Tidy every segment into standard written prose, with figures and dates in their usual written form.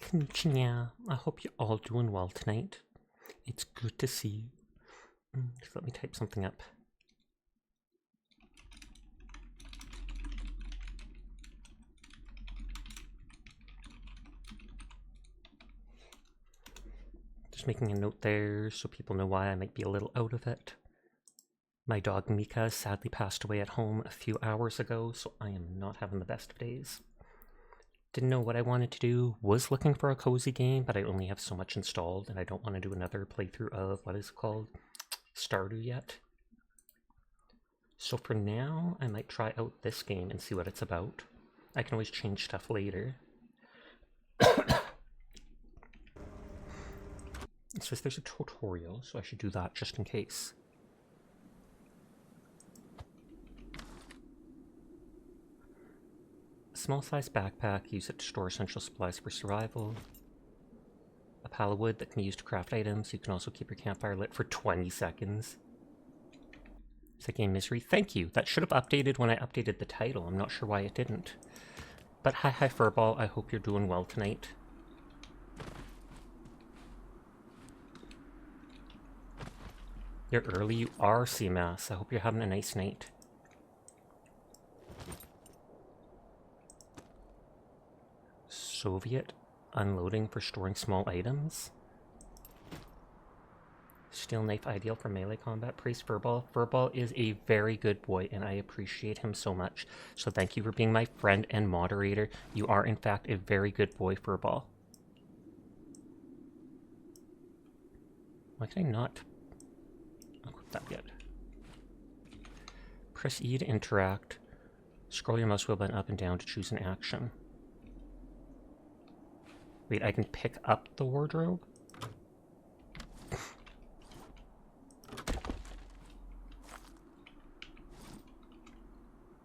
Konnichiwa. I hope you're all doing well tonight. It's good to see you. Just let me type something up. Just making a note there so people know why I might be a little out of it. My dog Mieka sadly passed away at home a few hours ago, so I am not having the best of days. Didn't know what I wanted to do, was looking for a cozy game, but I only have so much installed, and I don't want to do another playthrough of, what is it called? Stardew yet. So for now, I might try out this game and see what it's about. I can always change stuff later. It says there's a tutorial, so I should do that just in case. A small-sized backpack, use it to store essential supplies for survival. A pile of wood that can be used to craft items. You can also keep your campfire lit for 20 seconds. Is that game misery? Thank you. That should have updated when I updated the title. I'm not sure why it didn't. But hi Furball, I hope you're doing well tonight. You're early, you are, CMAS. I hope you're having a nice night. Soviet unloading for storing small items. Steel knife ideal for melee combat. Praise Furball. Furball is a very good boy and I appreciate him so much. So thank you for being my friend and moderator. You are in fact a very good boy, Furball. Why can I not equip that yet? Press E to interact. Scroll your mouse wheel button up and down to choose an action. Wait, I can pick up the wardrobe?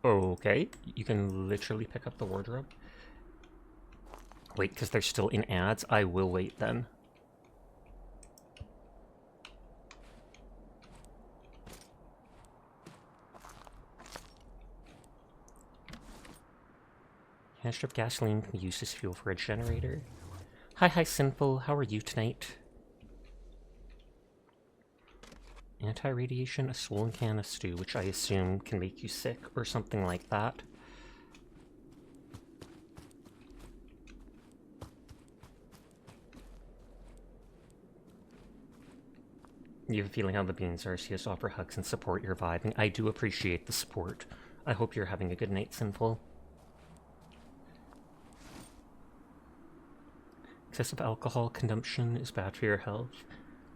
Okay, you can literally pick up the wardrobe. Wait, because they're still in ads? I will wait then. Canister of gasoline can be used as fuel for a generator. Hi Sinful, how are you tonight? Anti-radiation, a swollen can of stew, which I assume can make you sick or something like that. You have a feeling how the beans are, so you just offer hugs and support your vibing. I do appreciate the support. I hope you're having a good night, Sinful. Excessive alcohol consumption is bad for your health.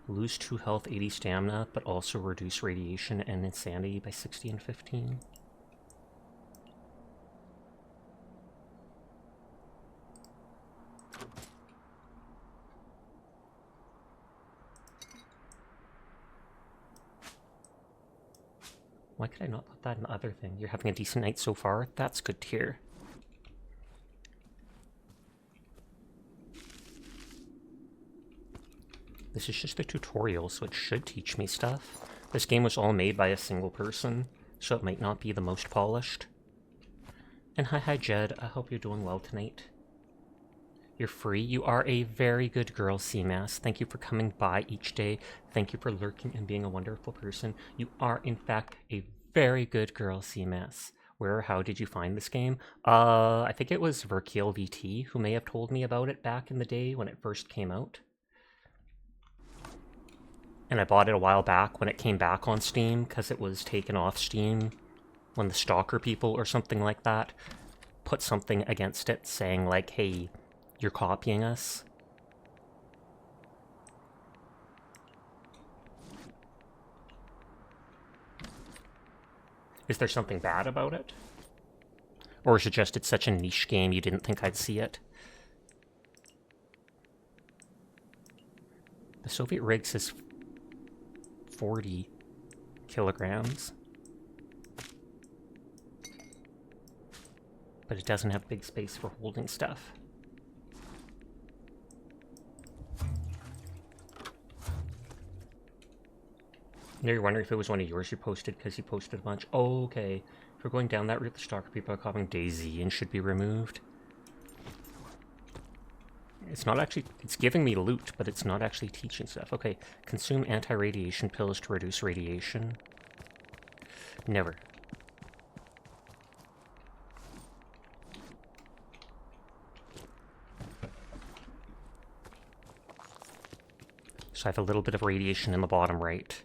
Lose 2 health, 80 stamina, but also reduce radiation and insanity by 60 and 15. Why could I not put that in the other thing? You're having a decent night so far? That's good to hear. This is just a tutorial, so it should teach me stuff. This game was all made by a single person, so it might not be the most polished. And hi Jed, I hope you're doing well tonight. You're free. You are a very good girl, CMAS. Thank you for coming by each day. Thank you for lurking and being a wonderful person. You are, in fact, a very good girl, CMAS. Where or how did you find this game? I think it was Verkiel VT who may have told me about it back in the day when it first came out. And I bought it a while back when it came back on Steam, because it was taken off Steam when the stalker people or something like that put something against it saying like, hey, you're copying us. Is there something bad about it? Or is it just it's such a niche game you didn't think I'd see it? The Soviet rig says 40 kilograms. But it doesn't have big space for holding stuff. Now you're wondering if it was one of yours you posted because you posted a bunch. Oh, okay. If we're going down that route, the stalker people are calling Daisy and should be removed. It's not actually... It's giving me loot, but it's not actually teaching stuff. Okay, consume anti-radiation pills to reduce radiation. Never. So I have a little bit of radiation in the bottom right.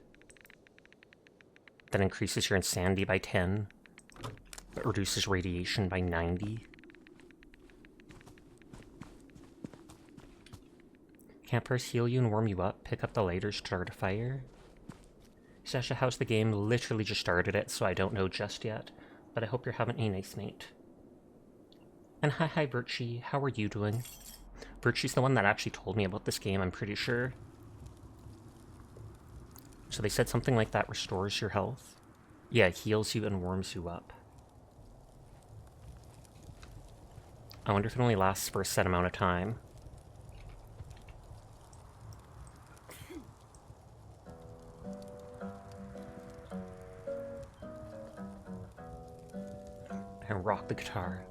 That increases your insanity by 10, but reduces radiation by 90. Campers heal you and warm you up. Pick up the lighter, start a fire. Sasha, how's the game? Literally just started it, so I don't know just yet. But I hope you're having a nice night. And hi Virchie, how are you doing? Virchie's the one that actually told me about this game, I'm pretty sure. So they said something like that restores your health. Yeah, it heals you and warms you up. I wonder if it only lasts for a set amount of time. And rock the guitar.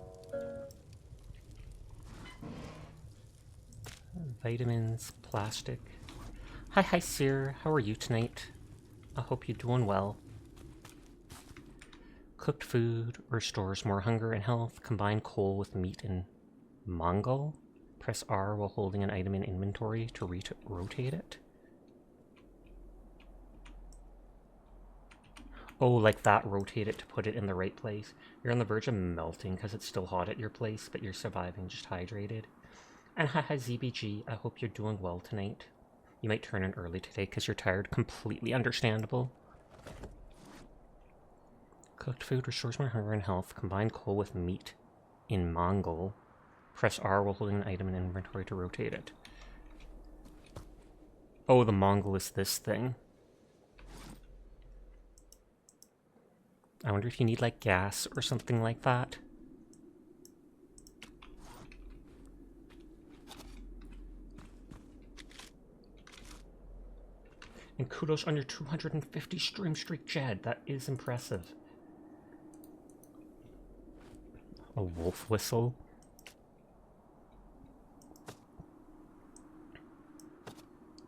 Vitamins, plastic. Hi, Seer. How are you tonight? I hope you're doing well. Cooked food restores more hunger and health. Combine coal with meat and Mongol. Press R while holding an item in inventory to rotate it. Oh, like that, rotate it to put it in the right place. You're on the verge of melting because it's still hot at your place, but you're surviving just hydrated. And haha, ZBG, I hope you're doing well tonight. You might turn in early today because you're tired. Completely understandable. Cooked food restores more hunger and health. Combine coal with meat in Mongol. Press R while holding an item in inventory to rotate it. Oh, the Mongol is this thing. I wonder if you need, like, gas or something like that. And kudos on your 250 stream streak, Jed. That is impressive. A wolf whistle.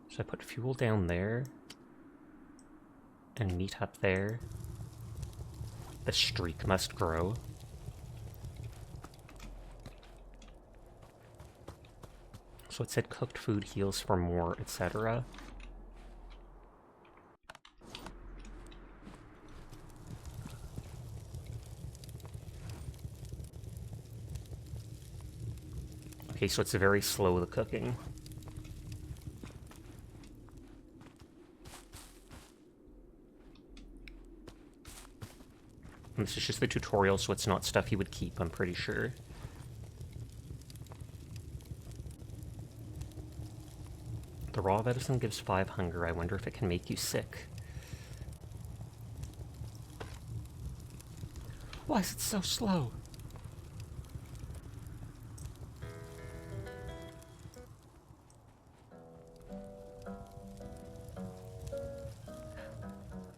So I put fuel down there. And meat up there. The streak must grow. So it said cooked food heals for more, etc. Okay, so it's very slow, the cooking. And this is just the tutorial, so it's not stuff you would keep, I'm pretty sure. The raw medicine gives 5 hunger. I wonder if it can make you sick. Why is it so slow?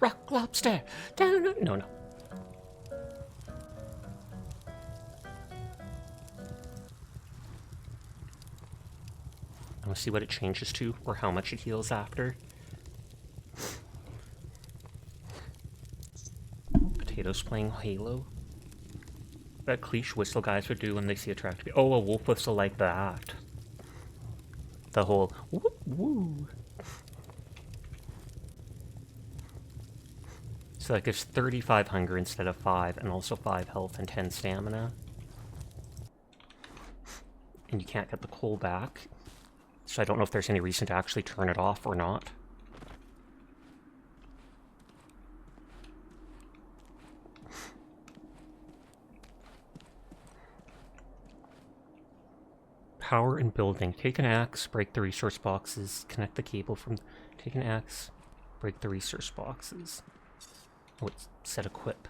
Rock lobster! No. I want to see what it changes to, or how much it heals after. Potatoes playing Halo. That cliche whistle guys would do when they see a tractor. Oh, a wolf whistle like that. The whole whoop woo. So that gives 35 hunger instead of 5, and also 5 health and 10 stamina. And you can't get the coal back. So I don't know if there's any reason to actually turn it off or not. Power and building. Take an axe, break the resource boxes, connect the cable from... Take an axe, break the resource boxes. Oh, it said equip.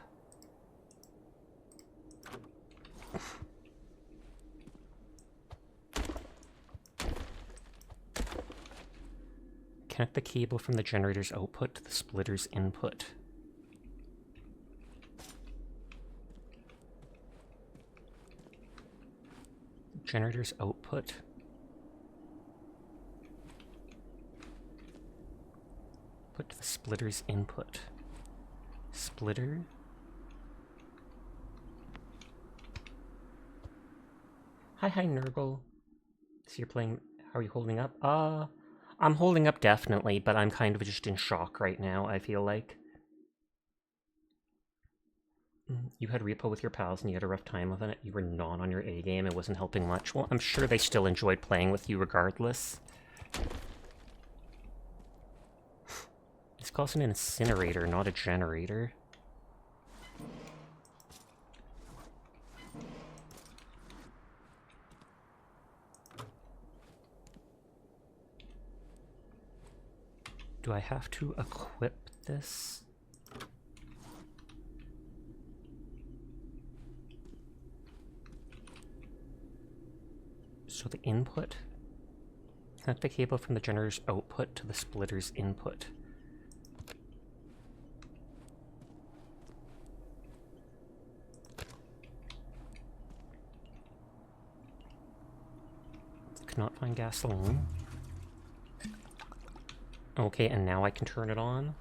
Connect the cable from the generator's output to the splitter's input. Generator's output. to the splitter's input. Splitter? Hi, Nurgle. So you're playing... How are you holding up? I'm holding up definitely, but I'm kind of just in shock right now, I feel like. You had repo with your pals and you had a rough time with it. You were not on your A game. It wasn't helping much. Well, I'm sure they still enjoyed playing with you regardless. It's called an incinerator, not a generator. Do I have to equip this? So the input? Connect the cable from the generator's output to the splitter's input. Cannot find gasoline. Okay, and now I can turn it on.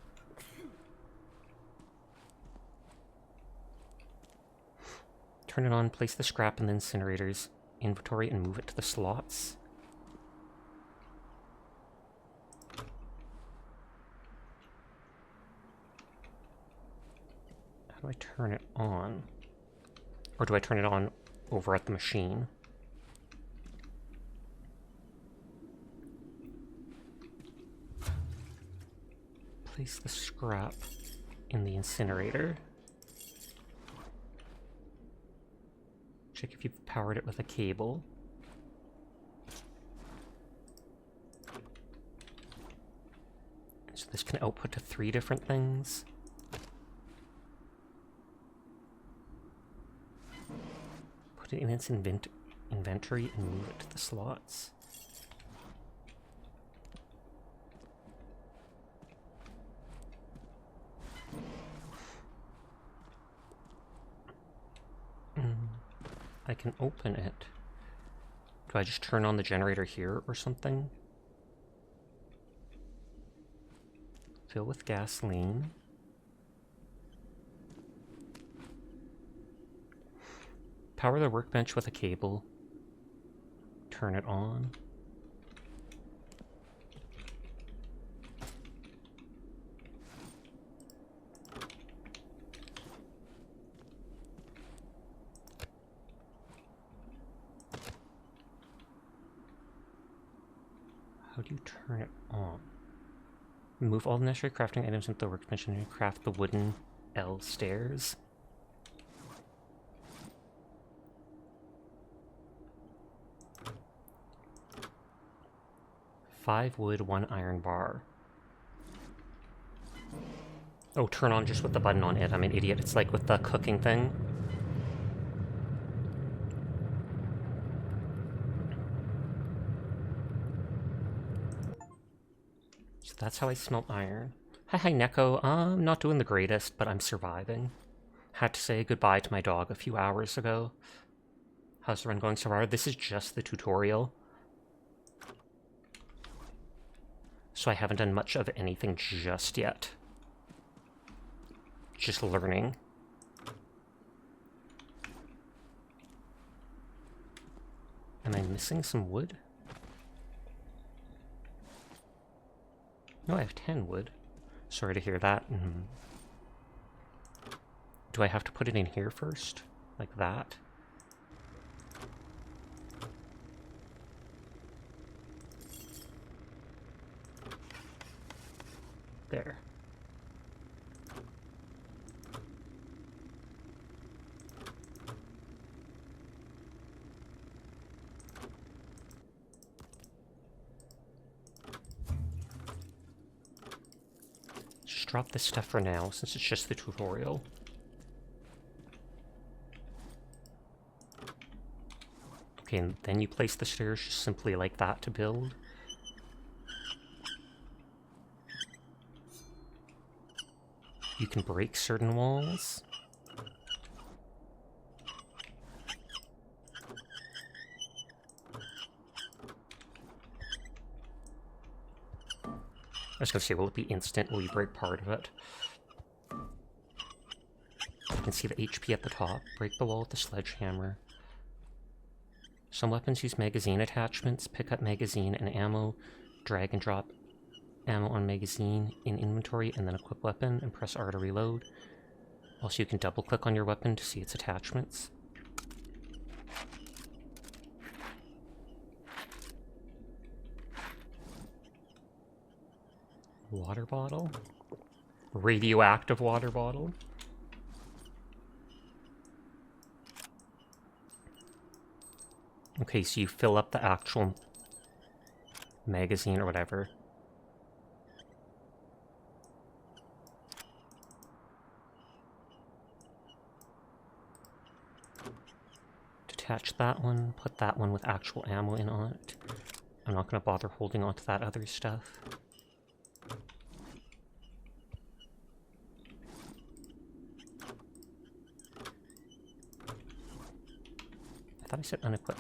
Turn it on, place the scrap in the incinerator's inventory and move it to the slots. How do I turn it on? Or do I turn it on over at the machine? Place the scrap in the incinerator. Check if you've powered it with a cable. So this can output to 3 different things. Put it in its inventory and move it to the slots. I can open it. Do I just turn on the generator here or something? Fill with gasoline. Power the workbench with a cable. Turn it on. How do you turn it on? Remove all the necessary crafting items into the workbench and craft the wooden L stairs. Five wood, 1 iron bar. Oh, turn on just with the button on it. I'm an idiot. It's like with the cooking thing. So that's how I smelt iron. Hi, Neko. I'm not doing the greatest, but I'm surviving. Had to say goodbye to my dog a few hours ago. How's the run going so far? This is just the tutorial. So I haven't done much of anything just yet. Just learning. Am I missing some wood? No, I have 10 wood. Sorry to hear that. Do I have to put it in here first? Like that? There. Just drop this stuff for now, since it's just the tutorial. Okay, and then you place the stairs just simply like that to build. You can break certain walls. was gonna say, will it be instant? Will you break part of it? You can see the HP at the top. Break the wall with the sledgehammer. Some weapons use magazine attachments. Pick up magazine and ammo. Drag and drop ammo on magazine in inventory and then equip weapon and press R to reload. Also, you can double click on your weapon to see its attachments. Water bottle. Radioactive water bottle. Okay, so you fill up the actual magazine or whatever. Detach that one, put that one with actual ammo in on it. I'm not going to bother holding on to that other stuff. I thought I said unequip.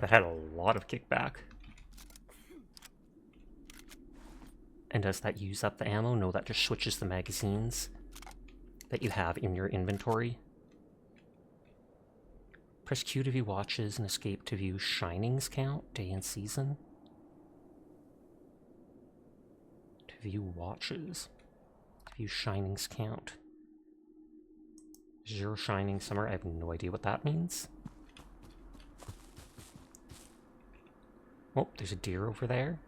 That had a lot of kickback. And does that use up the ammo? No, that just switches the magazines that you have in your inventory. Press Q to view watches and escape to view shinings count, day and season. To view watches. To view shinings count. 0 shining summer. I have no idea what that means. Oh, there's a deer over there.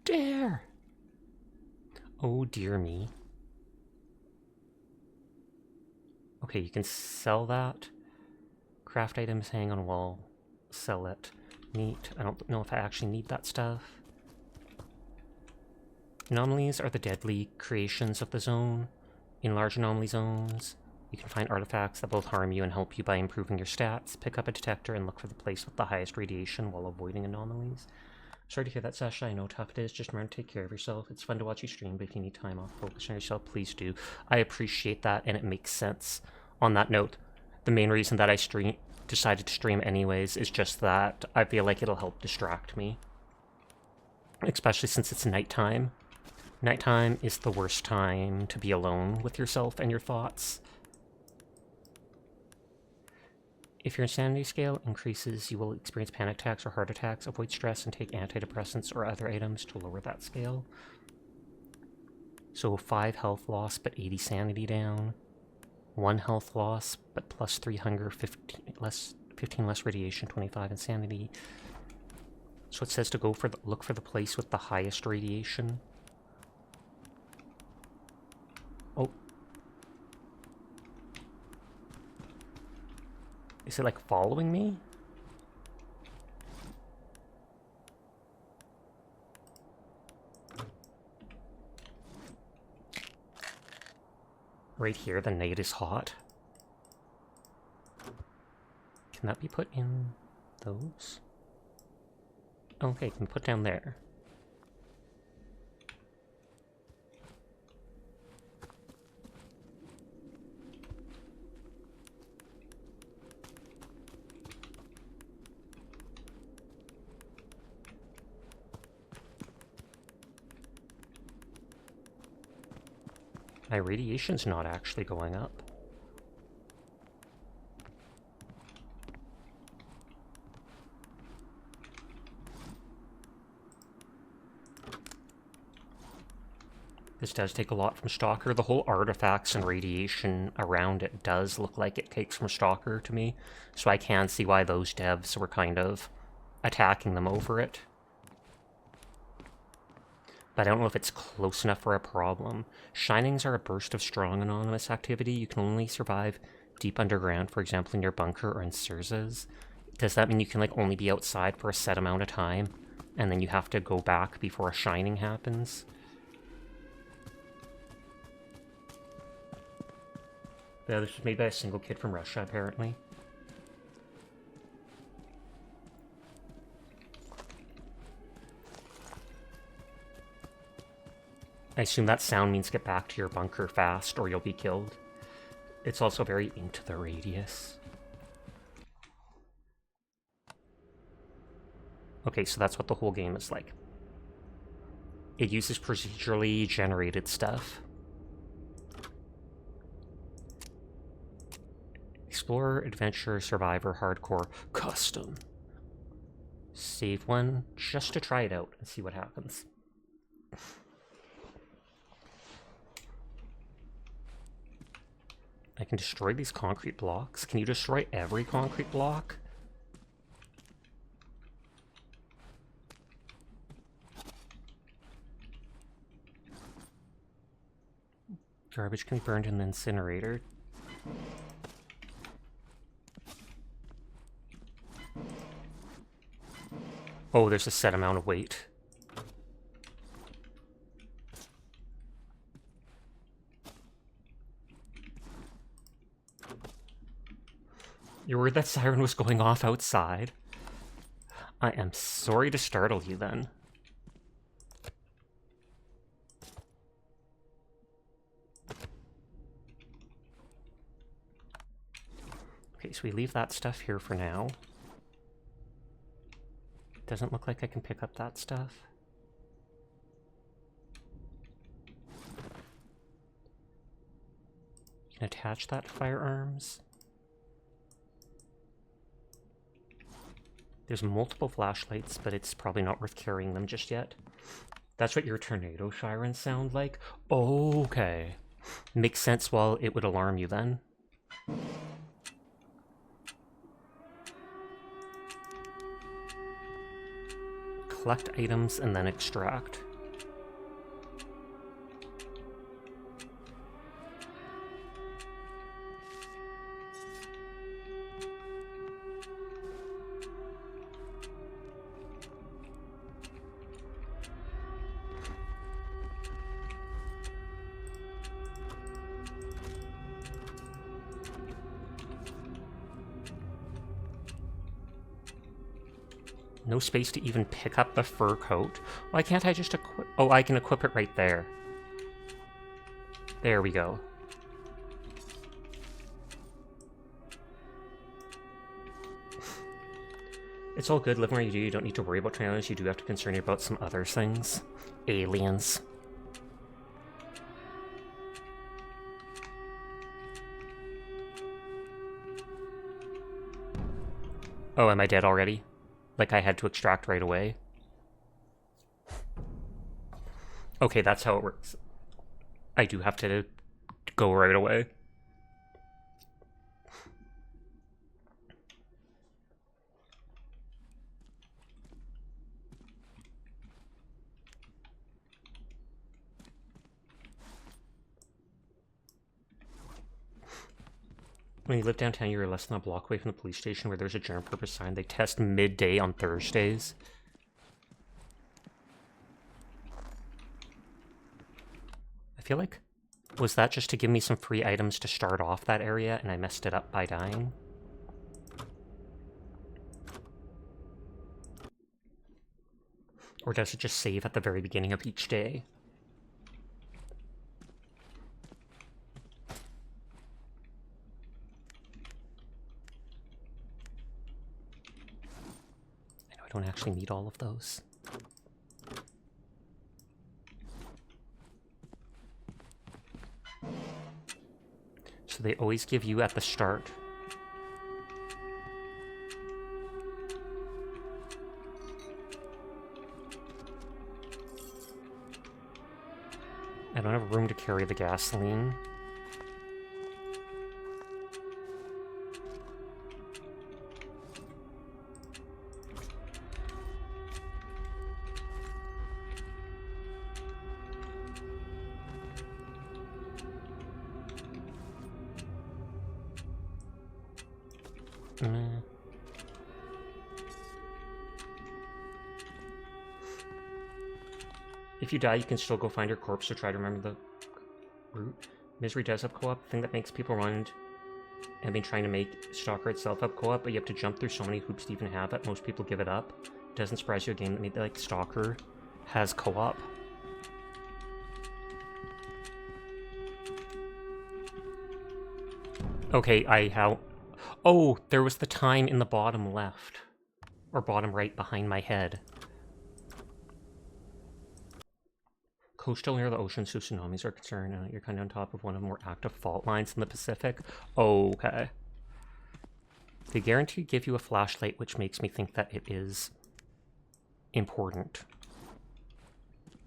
Dare! Oh dear me. Okay, you can sell that. Craft items hang on a wall. Sell it. Neat. I don't know if I actually need that stuff. Anomalies are the deadly creations of the zone. In large anomaly zones, you can find artifacts that both harm you and help you by improving your stats. Pick up a detector and look for the place with the highest radiation while avoiding anomalies. Sorry to hear that, Sasha. I know how tough it is. Just remember to take care of yourself. It's fun to watch you stream, but if you need time off, focus on yourself, please do. I appreciate that, and it makes sense. On that note, the main reason that I decided to stream anyways is just that I feel like it'll help distract me. Especially since it's nighttime. Nighttime is the worst time to be alone with yourself and your thoughts. If your insanity scale increases, you will experience panic attacks or heart attacks. Avoid stress and take antidepressants or other items to lower that scale. So 5 health loss, but 80 sanity down. 1 health loss, but plus 3 hunger, 15 less radiation, 25 insanity. So it says to go for look for the place with the highest radiation. Oh. Is it like following me? Right here, the night is hot. Can that be put in those? Okay, can put down there. My radiation's not actually going up. This does take a lot from Stalker. The whole artifacts and radiation around it does look like it takes from Stalker to me. So I can see why those devs were kind of attacking them over it. But I don't know if it's close enough for a problem. Shinings are a burst of strong anonymous activity. You can only survive deep underground, for example, in your bunker or in Sirzas. Does that mean you can like only be outside for a set amount of time, and then you have to go back before a shining happens? Yeah, this was made by a single kid from Russia, apparently. I assume that sound means get back to your bunker fast or you'll be killed. It's also very into the radius. Okay, so that's what the whole game is like. It uses procedurally generated stuff. Explorer, Adventure, Survivor, Hardcore, Custom. Save one just to try it out and see what happens. I can destroy these concrete blocks. Can you destroy every concrete block? Garbage can be burned in the incinerator. Oh, there's a set amount of weight. You were worried that siren was going off outside? I am sorry to startle you then. Okay, so we leave that stuff here for now. Doesn't look like I can pick up that stuff. You can attach that to firearms. There's multiple flashlights, but it's probably not worth carrying them just yet. That's what your tornado sirens sound like? Okay. Makes sense while it would alarm you then. Collect items and then extract. No space to even pick up the fur coat. Why can't I just equip... Oh, I can equip it right there. There we go. It's all good living where you do. You don't need to worry about trailers. You do have to concern you about some other things. Aliens. Oh, am I dead already? Like I had to extract right away? Okay, that's how it works. I do have to go right away. When you live downtown, you're less than a block away from the police station where there's a general purpose sign. They test midday on Thursdays. I feel like... Was that just to give me some free items to start off that area and I messed it up by dying? Or does it just save at the very beginning of each day? I know I don't actually need all of those. So they always give you at the start. I don't have room to carry the gasoline. If you die, you can still go find your corpse or try to remember the route. Misery does have co-op. The thing that makes people run and been trying to make Stalker itself have co-op, but you have to jump through so many hoops to even have it. Most people give it up. It doesn't surprise you a game that maybe like Stalker has co-op. Okay, oh, there was the time in the bottom left. Or bottom right behind my head. Coastal near the ocean, so tsunamis are concerned. You're kind of on top of one of the more active fault lines in the Pacific. Okay. They guarantee give you a flashlight, which makes me think that it is important.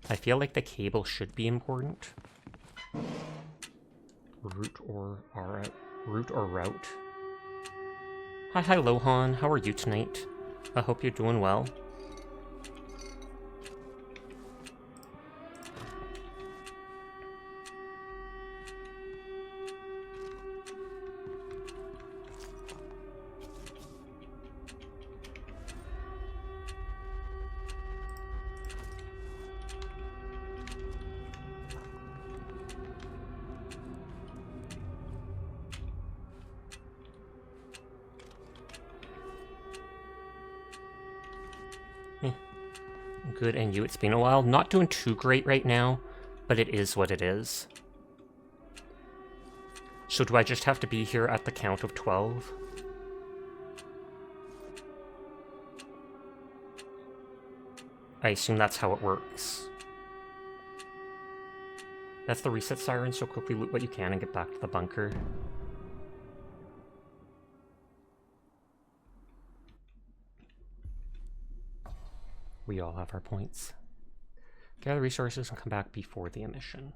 I feel like the cable should be important. Route or route. Hi, Lohan. How are you tonight? I hope you're doing well. Good, and you? It's been a while. Not doing too great right now, but it is what it is. So do I just have to be here at the count of 12? I assume that's how it works. That's the reset siren, so quickly loot what you can and get back to the bunker. We all have our points. Gather resources and come back before the emission.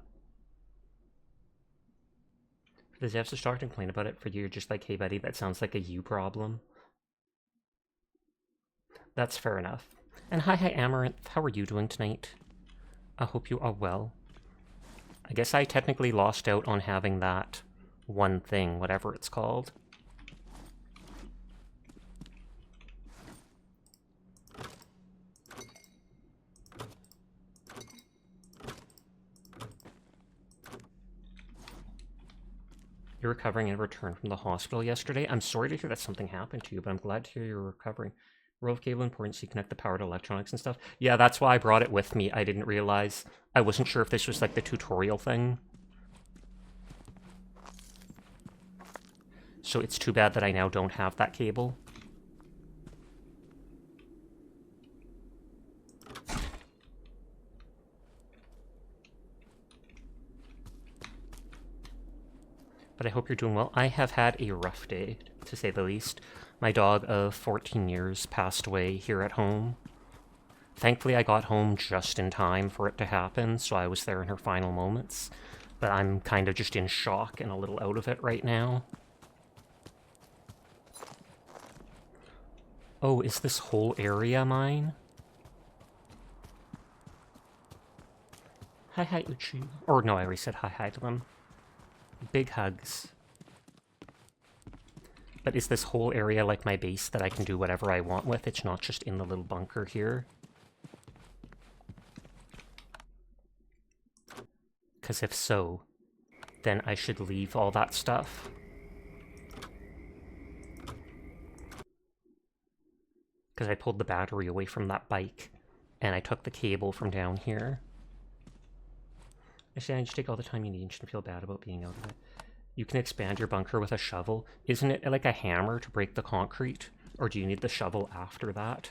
For the devs to start and complain about it, for you, you're just like, hey buddy, that sounds like a you problem. That's fair enough. And hi Amaranth, how are you doing tonight? I hope you are well. I guess I technically lost out on having that one thing, whatever it's called. You're recovering and returned from the hospital yesterday. I'm sorry to hear that something happened to you, but I'm glad to hear you're recovering. Roll of cable important so you connect the power to electronics and stuff. Yeah, that's why I brought it with me. I didn't realize. I wasn't sure if this was like the tutorial thing. So it's too bad that I now don't have that cable. But I hope you're doing well. I have had a rough day, to say the least. My dog of 14 years passed away here at home. Thankfully, I got home just in time for it to happen, so I was there in her final moments. But I'm kind of just in shock and a little out of it right now. Oh, is this whole area mine? Hi, Uchi. Or no, I already said hi to them. Big hugs. But is this whole area like my base that I can do whatever I want with? It's not just in the little bunker here. Because if so, then I should leave all that stuff. Because I pulled the battery away from that bike, and I took the cable from down here. Actually, I just take all the time you need and shouldn't feel bad about being out of it. You can expand your bunker with a shovel. Isn't it like a hammer to break the concrete? Or do you need the shovel after that?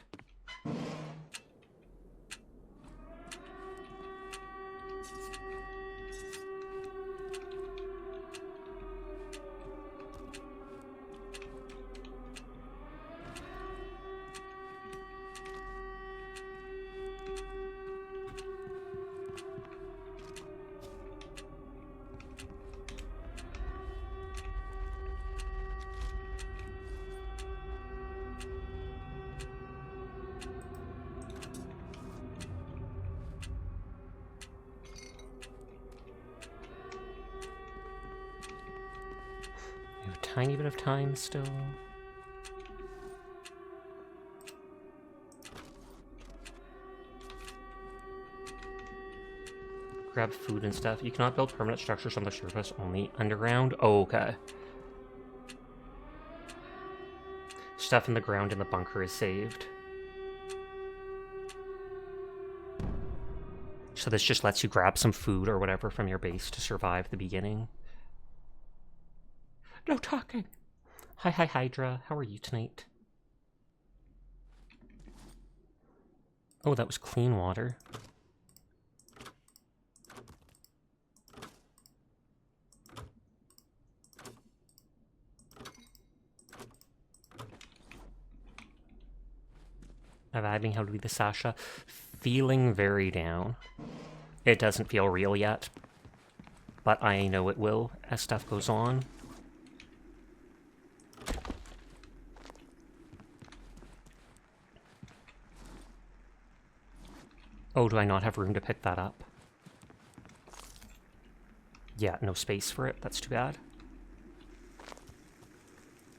Tiny bit of time still. grab food and stuff. You cannot build permanent structures on the surface, only underground. Oh, okay. Stuff in the ground in the bunker is saved. So this just lets you grab some food or whatever from your base to survive the beginning. No talking! Hi, Hydra. How are you tonight? Oh, that was clean water. Vibing how to be the Sasha. Feeling very down. It doesn't feel real yet, but I know it will as stuff goes on. Oh, do I not have room to pick that up? Yeah, no space for it. That's too bad.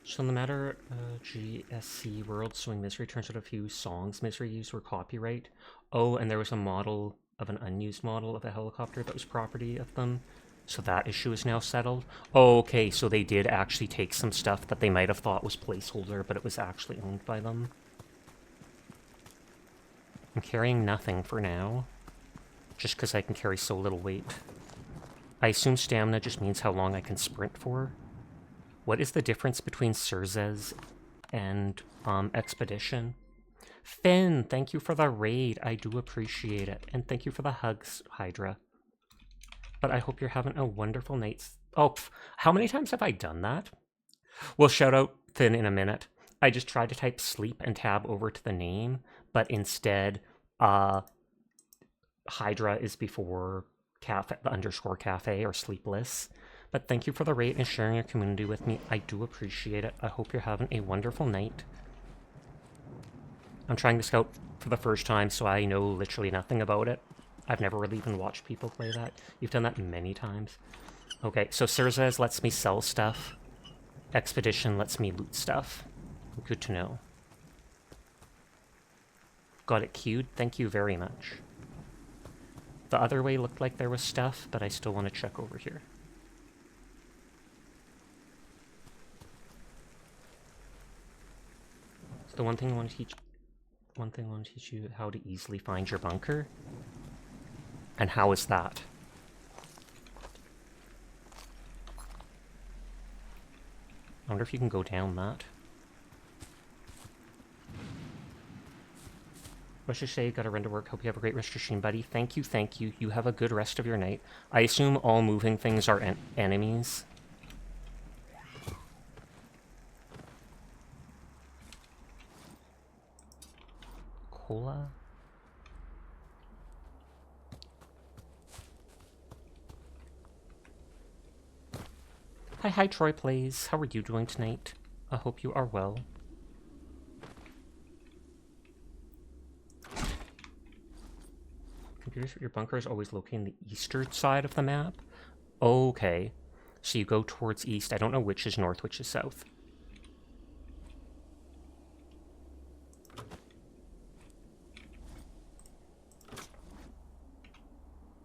So in the matter GSC World Swing Misery turns out a few songs Misery used were copyright. Oh, and there was a model of an unused model of a helicopter that was property of them. So that issue is now settled. Oh, okay, so they did actually take some stuff that they might have thought was placeholder, but it was actually owned by them. I'm carrying nothing for now, just because I can carry so little weight. I assume stamina just means how long I can sprint for. What is the difference between Surzes and Expedition? Finn, thank you for the raid. I do appreciate it. And thank you for the hugs, Hydra. But I hope you're having a wonderful night. Oh, how many times have I done that? We'll shout out Finn in a minute. I just tried to type sleep and tab over to the name, but instead, Hydra is before cafe, the underscore cafe or sleepless. But thank you for the rate and sharing your community with me. I do appreciate it. I hope you're having a wonderful night. I'm trying to scout for the first time, so I know literally nothing about it. I've never really even watched people play that. You've done that many times. Okay, so Surzes lets me sell stuff. Expedition lets me loot stuff. Good to know. Got it queued. Thank you very much. The other way looked like there was stuff, but I still want to check over here. So the one thing I want to teach you how to easily find your bunker. And how is that? I wonder if you can go down that. Let's just say, gotta run to work. Hope you have a great rest of your stream, buddy. Thank you, thank you. You have a good rest of your night. I assume all moving things are enemies. Cola? Hi, Troy Plays. How are you doing tonight? I hope you are well. Computers, your bunker is always located in the eastern side of the map. Okay. So you go towards east. I don't know which is north, which is south.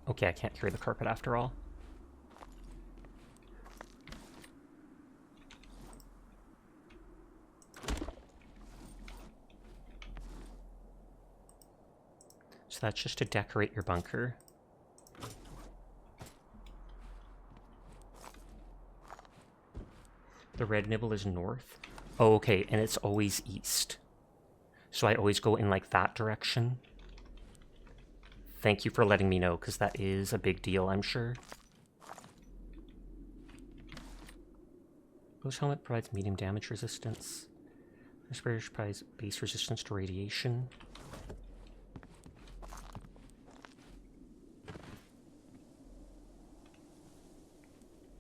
Okay, I can't carry the carpet after all. So that's just to decorate your bunker. The red nibble is north. Oh, okay, and it's always east. So I always go in like that direction. Thank you for letting me know, because that is a big deal, I'm sure. Ghost helmet provides medium damage resistance. Respirator provides base resistance to radiation.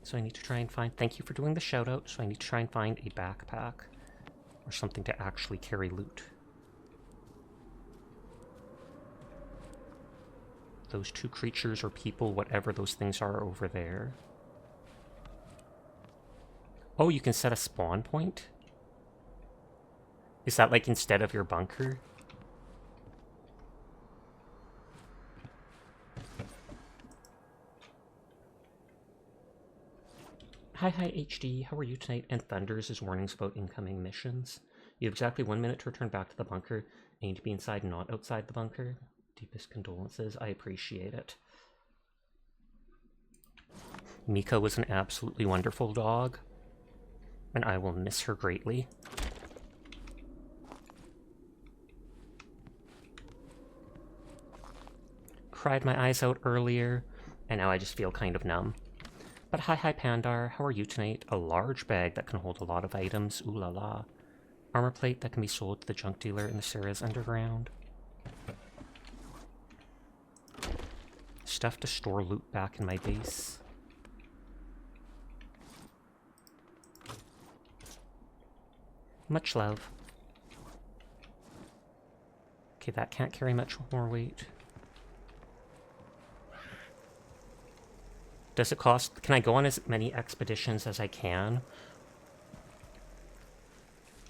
So I need to try and find... Thank you for doing the shout out. So I need to try and find a backpack or something to actually carry loot. Those two creatures or people, whatever those things are over there. Oh, you can set a spawn point? Is that like instead of your bunker? Hi HD, how are you tonight? And Thunders is warnings about incoming missions. You have exactly 1 minute to return back to the bunker. You need to be inside, not outside the bunker. Deepest condolences, I appreciate it. Mieka was an absolutely wonderful dog, and I will miss her greatly. Cried my eyes out earlier, and now I just feel kind of numb. But hi Pandar, how are you tonight? A large bag that can hold a lot of items, ooh la la. Armor plate that can be sold to the junk dealer in the Sarah's underground. Stuff to store loot back in my base. Much love. Okay, that can't carry much more weight. Does it cost... Can I go on as many expeditions as I can?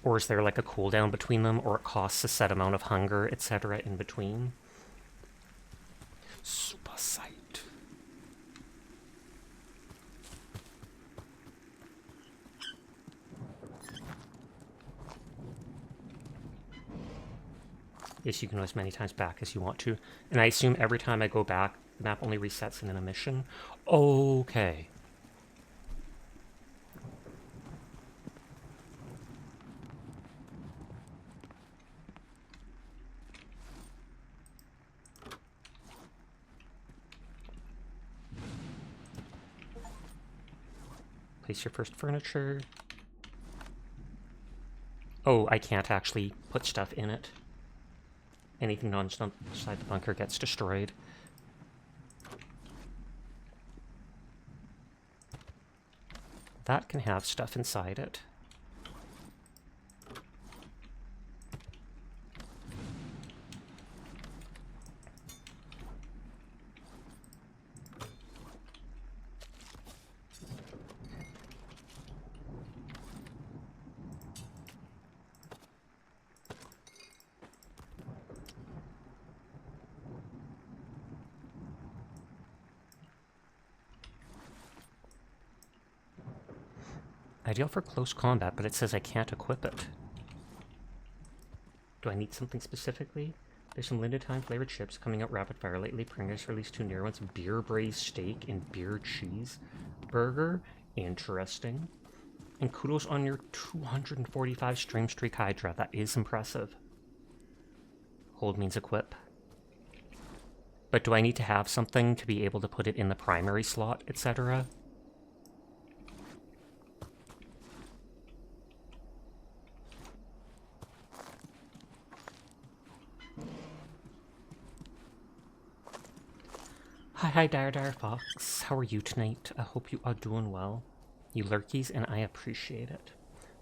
Or is there like a cooldown between them, or it costs a set amount of hunger, etc. in between? Super sight. Yes, you can go as many times back as you want to. And I assume every time I go back, the map only resets in a mission. Okay. Place your first furniture. Oh, I can't actually put stuff in it. Anything non-inside the bunker gets destroyed. That can have stuff inside it. Ideal for close combat, but it says I can't equip it. Do I need something specifically? There's some limited time flavored chips coming out rapid fire lately. Pringles released 2 new ones. Beer braised steak and beer cheese burger. Interesting. And kudos on your 245 stream streak, Hydra. That is impressive. Hold means equip. But do I need to have something to be able to put it in the primary slot, etc.? Hi, Dire Fox. How are you tonight? I hope you are doing well. You lurkies, and I appreciate it.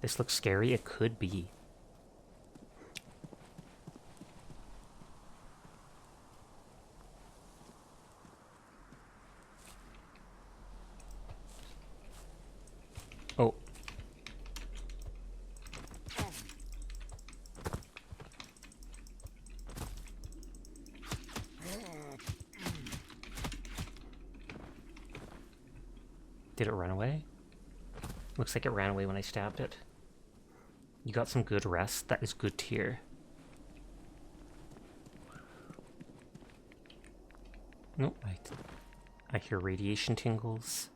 This looks scary. It could be. Oh. Did it run away? Looks like it ran away when I stabbed it. You got some good rest. That is good to hear. Nope, I hear radiation tingles.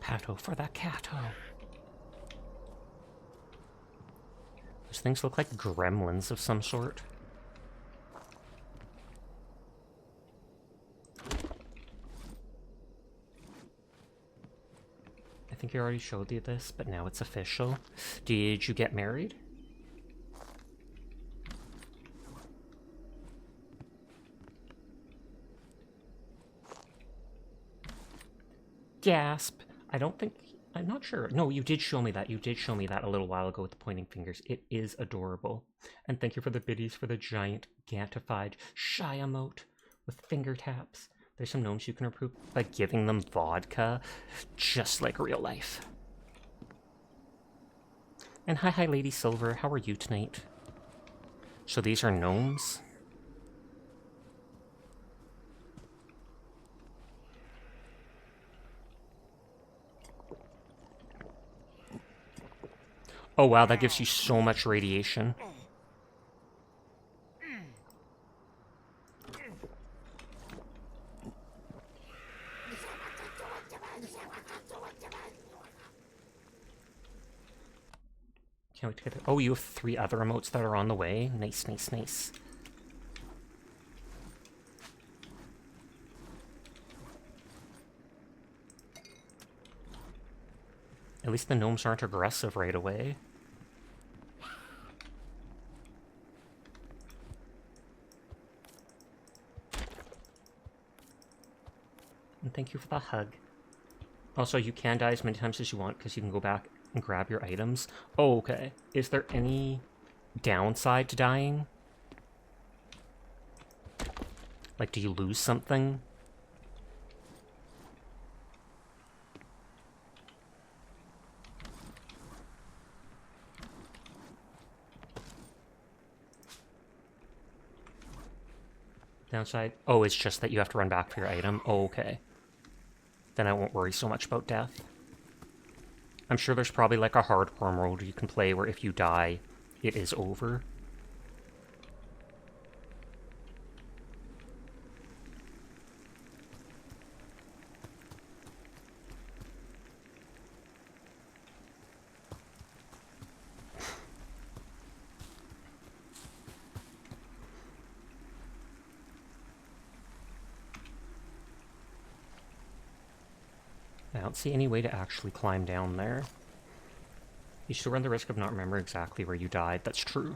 Pato for the cato. Those things look like gremlins of some sort. I think I already showed you this, but now it's official. Did you get married? Gasp. I don't think... I'm not sure. No, you did show me that. You did show me that a little while ago with the pointing fingers. It is adorable. And thank you for the biddies for the giant gantified shy emote with finger taps. There's some gnomes you can improve by giving them vodka, just like real life. And hi, Lady Silver. How are you tonight? So these are gnomes? Oh wow, that gives you so much radiation. Can't wait to get it. Oh, you have 3 other emotes that are on the way. Nice, nice, nice. At least the gnomes aren't aggressive right away. And thank you for the hug. Also, you can die as many times as you want because you can go back and grab your items. Oh, okay. Is there any downside to dying? Like, do you lose something? Downside? Oh, it's just that you have to run back for your item. Oh, okay. Then I won't worry so much about death. I'm sure there's probably like a hardcore mode you can play where if you die, it is over. I don't see any way to actually climb down there. You still run the risk of not remembering exactly where you died. That's true.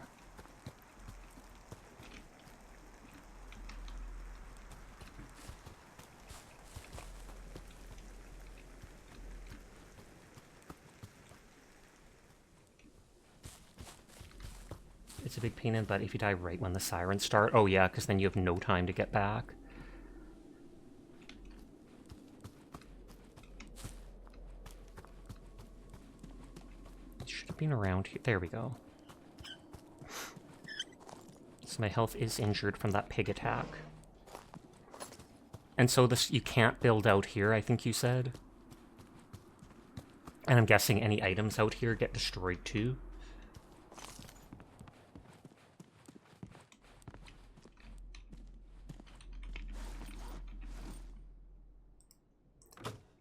It's a big pain in the butt if you die right when the sirens start. Oh yeah, because then you have no time to get back. It should have been around here. There we go. So my health is injured from that pig attack. And so this, you can't build out here, I think you said? And I'm guessing any items out here get destroyed too?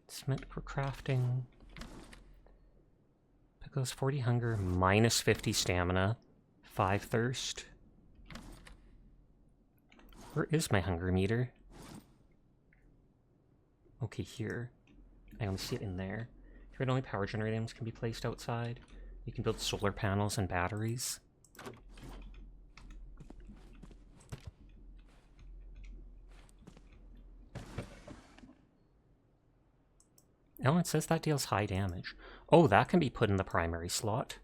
It's meant for crafting. Pickles 40 hunger, minus 50 stamina, 5 thirst. Where is my hunger meter? Okay, here. I only see it in there. Here, only power generator items can be placed outside. You can build solar panels and batteries. Oh, it says that deals high damage. Oh, that can be put in the primary slot.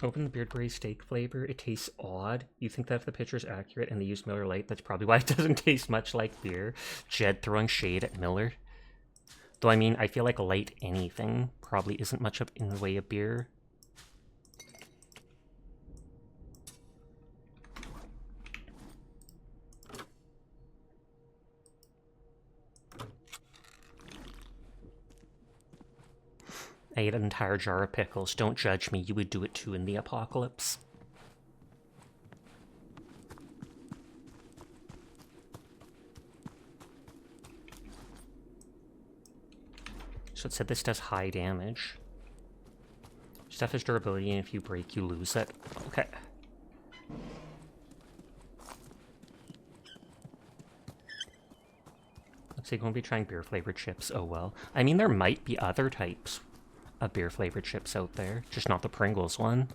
Open the beardberry steak flavor. It tastes odd. You think that if the picture's accurate and they use Miller Lite, that's probably why it doesn't taste much like beer. Jed throwing shade at Miller. Though, I mean, I feel like light anything probably isn't much of in the way of beer. I ate an entire jar of pickles. Don't judge me. You would do it too in the apocalypse. So it said this does high damage. Stuff has durability, and if you break, you lose it. Okay. Looks like we won't be trying beer-flavored chips. Oh well. I mean, there might be other types of beer-flavored chips out there, just not the Pringles one.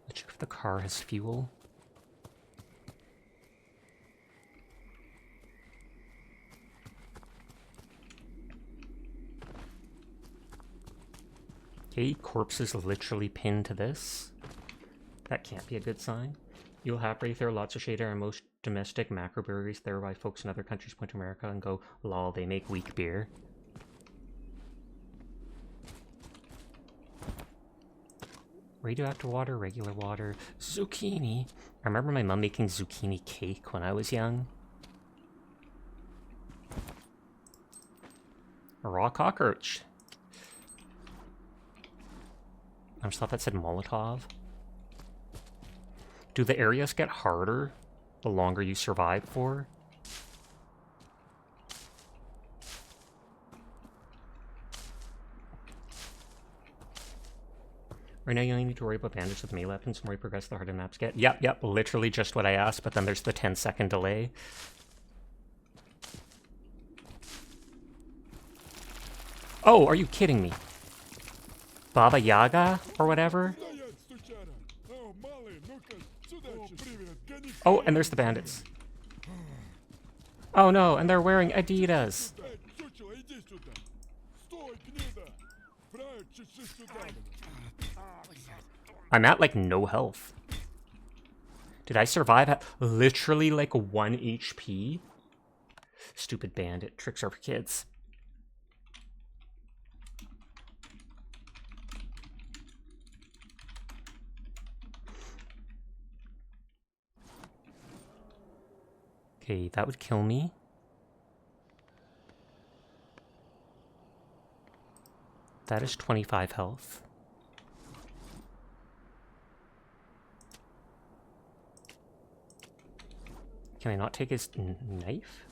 Let's check if the car has fuel. Okay, corpses literally pinned to this. That can't be a good sign. You'll happily throw lots of shade on most domestic macrobreweries, thereby folks in other countries point to America and go, lol, they make weak beer. Radioactive water, regular water, zucchini. I remember my mom making zucchini cake when I was young. A raw cockroach. I just thought that said Molotov. Do the areas get harder the longer you survive for? Right now you only need to worry about bandits with melee weapons. The more you progress, the harder maps get. Yep, literally just what I asked, but then there's the 10-second delay. Oh, are you kidding me? Baba Yaga, or whatever? Oh, and there's the bandits. Oh no, and they're wearing Adidas. I'm at like no health. Did I survive at literally like 1 HP? Stupid bandit. Tricks are for kids. Okay, that would kill me. That is 25 health. Can I not take his knife?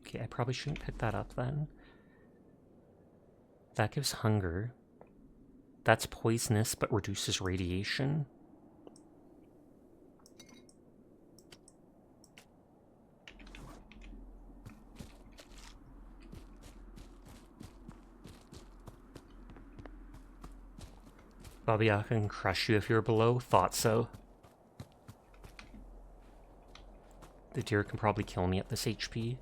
Okay, I probably shouldn't pick that up then. That gives hunger. That's poisonous, but reduces radiation. Baba Yaga can crush you if you're below. Thought so. The deer can probably kill me at this HP.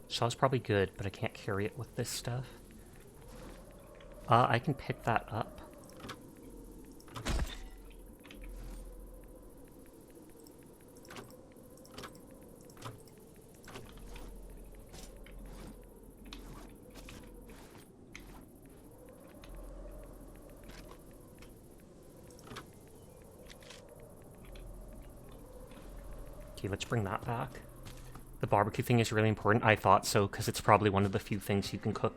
Saw's probably good, but I can't carry it with this stuff. I can pick that up. Okay, let's bring that back. The barbecue thing is really important. I thought so, because it's probably one of the few things you can cook.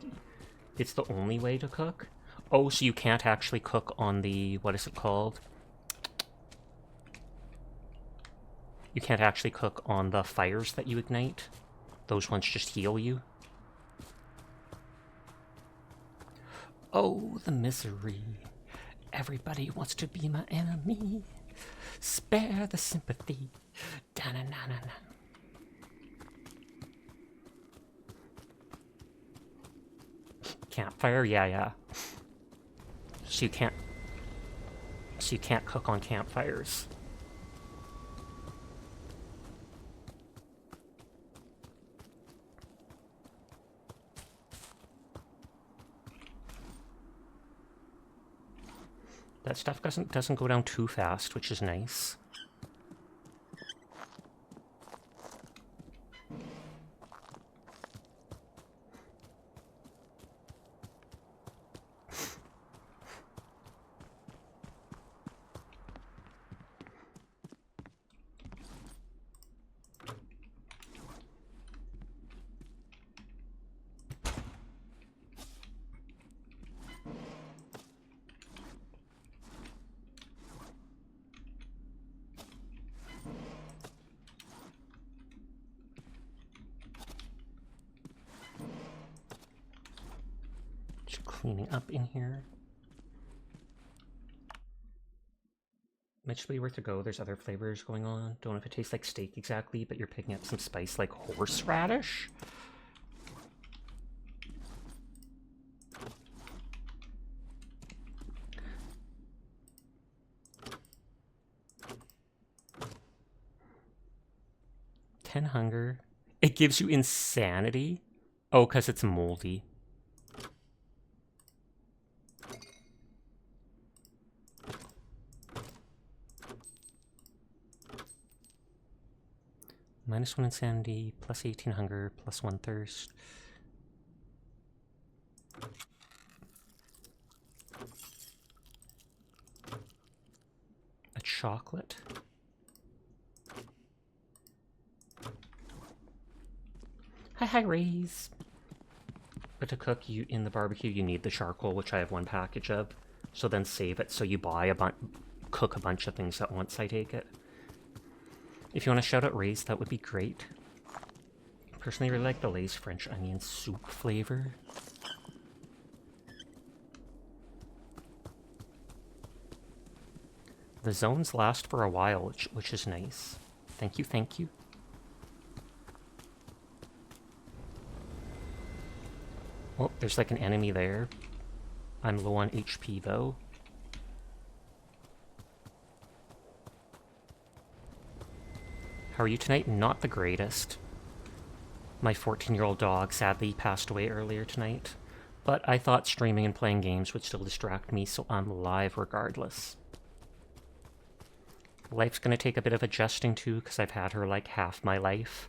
It's the only way to cook. Oh, so you can't actually cook on the... what is it called? You can't actually cook on the fires that you ignite. Those ones just heal you. Oh, the misery. Everybody wants to be my enemy. Spare the sympathy. Da-na-na-na-na. Campfire? Yeah. So you can't cook on campfires. That stuff doesn't go down too fast, which is nice. Cleaning up in here. Might just be worth a go. There's other flavors going on. Don't know if it tastes like steak exactly, but you're picking up some spice like horseradish. 10 hunger. It gives you insanity? Oh, because it's moldy. -1 insanity, plus 18 hunger, plus 1 thirst. A chocolate. Hi, Rays. But to cook you in the barbecue, you need the charcoal, which I have 1 package of. So then save it so you buy cook a bunch of things at once, I take it. If you want to shout out Rays, that would be great. Personally, I really like the Lay's French onion soup flavor. The zones last for a while, which is nice. Thank you, thank you. Oh, there's like an enemy there. I'm low on HP though. How are you tonight? Not the greatest. My 14-year-old dog sadly passed away earlier tonight, but I thought streaming and playing games would still distract me, so I'm live regardless. Life's gonna take a bit of adjusting too, because I've had her like half my life.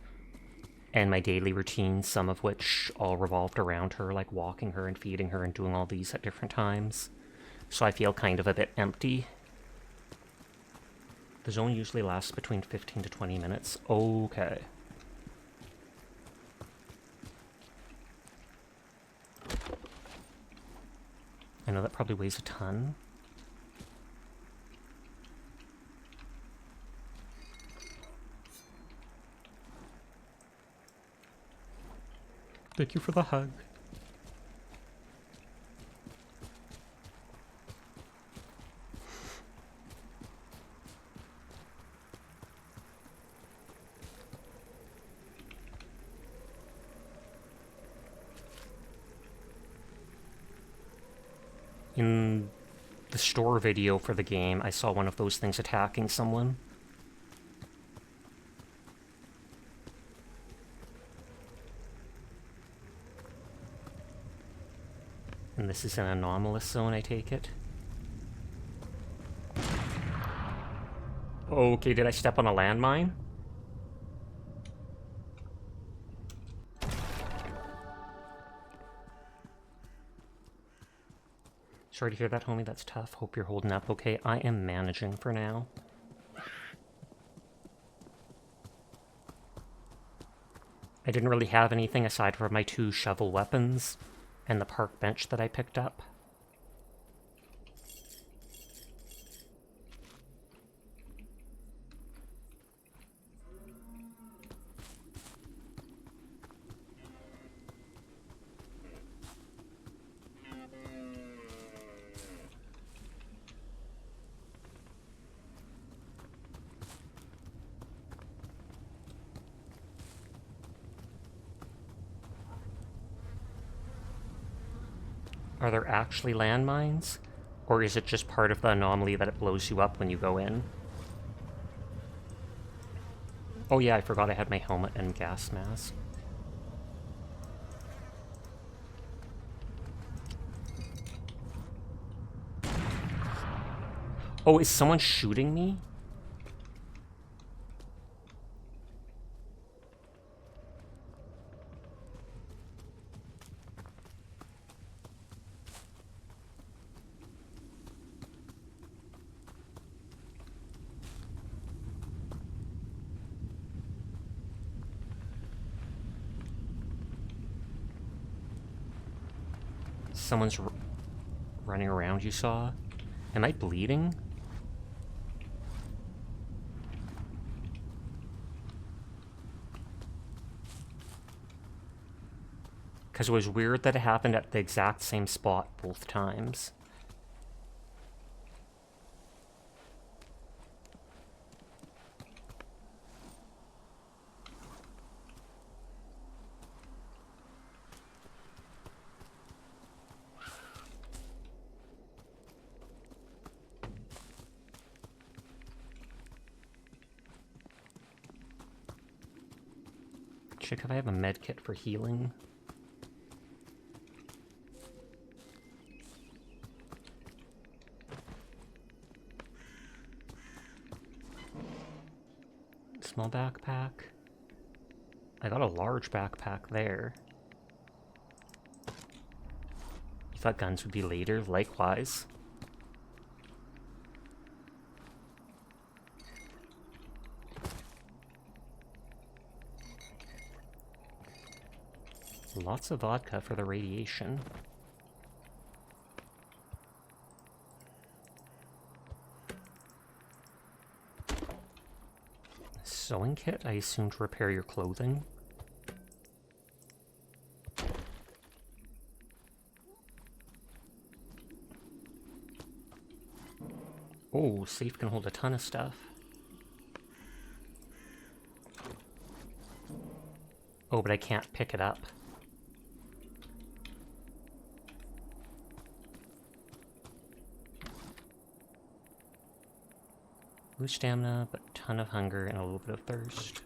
And my daily routine, some of which all revolved around her, like walking her and feeding her and doing all these at different times. So I feel kind of a bit empty. The zone usually lasts between 15 to 20 minutes. Okay. I know that probably weighs a ton. Thank you for the hug. In the store video for the game, I saw one of those things attacking someone. And this is an anomalous zone, I take it. Okay, did I step on a landmine? Sorry to hear that, homie. That's tough. Hope you're holding up okay. I am managing for now. I didn't really have anything aside from my 2 shovel weapons and the park bench that I picked up. Are there actually landmines? Or is it just part of the anomaly that it blows you up when you go in? Oh yeah, I forgot I had my helmet and gas mask. Oh, is someone shooting me? Someone's running around, you saw? Am I bleeding? Because it was weird that it happened at the exact same spot both times. Check if I have a med kit for healing. Small backpack. I got a large backpack there. You thought guns would be later? Likewise. Lots of vodka for the radiation. Sewing kit, I assume, to repair your clothing. Oh, safe can hold a ton of stuff. Oh, but I can't pick it up. Lose stamina, but a ton of hunger and a little bit of thirst.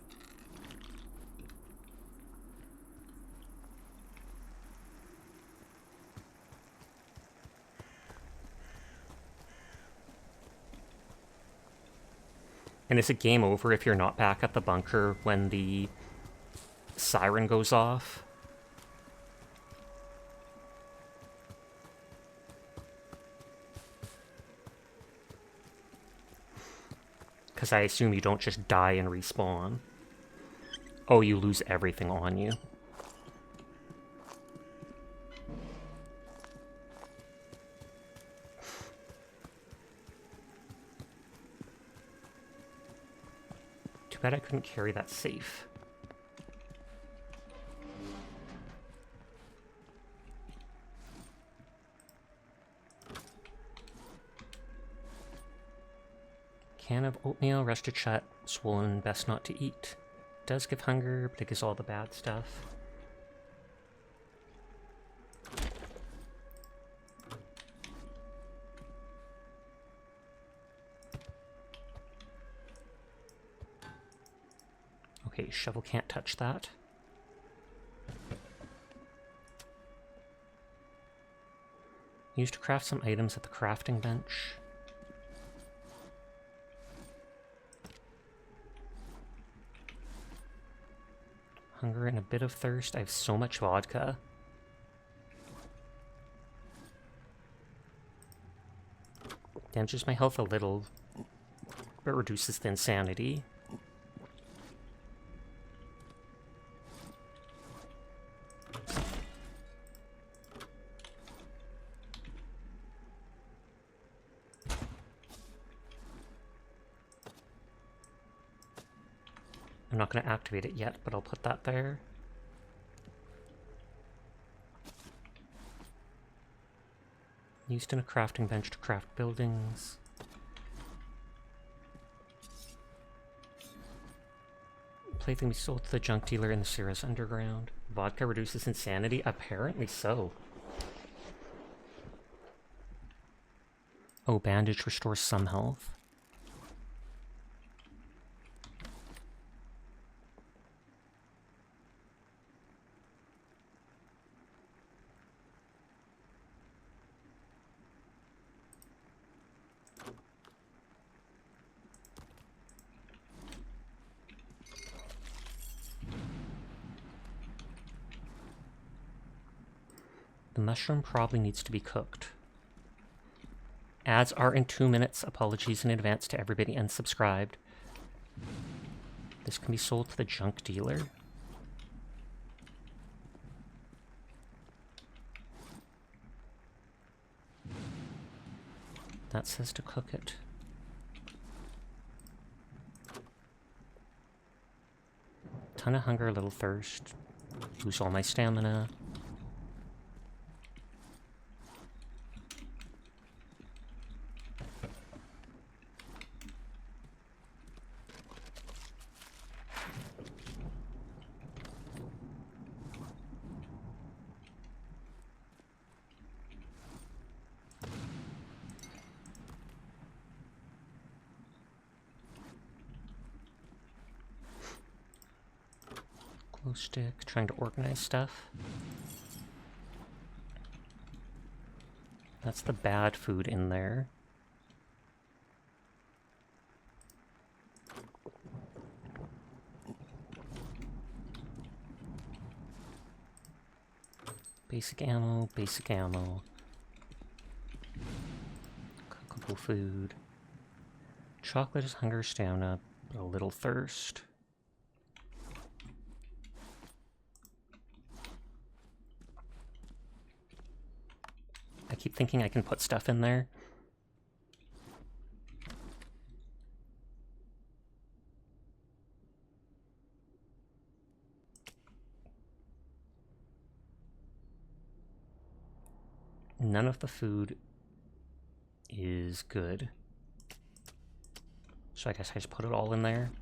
And is it game over if you're not back at the bunker when the siren goes off? Because I assume you don't just die and respawn. Oh, you lose everything on you. Too bad I couldn't carry that safe. Can of oatmeal, rested shut, swollen, best not to eat. Does give hunger, but it gives all the bad stuff. Okay, shovel can't touch that. Used to craft some items at the crafting bench. Hunger and a bit of thirst. I have so much vodka. Damages my health a little, but reduces the insanity. I'm not going to activate it yet, but I'll put that there. Used in a crafting bench to craft buildings. Plaything we sold to the junk dealer in the Cirrus Underground. Vodka reduces insanity? Apparently so. Oh, bandage restores some health. The mushroom probably needs to be cooked. Ads are in 2 minutes. Apologies in advance to everybody unsubscribed. This can be sold to the junk dealer. That says to cook it. Ton of hunger, a little thirst. Lose all my stamina. Glow stick, trying to organize stuff. That's the bad food in there. Basic ammo, basic ammo. Cookable food. Chocolate is hunger, stamina, a little thirst. I keep thinking I can put stuff in there. None of the food is good. So I guess I just put it all in there.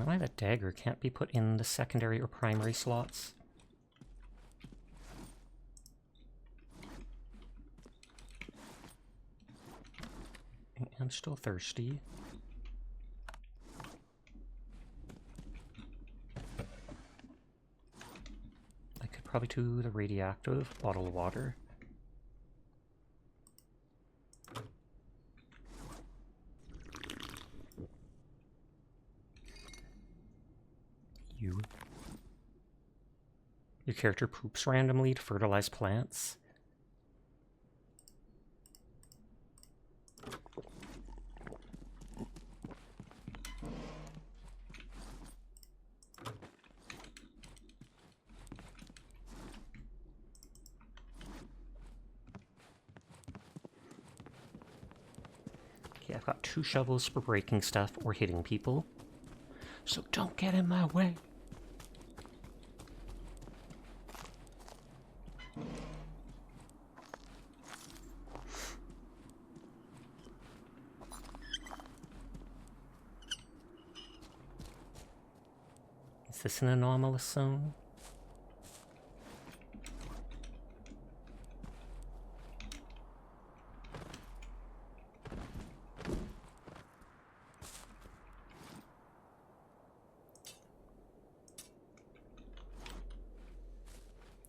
Why that dagger can't be put in the secondary or primary slots? I'm still thirsty. I could probably do the radioactive bottle of water. Your character poops randomly to fertilize plants. Okay, I've got 2 shovels for breaking stuff or hitting people. So don't get in my way. Is this an anomalous zone?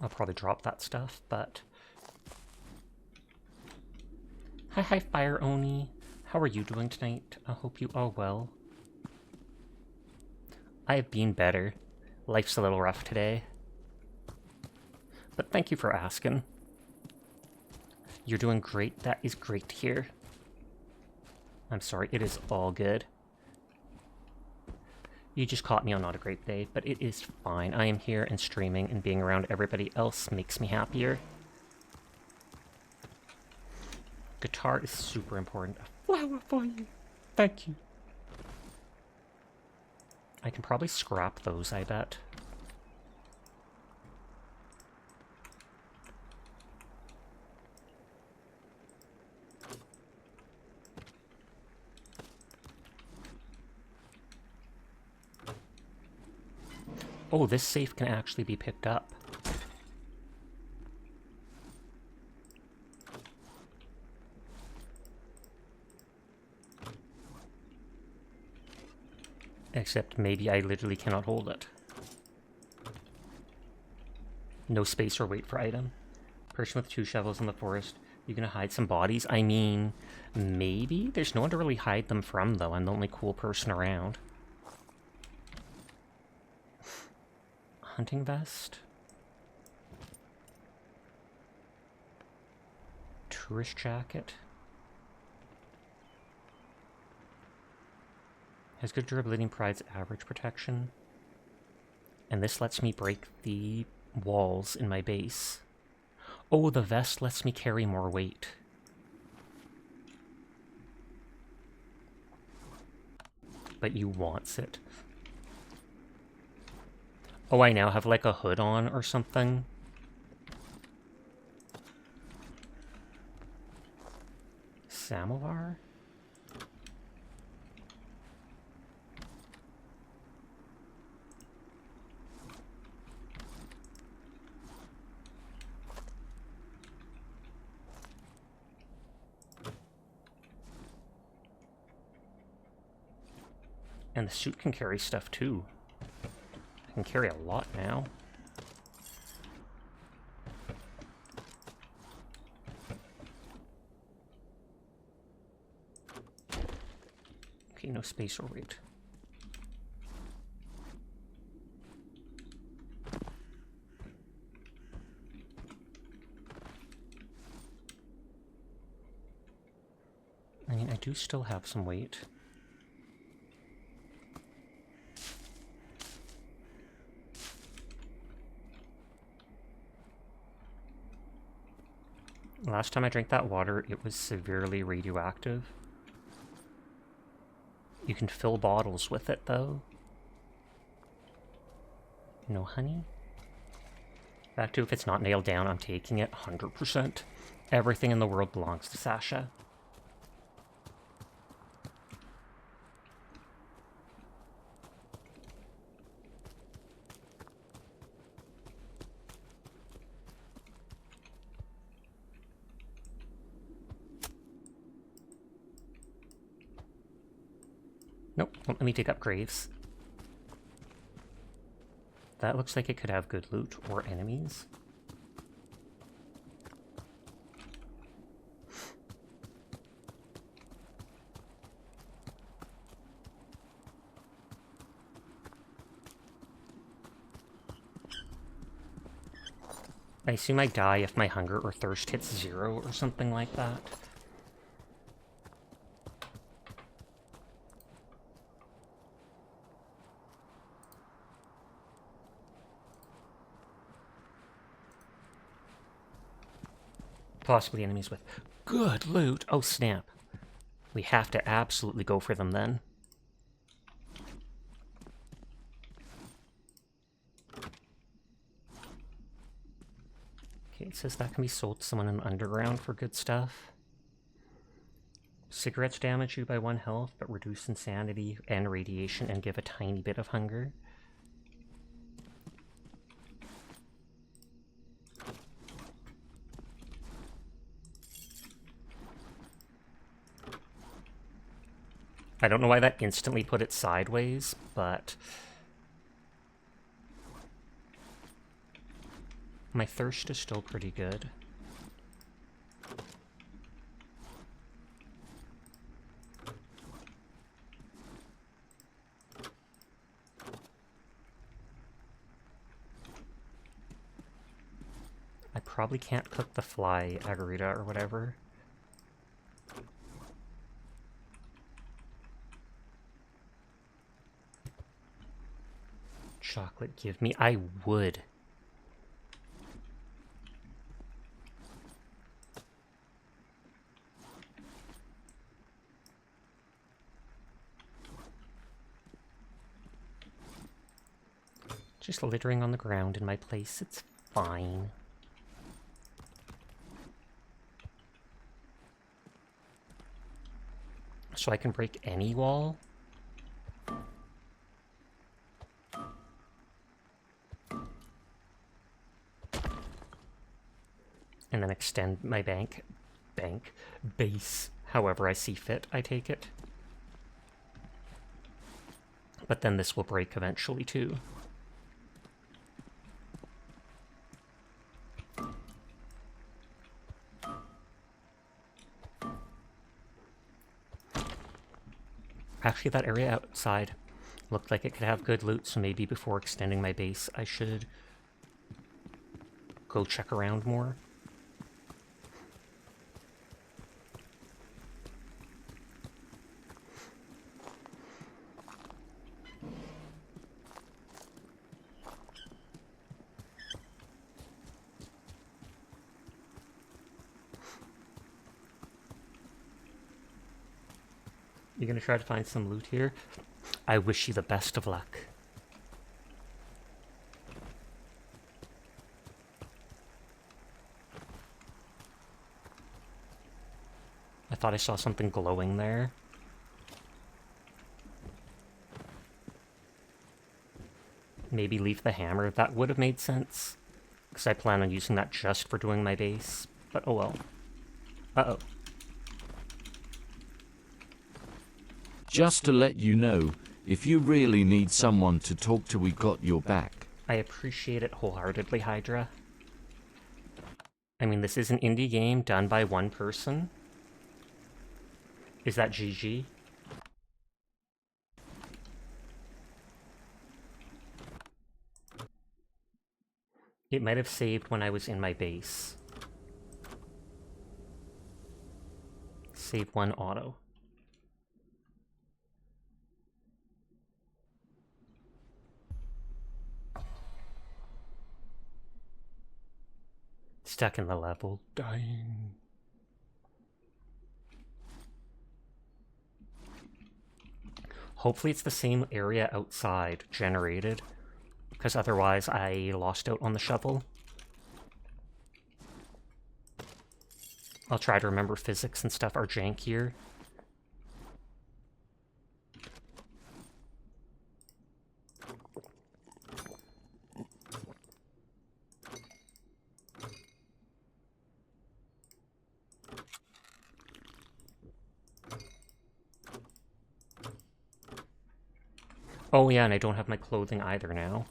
I'll probably drop that stuff, but... Hi, Fire Oni. How are you doing tonight? I hope you are well. I have been better. Life's a little rough today. But thank you for asking. You're doing great. That is great to hear. I'm sorry, it is all good. You just caught me on not a great day, but it is fine. I am here and streaming, and being around everybody else makes me happier. Guitar is super important. A flower for you. Thank you. I can probably scrap those, I bet. Oh, this safe can actually be picked up. Except maybe I literally cannot hold it. No space or wait for item. Person with 2 shovels in the forest. You gonna hide some bodies? I mean, maybe? There's no one to really hide them from, though. I'm the only cool person around. Hunting vest. Tourist jacket. Has good durability and provides average protection. And this lets me break the walls in my base. Oh, the vest lets me carry more weight. But you wants it. Oh, I now have like a hood on or something. Samovar? And the suit can carry stuff too. I can carry a lot now. Okay, no space or weight. I mean, I do still have some weight. Last time I drank that water, it was severely radioactive. You can fill bottles with it, though. No honey? Back to if it's not nailed down, I'm taking it 100%. Everything in the world belongs to Sasha. Nope, let me dig up graves. That looks like it could have good loot or enemies. I assume I die if my hunger or thirst hits 0 or something like that. Possibly enemies with good loot. Oh, snap. We have to absolutely go for them then. Okay, it says that can be sold to someone in the underground for good stuff. Cigarettes damage you by 1 health, but reduce insanity and radiation and give a tiny bit of hunger. I don't know why that instantly put it sideways, but my thirst is still pretty good. I probably can't cook the fly agarita or whatever. Chocolate, give me. I would. Just littering on the ground in my place. It's fine. So I can break any wall? And then extend my base, however I see fit, I take it. But then this will break eventually too. Actually, that area outside looked like it could have good loot, so maybe before extending my base, I should go check around more. You gonna try to find some loot here? I wish you the best of luck. I thought I saw something glowing there. Maybe leave the hammer. That would have made sense, because I plan on using that just for doing my base. But oh well. Uh-oh. Just to let you know, If you really need someone to talk to, we got your back. I appreciate it wholeheartedly, Hydra. I mean, this is an indie game done by one person. Is that GG? It might have saved when I was in my base. Save one auto. Stuck in the level. Dying. Hopefully it's the same area outside generated, because otherwise I lost out on the shovel. I'll try to remember physics and stuff are jankier. Oh yeah, and I don't have my clothing either now.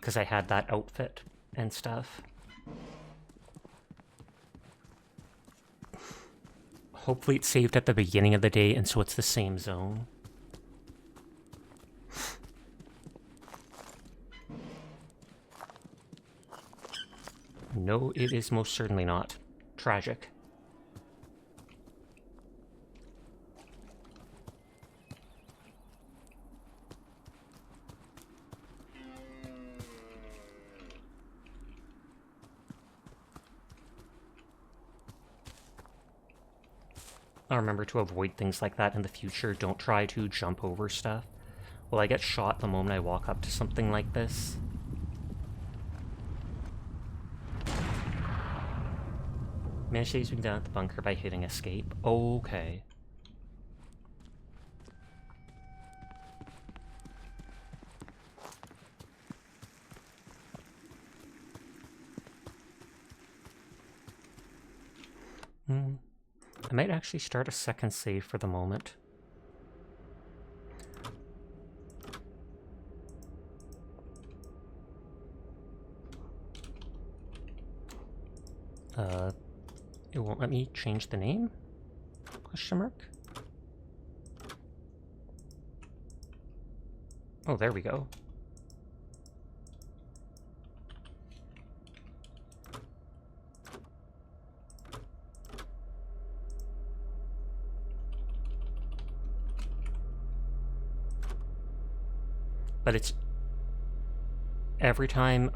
Because I had that outfit and stuff. Hopefully it's saved at the beginning of the day, and so it's the same zone. No, it is most certainly not. Tragic. I'll remember to avoid things like that in the future. Don't try to jump over stuff. Will I get shot the moment I walk up to something like this? Managed to zoom down at the bunker by hitting escape. Okay. I might actually start a second save for the moment. It won't let me change the name? Question mark? Oh, there we go. But it's... every time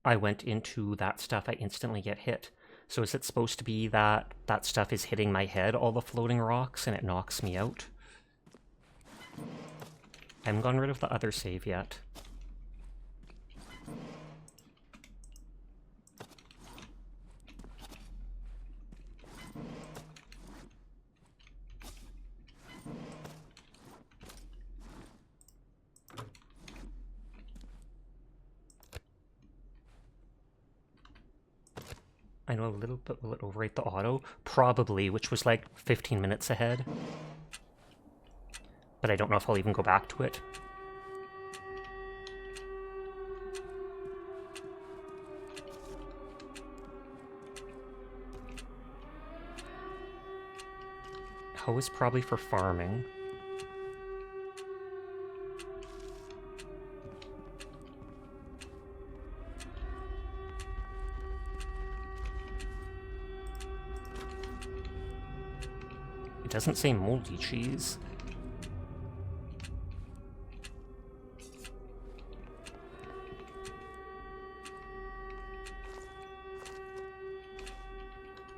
I went into that stuff, I instantly get hit. So is it supposed to be that that stuff is hitting my head, all the floating rocks, and it knocks me out? I haven't gotten rid of the other save yet. I know a little bit. Will it overwrite the auto? Probably, which was like 15 minutes ahead. But I don't know if I'll even go back to it. Hoe is probably for farming. It doesn't say moldy cheese.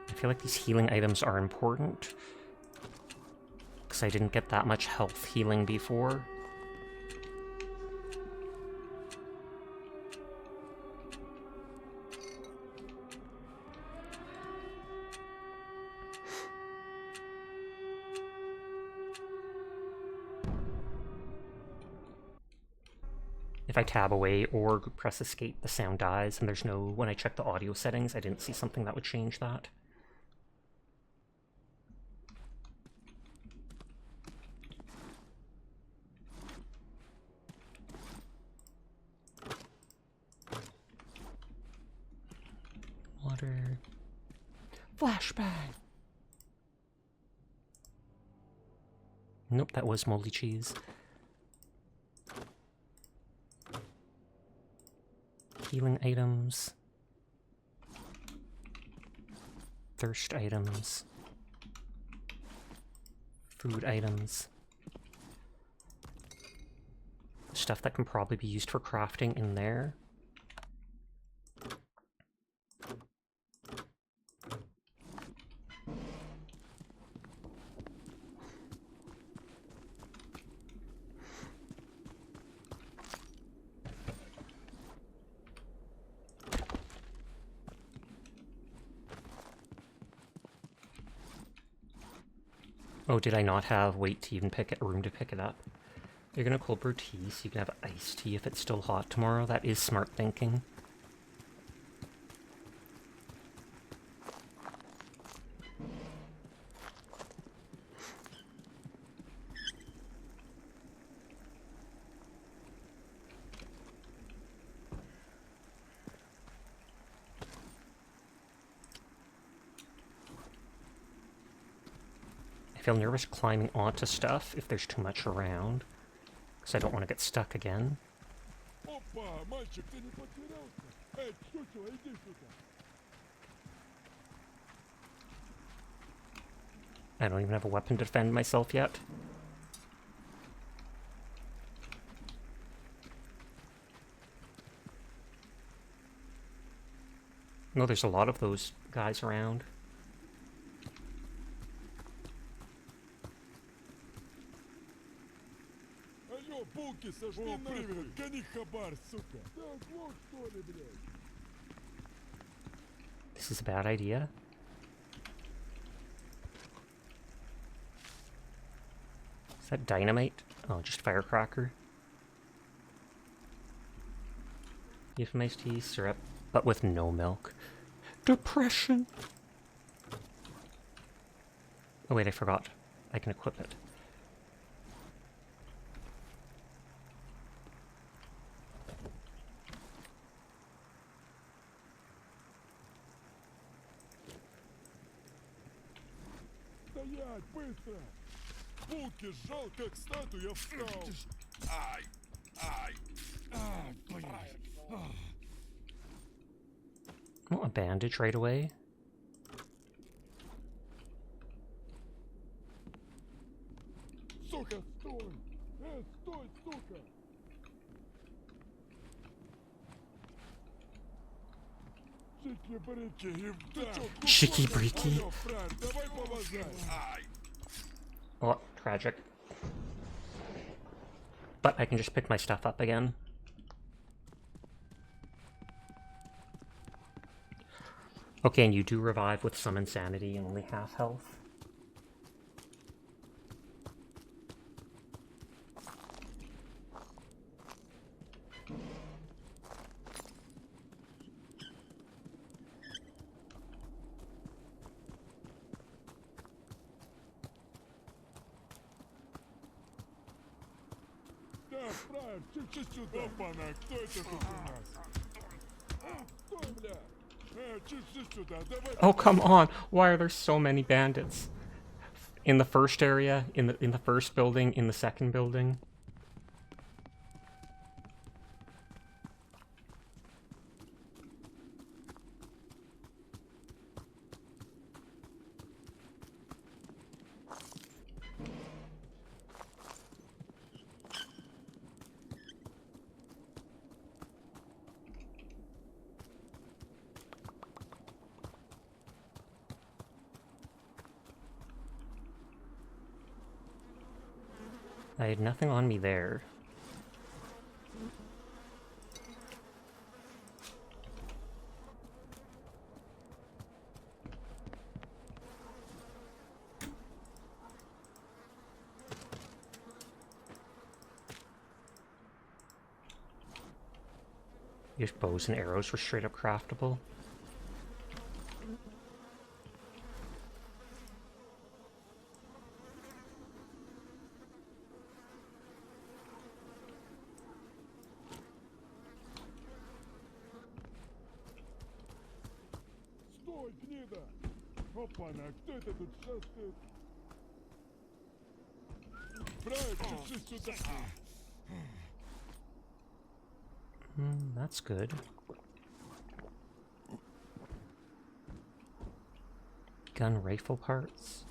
I feel like these healing items are important, because I didn't get that much health healing before. If I tab away or press escape, the sound dies, and there's no... when I check the audio settings, I didn't see something that would change that. Water. Flashbang! Nope, that was moldy cheese. Healing items. Thirst items. Food items. Stuff that can probably be used for crafting in there. Oh, did I not have room to pick it up? You're gonna cold brew tea so you can have iced tea if it's still hot tomorrow. That is smart thinking. I feel nervous climbing onto stuff if there's too much around, because I don't want to get stuck again. I don't even have a weapon to defend myself yet. No, there's a lot of those guys around. This is a bad idea. Is that dynamite? Oh, just firecracker. Euphemized tea, syrup, but with no milk. Depression! Oh wait, I forgot. I can equip it. Oh, a bandage right away. Shiki-briki. Oh, tragic. But I can just pick my stuff up again. Okay, and you do revive with some insanity and only half health. Oh, come on! Why are there so many bandits? In the first area, in the first building, in the second building. I had nothing on me there. Your bows and arrows were straight up craftable. That's good. Gun rifle parts.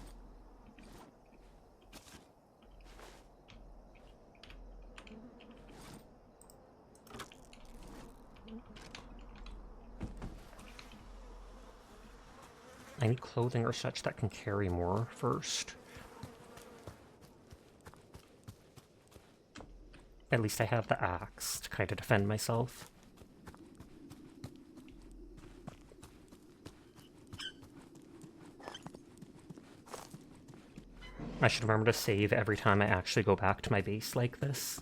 I need clothing or such that can carry more first. At least I have the axe to kind of defend myself. I should remember to save every time I actually go back to my base like this.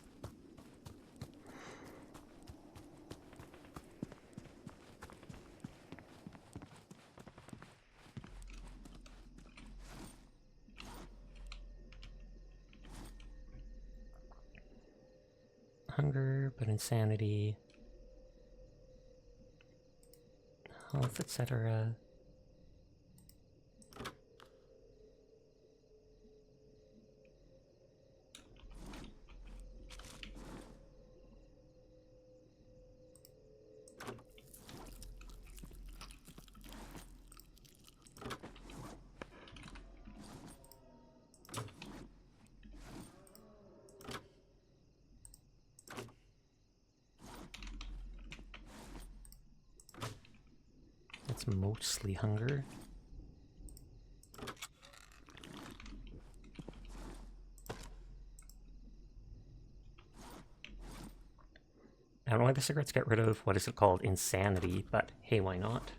Hunger, but insanity. Health, etc. It's mostly hunger. I don't know why the cigarettes get rid of, what is it called, insanity, but hey, why not?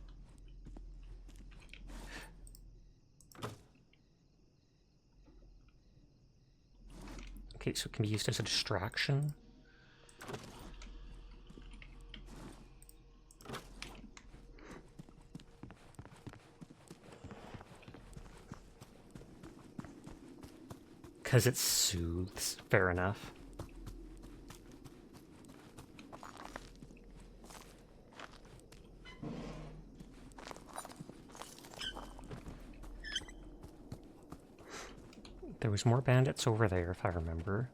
Okay, so it can be used as a distraction. Because it soothes, fair enough. There was more bandits over there, if I remember.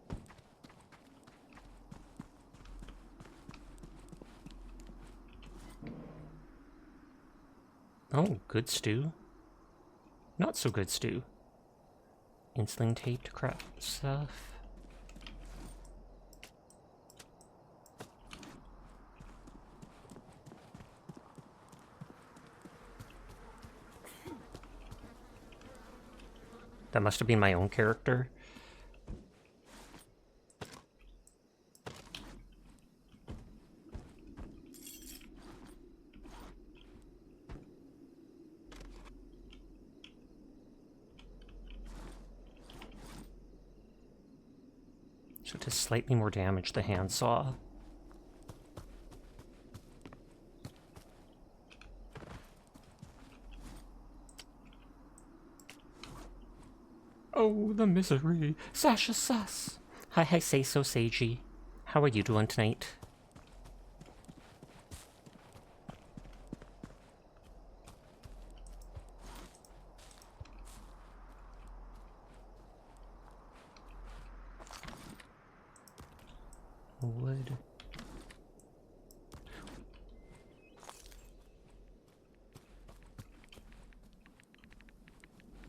Oh, good stew. Not so good stew. Insuline tape to craft stuff. That must have been my own character. So it does slightly more damage, the handsaw. Oh, the misery. Sasha sus. Hi, say so, Seiji. How are you doing tonight? Wood.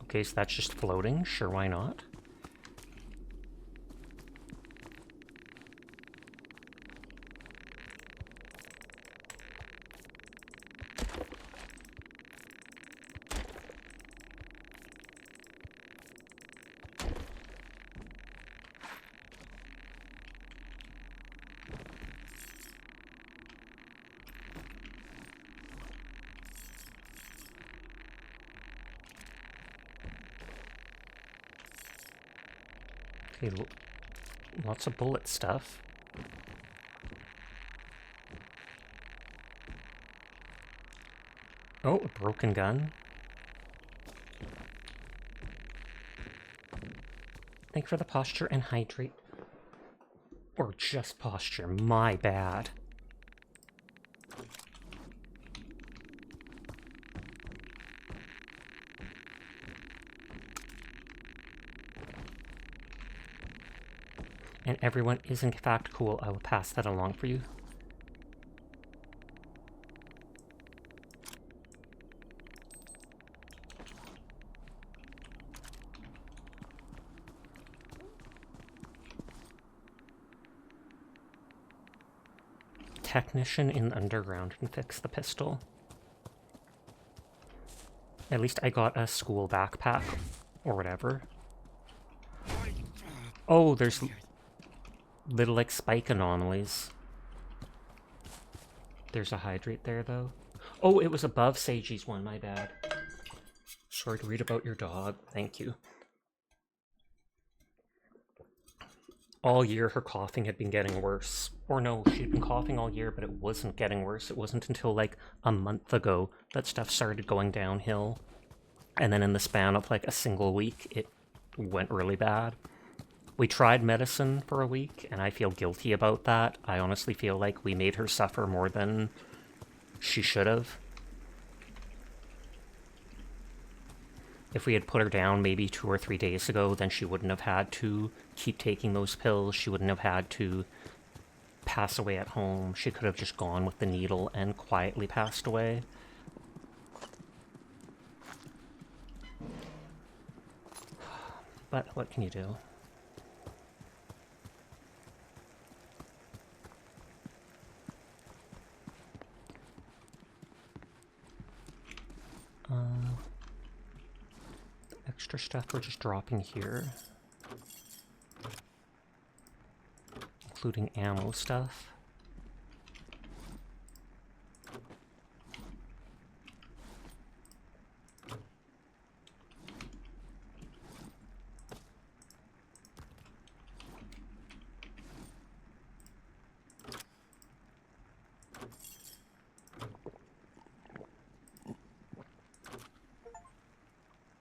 Okay, so that's just floating. Sure, why not? Okay, lots of bullet stuff. Oh, a broken gun. Thank you for the posture and hydrate. Or just posture, my bad. And everyone is in fact cool. I will pass that along for you. Technician in the underground can fix the pistol. At least I got a school backpack, or whatever. Oh, there's little, like, spike anomalies. There's a hydrate there, though. Oh, it was above Seiji's one, my bad. Sorry to read about your dog. Thank you. All year, her coughing had been getting worse. Or no, she'd been coughing all year, but it wasn't getting worse. It wasn't until, like, a month ago that stuff started going downhill. And then in the span of, like, a single week, it went really bad. We tried medicine for a week, and I feel guilty about that. I honestly feel like we made her suffer more than she should have. If we had put her down maybe 2 or 3 days ago, then she wouldn't have had to keep taking those pills. She wouldn't have had to pass away at home. She could have just gone with the needle and quietly passed away. But what can you do? Extra stuff we're just dropping here. Including ammo stuff.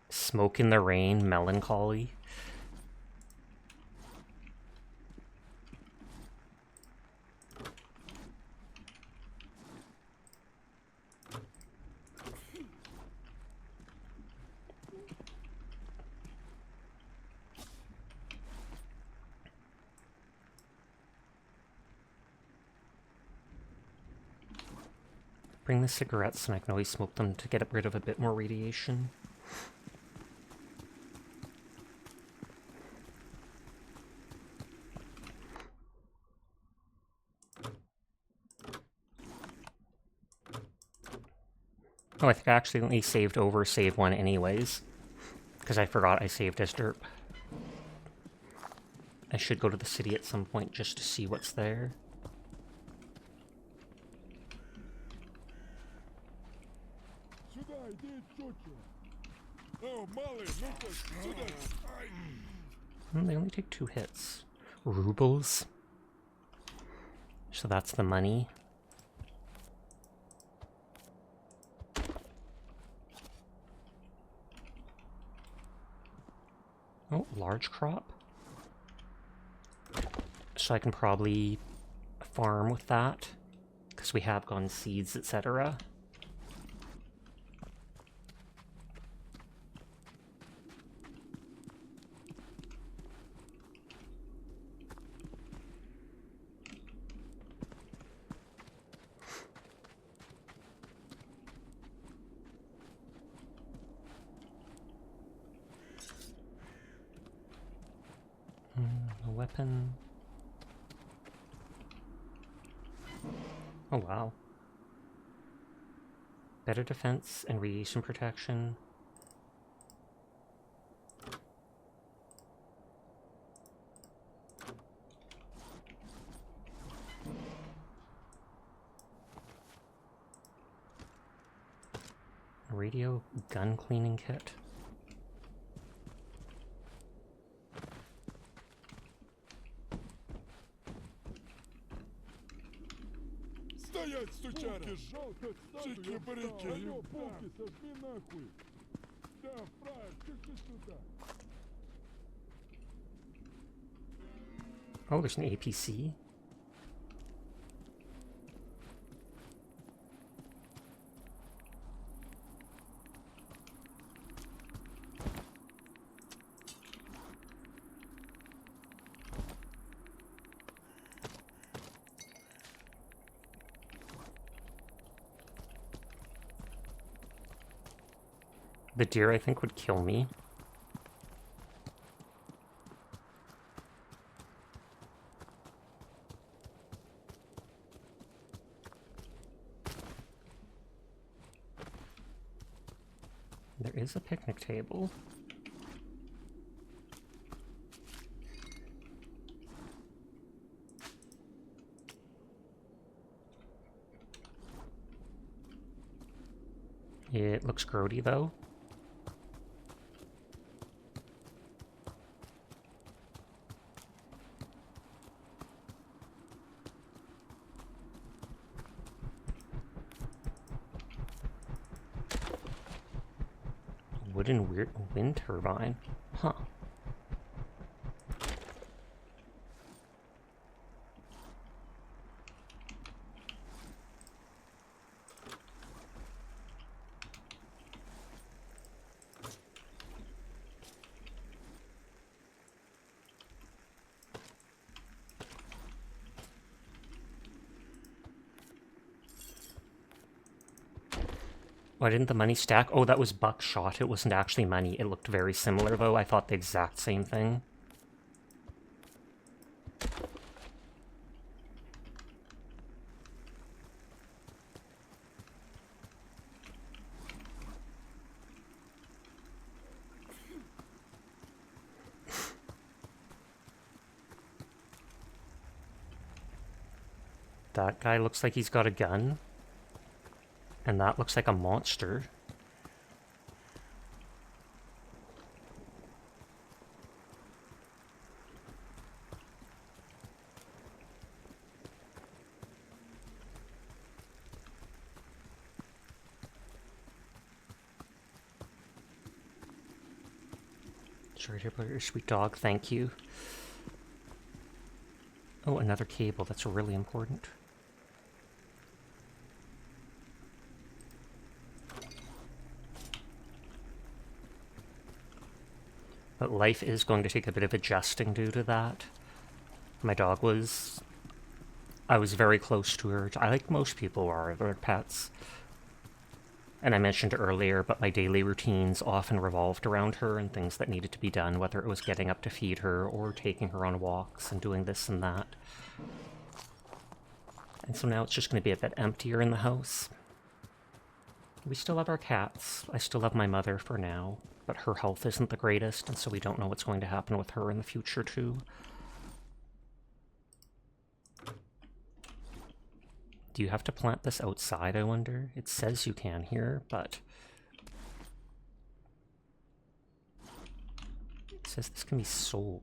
Smoke in the rain, melancholy. Bring the cigarettes, and I can always smoke them to get rid of a bit more radiation. Oh, I think I accidentally saved over save one anyways, because I forgot I saved as derp. I should go to the city at some point just to see what's there. They only take 2 hits. Rubles. So that's the money. Oh, large crop. So I can probably farm with that, because we have gone seeds, etc. A weapon. Oh wow. Better defense and radiation protection. Radio gun cleaning kit. Стоять, сучара! Чики-брики! Алло, полки, сожми нахуй! Да, фраер, чеши сюда! Oh, there's an APC. The deer, I think, would kill me. There is a picnic table. It looks grody, though. Wooden wind turbine. Huh. Why didn't the money stack? Oh, that was buckshot. It wasn't actually money. It looked very similar, though. I thought the exact same thing. That guy looks like he's got a gun. And that looks like a monster. Sorry to play your sweet dog, thank you. Oh, another cable, that's really important. But life is going to take a bit of adjusting due to that. My dog was... I was very close to her. I like most people are, their pets. And I mentioned earlier, but my daily routines often revolved around her and things that needed to be done, whether it was getting up to feed her or taking her on walks and doing this and that. And so now it's just going to be a bit emptier in the house. We still have our cats. I still have my mother for now, but her health isn't the greatest, and so we don't know what's going to happen with her in the future, too. Do you have to plant this outside, I wonder? It says you can here, but... It says this can be sold.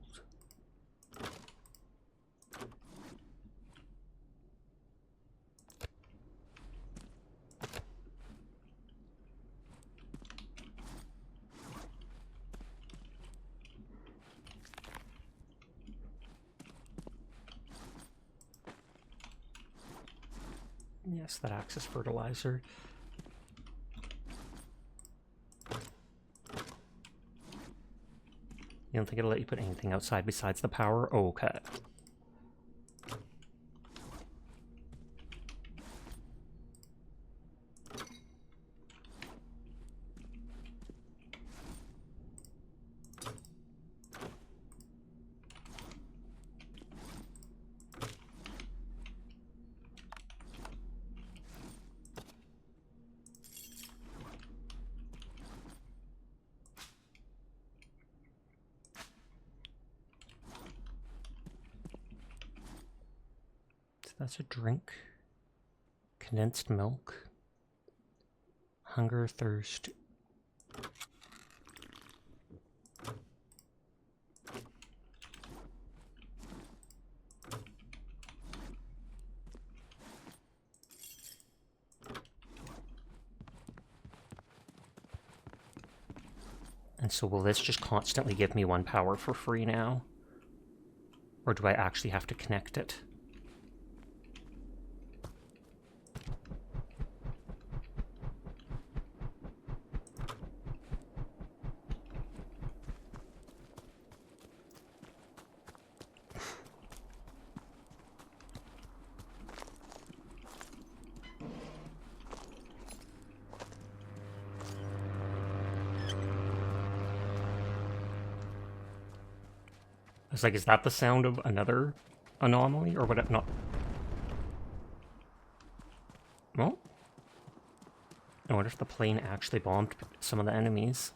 Yes, that acts as fertilizer. You don't think it'll let you put anything outside besides the power? Oh, okay. That's a drink. Condensed milk. Hunger, thirst. And so will this just constantly give me 1 power for free now? Or do I actually have to connect it? was like, is that the sound of another anomaly, or what? Not. Well, I wonder if the plane actually bombed some of the enemies.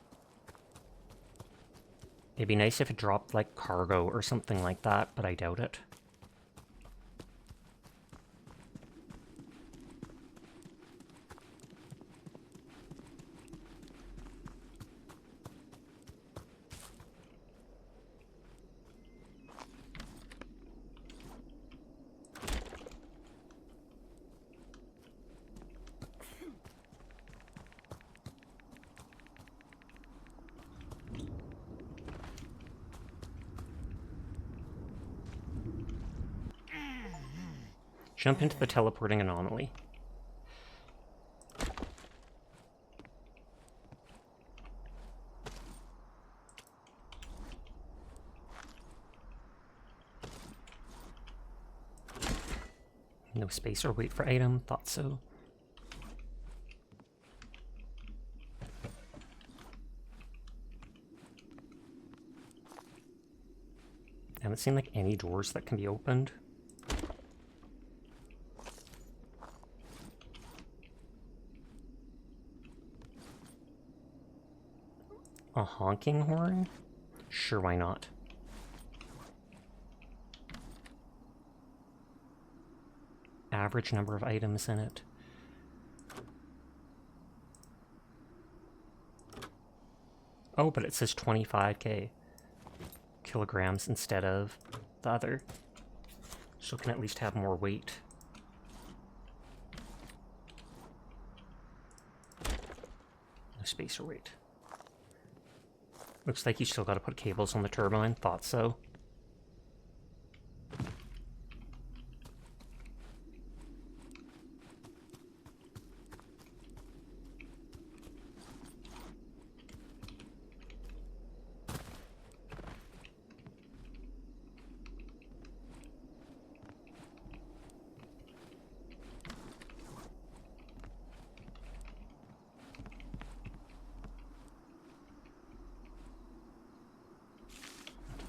It'd be nice if it dropped, like, cargo or something like that, but I doubt it. Jump into the teleporting anomaly. No space or wait for item, thought so. I haven't seen like any doors that can be opened. A honking horn? Sure, why not? Average number of items in it. Oh, but it says 25k kilograms instead of the other. So it can at least have more weight. No space or weight. Looks like you still gotta put cables on the turbine. Thought so.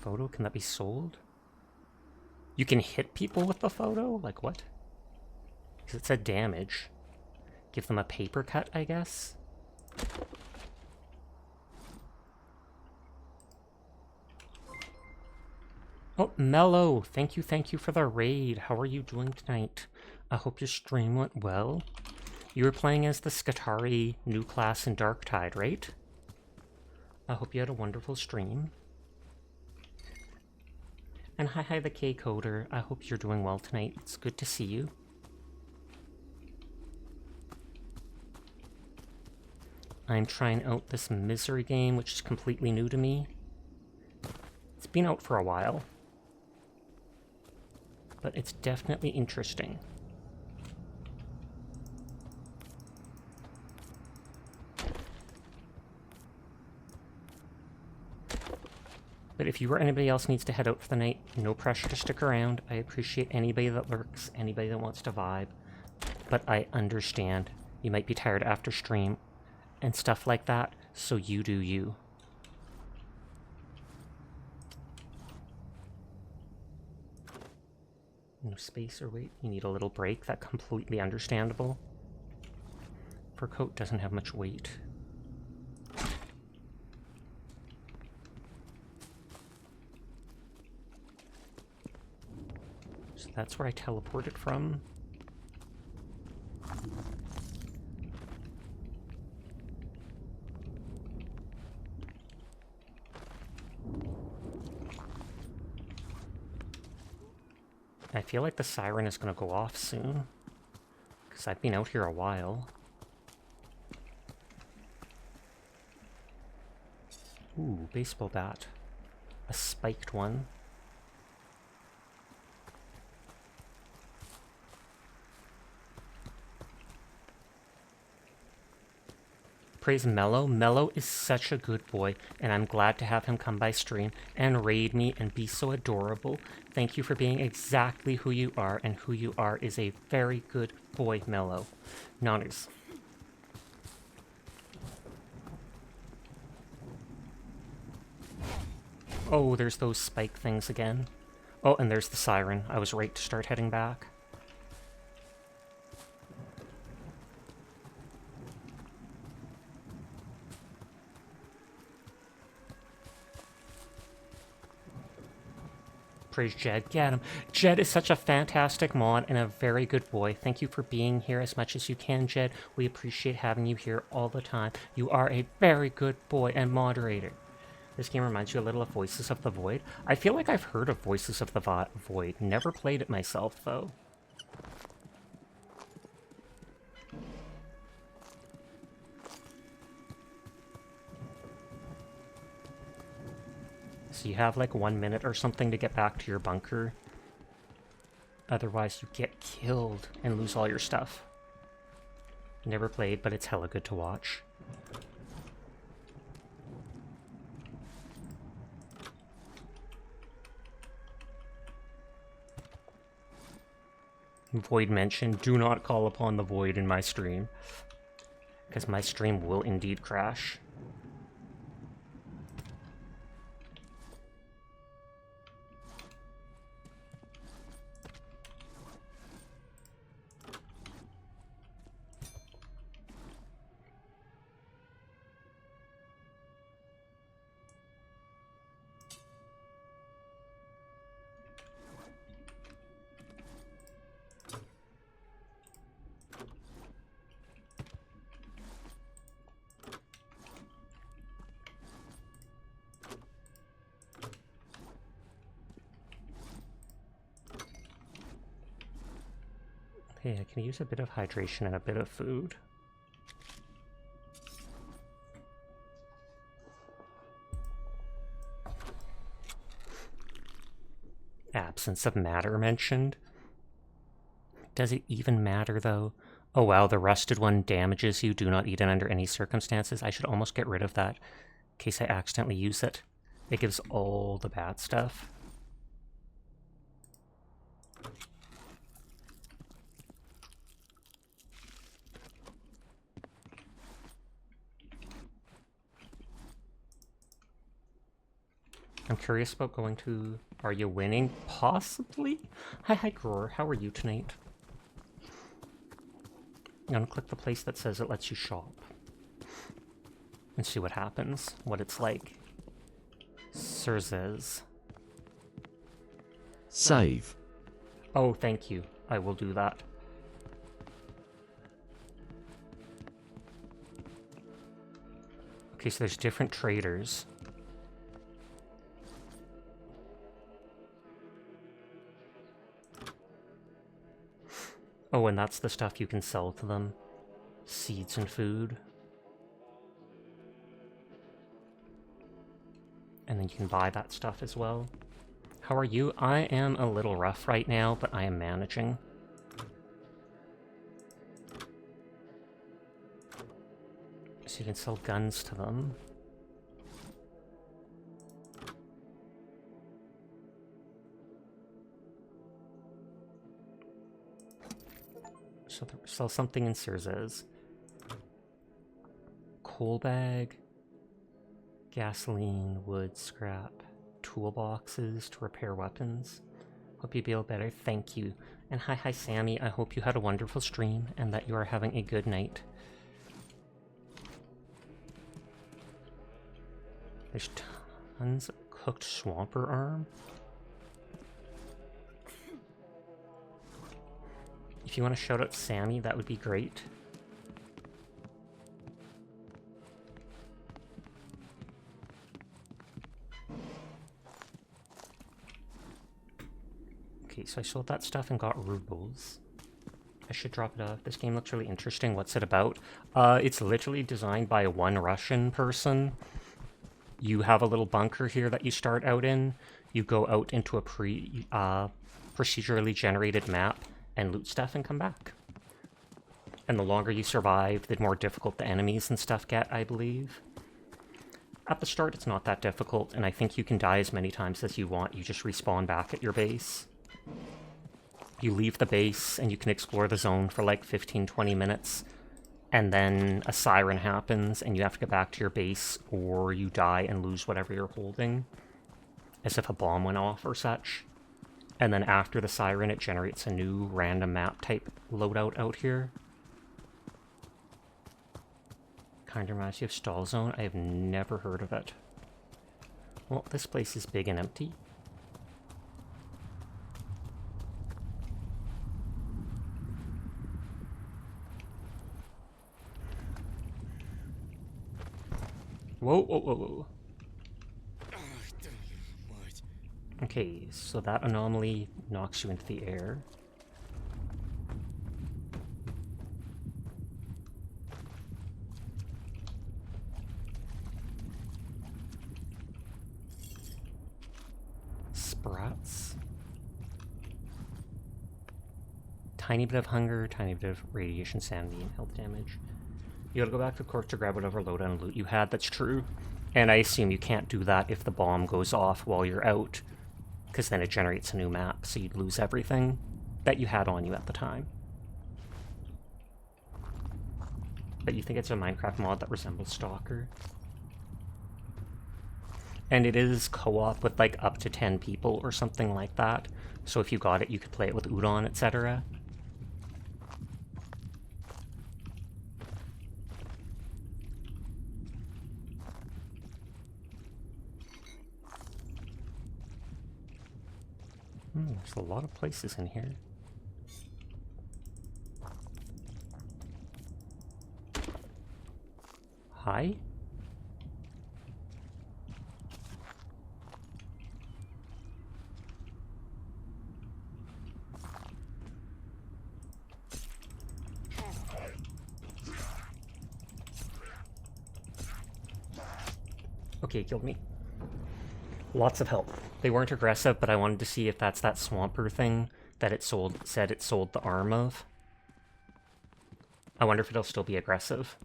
Photo? Can that be sold? You can hit people with the photo? Like what? Because it said damage. Give them a paper cut, I guess? Oh, Mello! Thank you for the raid. How are you doing tonight? I hope your stream went well. You were playing as the Skatari new class in Darktide, right? I hope you had a wonderful stream. And hi the K-Coder, I hope you're doing well tonight. It's good to see you. I'm trying out this Misery game, which is completely new to me. It's been out for a while. But it's definitely interesting. But if you or anybody else needs to head out for the night, no pressure to stick around. I appreciate anybody that lurks, anybody that wants to vibe. But I understand you might be tired after stream and stuff like that, so you do you. No space or weight. You need a little break. That's completely understandable. Fur coat doesn't have much weight. So that's where I teleported from. I feel like the siren is going to go off soon, because I've been out here a while. Ooh, baseball bat. A spiked one. Praise Mello. Mello is such a good boy, and I'm glad to have him come by stream and raid me and be so adorable. Thank you for being exactly who you are, and who you are is a very good boy, Mello. Nonners. Oh, there's those spike things again. Oh, and there's the siren. I was right to start heading back. Praise Jed. Get him. Jed is such a fantastic mod and a very good boy. Thank you for being here as much as you can, Jed. We appreciate having you here all the time. You are a very good boy and moderator. This game reminds you a little of Voices of the Void. I feel like I've heard of Voices of the Void. Never played it myself, though. So you have like 1 minute or something to get back to your bunker. Otherwise you get killed and lose all your stuff. Never played, but it's hella good to watch. Void mentioned, do not call upon the Void in my stream. Because my stream will indeed crash. Hey, I can use a bit of hydration and a bit of food. Absence of matter mentioned. Does it even matter, though? Oh wow, the rusted one damages you. Do not eat it under any circumstances. I should almost get rid of that in case I accidentally use it. It gives all the bad stuff. I'm curious about going to... Are you winning? Possibly? Hi, Grower. How are you tonight? I'm gonna click the place that says it lets you shop. And see what happens. What it's like. Sirzes. Save. Oh, thank you. I will do that. Okay, so there's different traders. Oh, and that's the stuff you can sell to them. Seeds and food. And then you can buy that stuff as well. How are you? I am a little rough right now, but I am managing. So you can sell guns to them. So sell something in Sirzes. Coal bag, gasoline, wood, scrap, toolboxes to repair weapons. Hope you feel better. Thank you. And hi Sammy, I hope you had a wonderful stream and that you are having a good night. There's tons of cooked swamper arm. If you want to shout out Sammy, that would be great. Okay, so I sold that stuff and got rubles. I should drop it off. This game looks really interesting. What's it about? It's literally designed by one Russian person. You have a little bunker here that you start out in. You go out into a procedurally generated map and loot stuff and come back. And the longer you survive, the more difficult the enemies and stuff get, I believe. At the start, it's not that difficult, and I think you can die as many times as you want. You just respawn back at your base. You leave the base, and you can explore the zone for like 15-20 minutes. And then a siren happens, and you have to get back to your base, or you die and lose whatever you're holding. as if a bomb went off or such. And then after the siren, it generates a new random map type loadout out here. Kind of reminds you of Stall Zone. I have never heard of it. Well, this place is big and empty. Whoa, whoa, whoa, whoa. Okay, so that anomaly knocks you into the air. Sprats. Tiny bit of hunger, tiny bit of radiation, sanity, and health damage. You gotta go back to the court to grab whatever loadout and loot you had, that's true. And I assume you can't do that if the bomb goes off while you're out, because then it generates a new map, so you'd lose everything that you had on you at the time. But you think it's a Minecraft mod that resembles Stalker? And it is co-op with like up to 10 people or something like that, so if you got it you could play it with Udon, etc. There's a lot of places in here. Hi? Okay, killed me. Lots of help. They weren't aggressive, but I wanted to see if that's that swamper thing that it said it sold the arm of. I wonder if it'll still be aggressive.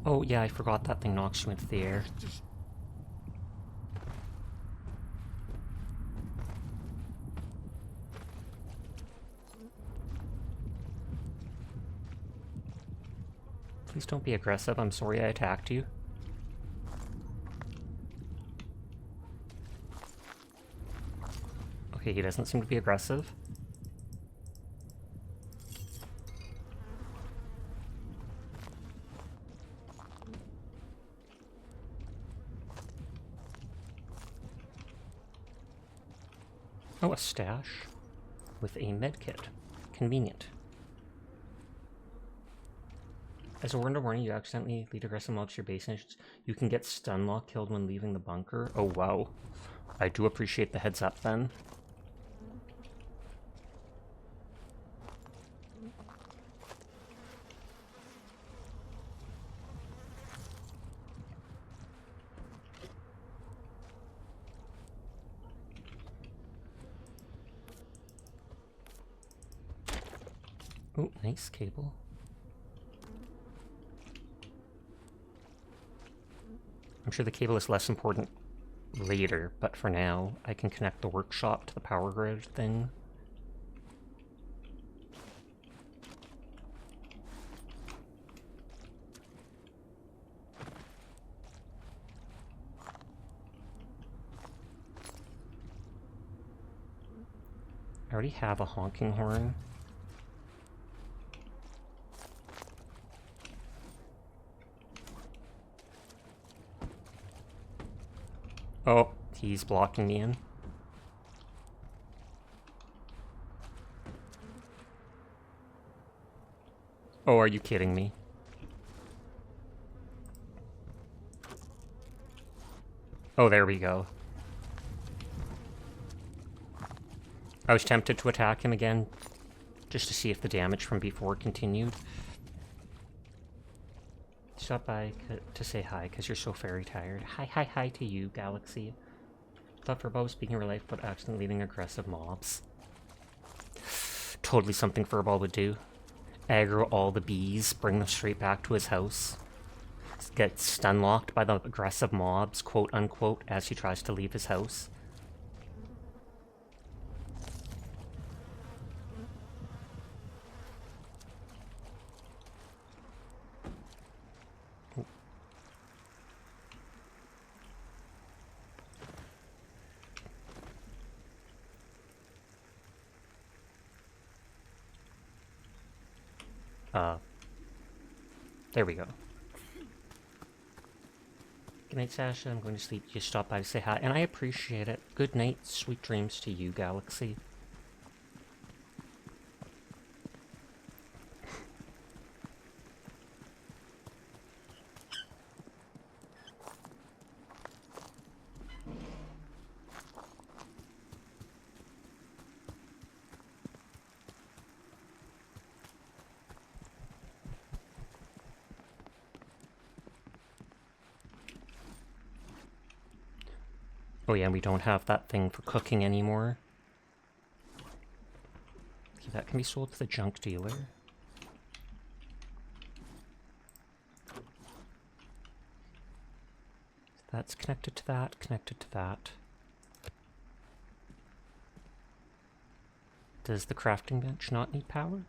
Oh yeah, I forgot that thing knocks you into the air. Please don't be aggressive, I'm sorry I attacked you. Okay, he doesn't seem to be aggressive. Oh, a stash with a medkit. Convenient. As a word of warning, you accidentally lead aggressive mobs to your base, and you can get stun lock killed when leaving the bunker. Oh wow. I do appreciate the heads up then. Oh, nice cable. I'm sure the cable is less important later, but for now, I can connect the workshop to the power grid thing. I already have a honking horn. Oh, he's blocking me in. Oh, are you kidding me? Oh, there we go. I was tempted to attack him again, just to see if the damage from before continued. Stop by to say hi, because you're so very tired. Hi to you, Galaxy. Thought Furbo was speaking real life, but accidentally leading aggressive mobs. Totally something Furball would do. Aggro all the bees, bring them straight back to his house. Get stun locked by the aggressive mobs, quote unquote, as he tries to leave his house. There we go. Good night, Sasha. I'm going to sleep. You stopped by to say hi, and I appreciate it. Good night, sweet dreams to you, Galaxy. Oh yeah, we don't have that thing for cooking anymore. Okay, that can be sold to the junk dealer. That's connected to that, connected to that. Does the crafting bench not need power?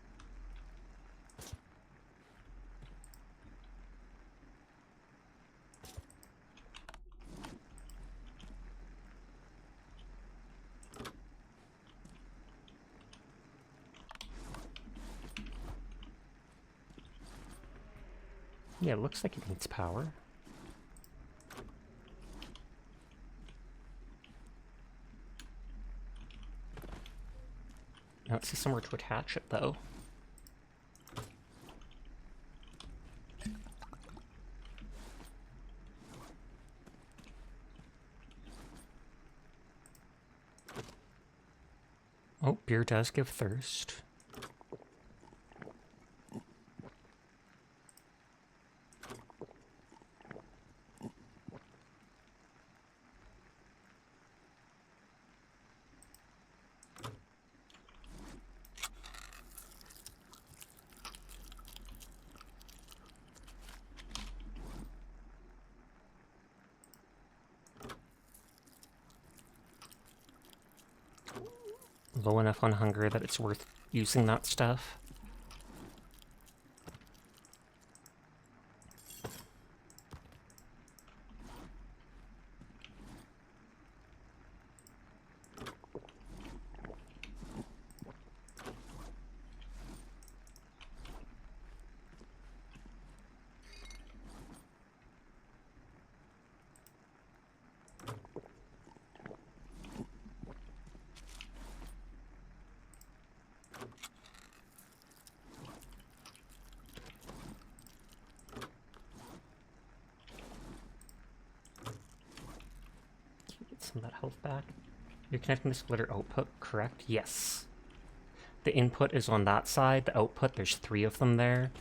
Yeah, it looks like it needs power. I don't see somewhere to attach it, though. Oh, beer does give thirst. Low enough on hunger that it's worth using that stuff. Some of that health back. You're connecting the splitter output, correct? Yes. The input is on that side, the output, there's 3 of them there.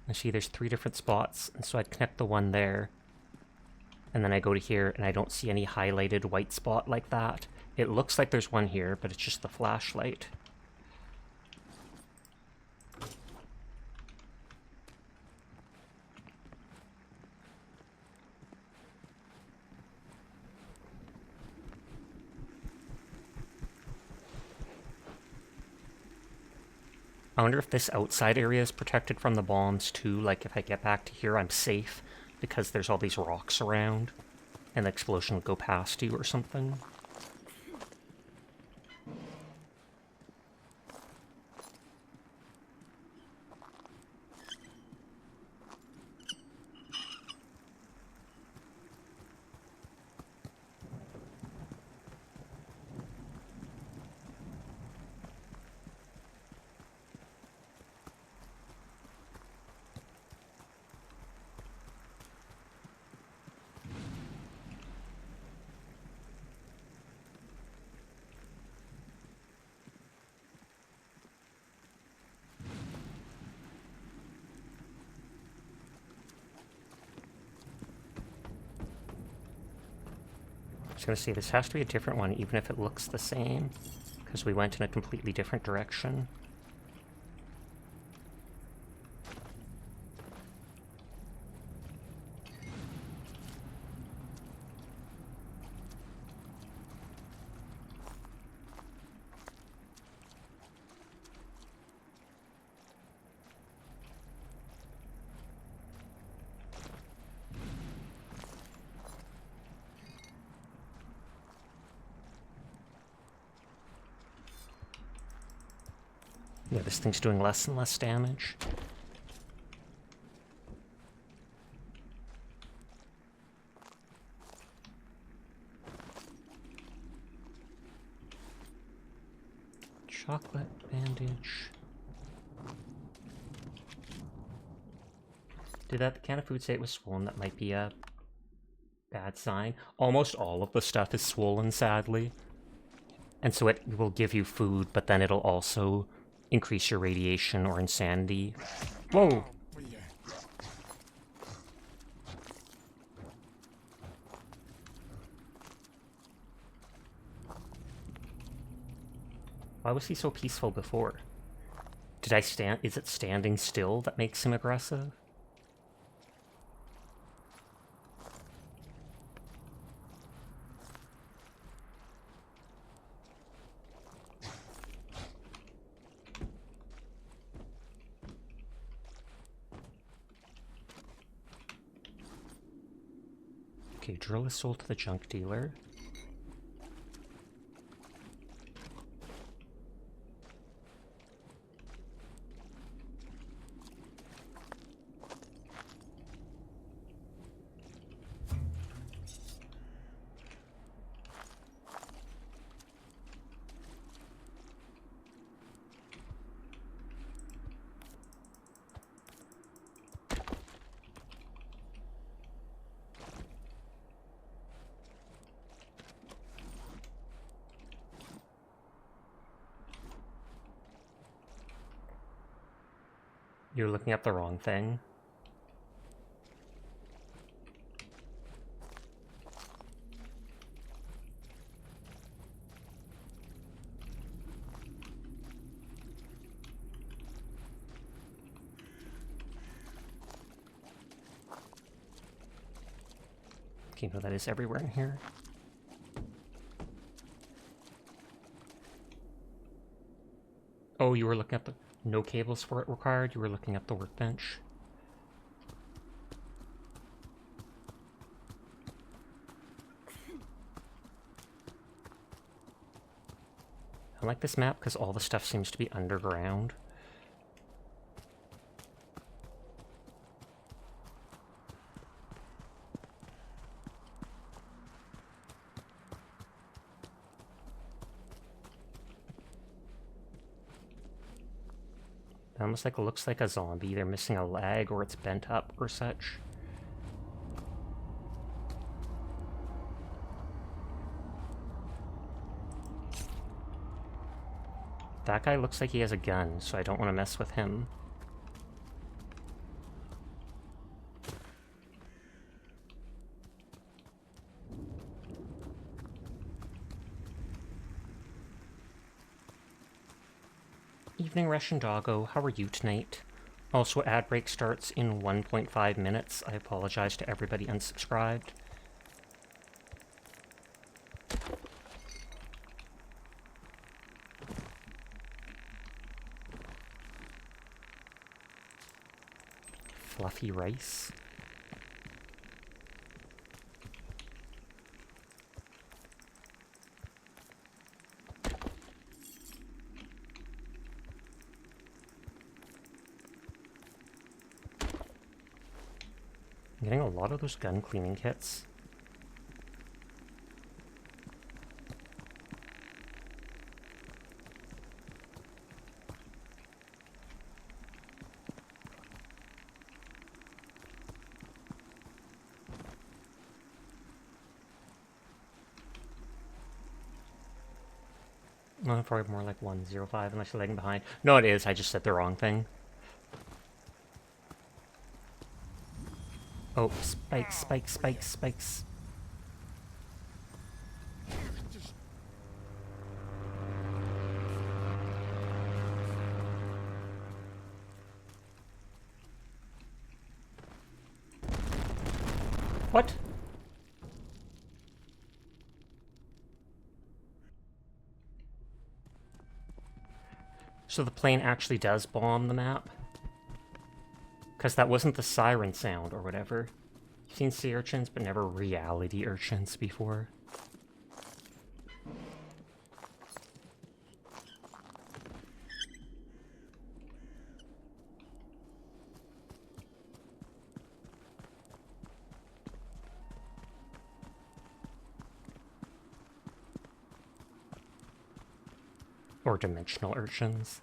And see, there's 3 different spots, and so I'd connect the one there. And then I go to here, and I don't see any highlighted white spot like that. It looks like there's one here, but it's just the flashlight. I wonder if this outside area is protected from the bombs too, like if I get back to here I'm safe because there's all these rocks around and the explosion will go past you or something. gonna say, this has to be a different one, even if it looks the same, because we went in a completely different direction. Yeah, this thing's doing less and less damage. Chocolate bandage. Did that can of food say it was swollen? That might be a bad sign. Almost all of the stuff is swollen, sadly. And so it will give you food, but then it'll also increase your radiation or insanity. Whoa! Why was he so peaceful before? Did I stand? Is it standing still that makes him aggressive? Okay, drill is sold to the junk dealer. You're looking at the wrong thing. Okay, no, that is everywhere in here. Oh, you were looking at the... No cables for it required? You were looking at the workbench? I like this map because all the stuff seems to be underground. It almost like looks like a zombie. They're missing a leg or it's bent up or such. That guy looks like he has a gun, so I don't want to mess with him. Evening Russian Doggo, how are you tonight? Also, ad break starts in 1.5 minutes. I apologize to everybody unsubscribed. Fluffy rice. I'm getting a lot of those gun cleaning kits. No, probably more like 105 unless you're lagging behind. No, it is. I just said the wrong thing. Oh, spikes, spikes, spikes, spikes. What? So the plane actually does bomb the map? Because that wasn't the siren sound or whatever. You've seen sea urchins, but never reality urchins before. Or dimensional urchins.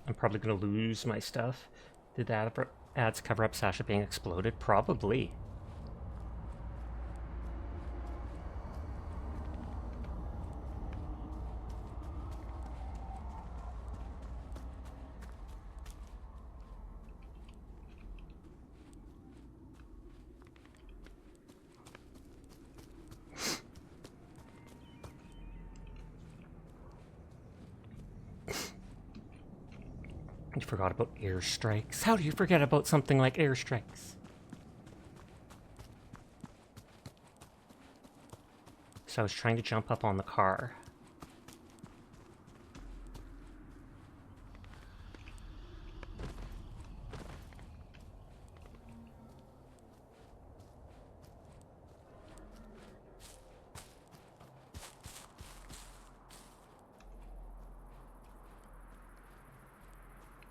I'm probably gonna lose my stuff. Did that ads cover up Sasha being exploded? Probably. You forgot about airstrikes. How do you forget about something like airstrikes? So I was trying to jump up on the car.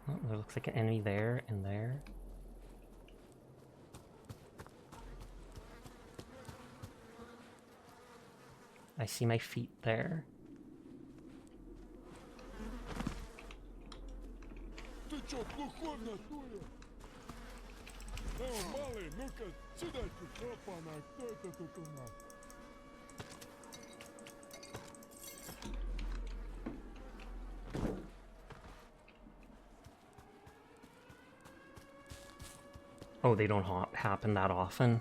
Oh, there looks like an enemy there and there. I see my feet there. Ты чё, глухой в натуре? Малый, ну-ка, сюда чуть. Опа-на, кто это тут у нас? Oh, they don't happen that often.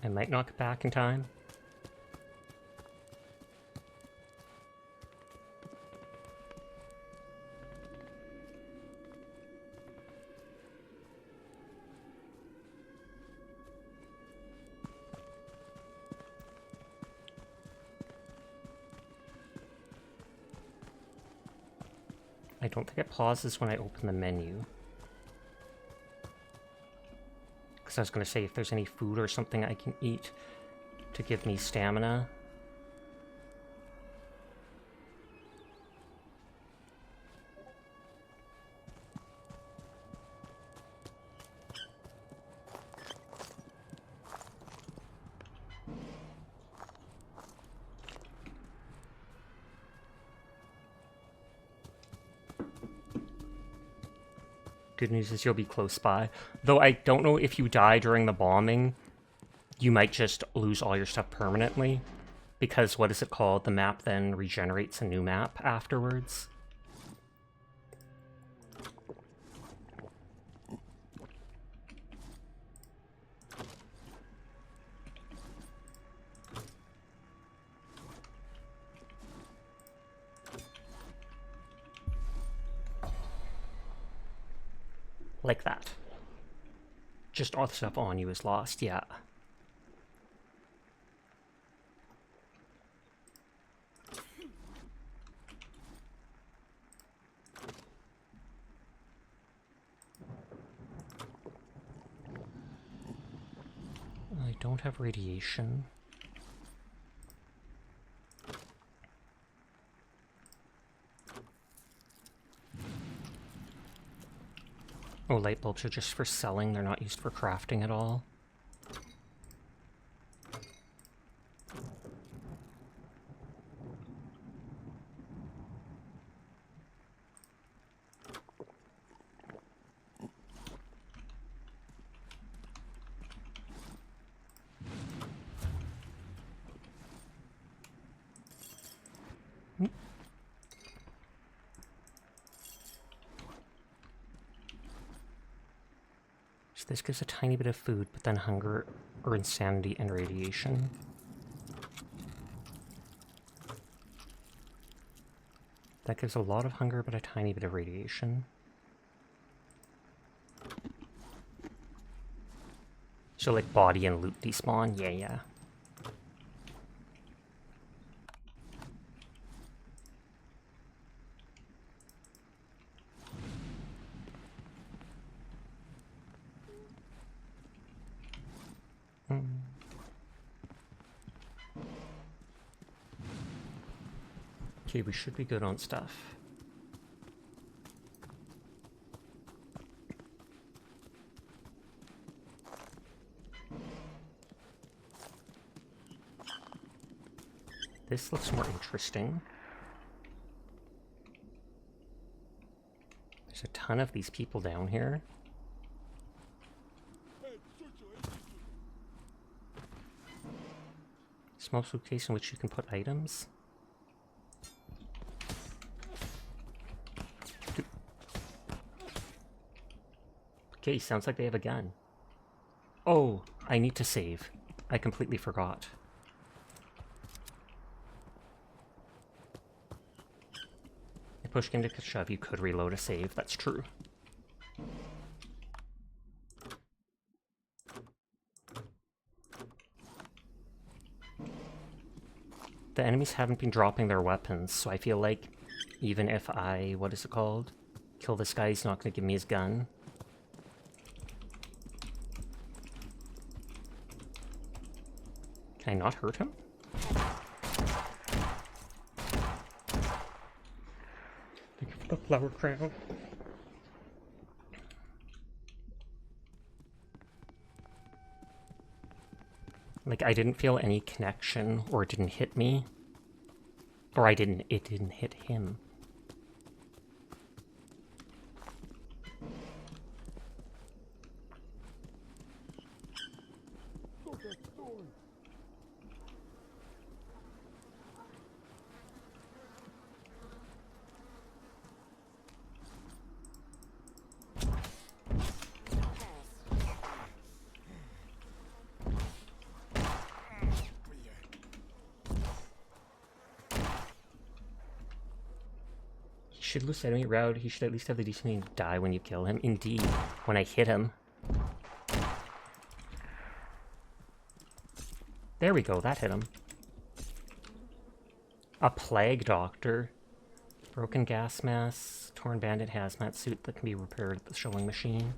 I might not get back in time. I don't think it pauses when I open the menu. Because I was going to say if there's any food or something I can eat to give me stamina. Good news is you'll be close by. Though I don't know if you die during the bombing, you might just lose all your stuff permanently. Because what is it called? The map then regenerates a new map afterwards. Like that. Just all the stuff on you is lost, yeah. I don't have radiation. Oh, light bulbs are just for selling, they're not used for crafting at all. So this gives a tiny bit of food, but then hunger or insanity and radiation. That gives a lot of hunger, but a tiny bit of radiation. So like body and loot despawn? Yeah. Okay, we should be good on stuff. This looks more interesting. There's a ton of these people down here. Small suitcase in which you can put items. Okay, sounds like they have a gun. Oh, I need to save. I completely forgot. If push came to shove, you could reload a save, that's true. The enemies haven't been dropping their weapons, so I feel like even if I, what is it called? Kill this guy, he's not going to give me his gun. Can I not hurt him? Thank you for the flower crown. Like, I didn't feel any connection, or it didn't hit me. Or it didn't hit him. Should lose enemy route, he should at least have the decency to die when you kill him. Indeed, when I hit him. There we go, that hit him. A plague doctor. Broken gas mask, torn bandit hazmat suit that can be repaired at the sewing machine.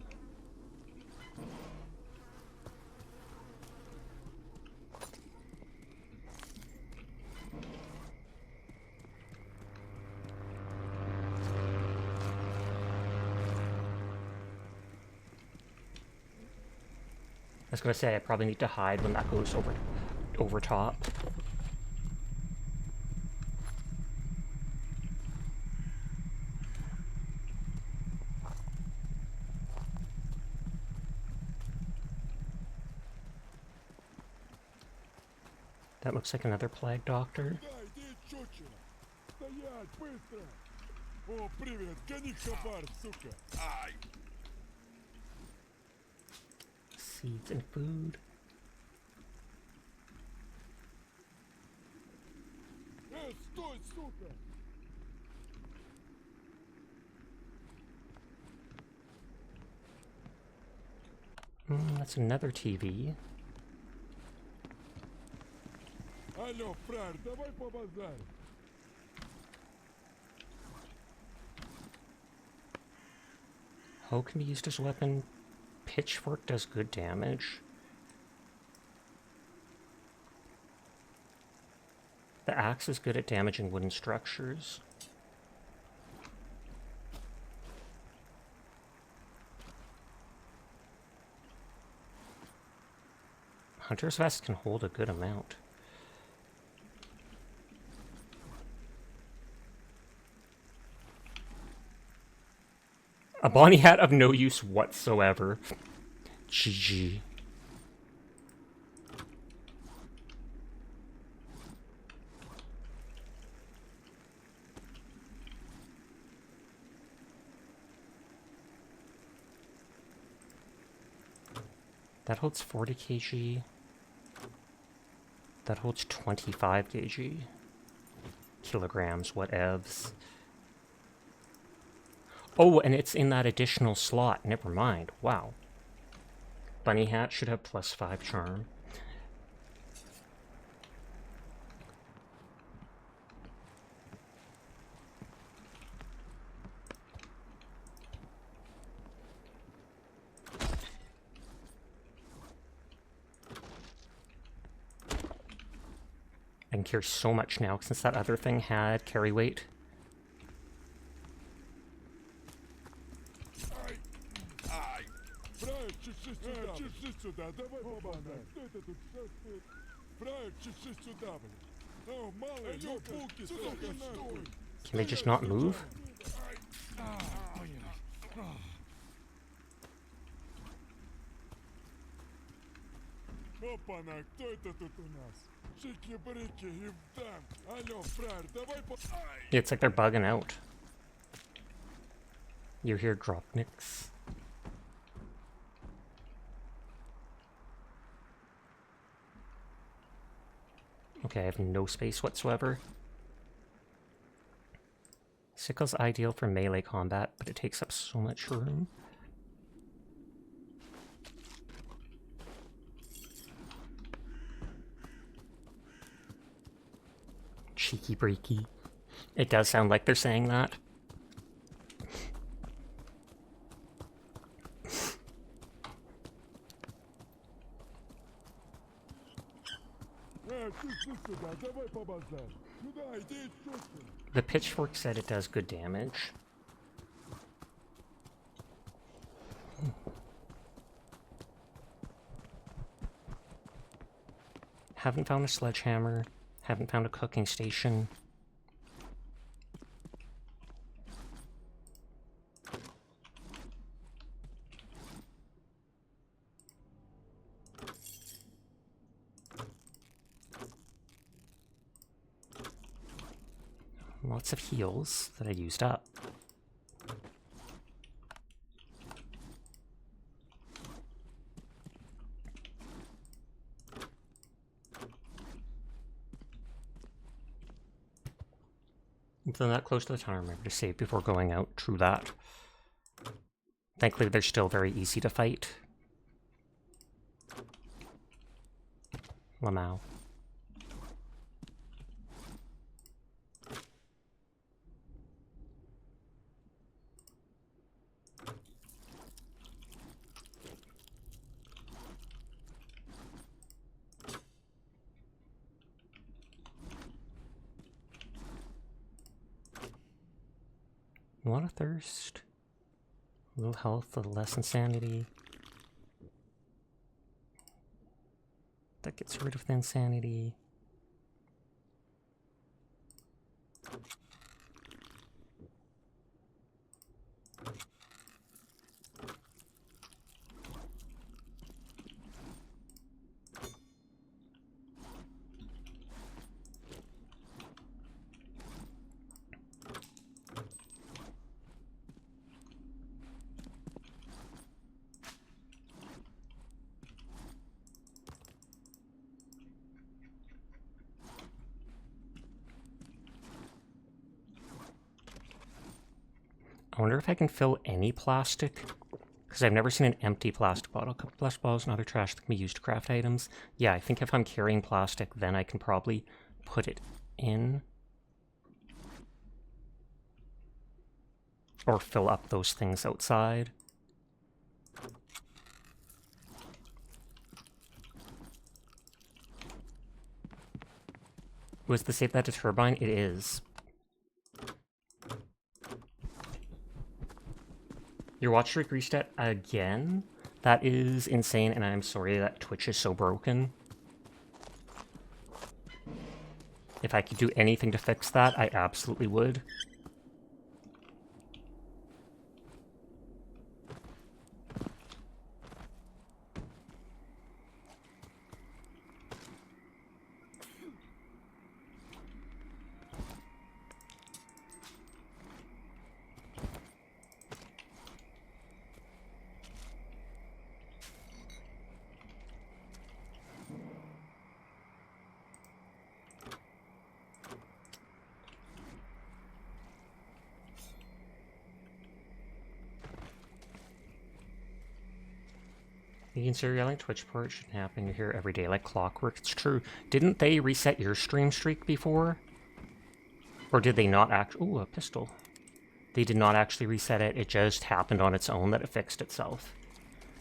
I was gonna say I probably need to hide when that goes over top. That looks like another plague doctor. Seeds and food. That's another TV. Алло, фраер, давай побазарим. Hoe can be used as a weapon. Pitchfork does good damage. The axe is good at damaging wooden structures. Hunter's vest can hold a good amount. A Bonnie hat of no use whatsoever. GG. That holds 40 kg. That holds 25 kg. Kilograms, whatevs. Oh, and it's in that additional slot. Never mind. Wow. Bunny hat should have +5 charm. I can carry so much now since that other thing had carry weight. Фраер, чеши сюда, давай поболтаем. Кто это тут? Что ты? Фраер, чеши сюда, блин. Ну, малый, ёбуки, сука, нахуй. Can they just not move? Опа-на, кто это тут у нас? Шики-брики и вдан. Алло, фраер, давай по... It's like they're bugging out. You hear dropnicks. Okay, I have no space whatsoever. Sickle's ideal for melee combat, but it takes up so much room. Cheeky breaky. It does sound like they're saying that. Чеши сюда, давай поболтаем. Сюда, иди, чеши. The pitchfork said it does good damage. Haven't found a sledgehammer. Haven't found a cooking station. Lots of heals that I used up. If they're that close to the town, remember to save before going out. True that. Thankfully, they're still very easy to fight. Lamau. A lot of thirst. A little health, a little less insanity. That gets rid of the insanity. I wonder if I can fill any plastic, because I've never seen an empty plastic bottle. A couple plastic bottles and other trash that can be used to craft items. Yeah, I think if I'm carrying plastic, then I can probably put it in. Or fill up those things outside. Was the save that a turbine? It is. Your watch streak reset again? That is insane, and I'm sorry that Twitch is so broken. If I could do anything to fix that, I absolutely would. You consider yelling Twitch port shouldn't happen. You're here every day like clockwork. It's true. Didn't they reset your stream streak before? Or did they not actually... Ooh, a pistol. They did not actually reset it. It just happened on its own that it fixed itself.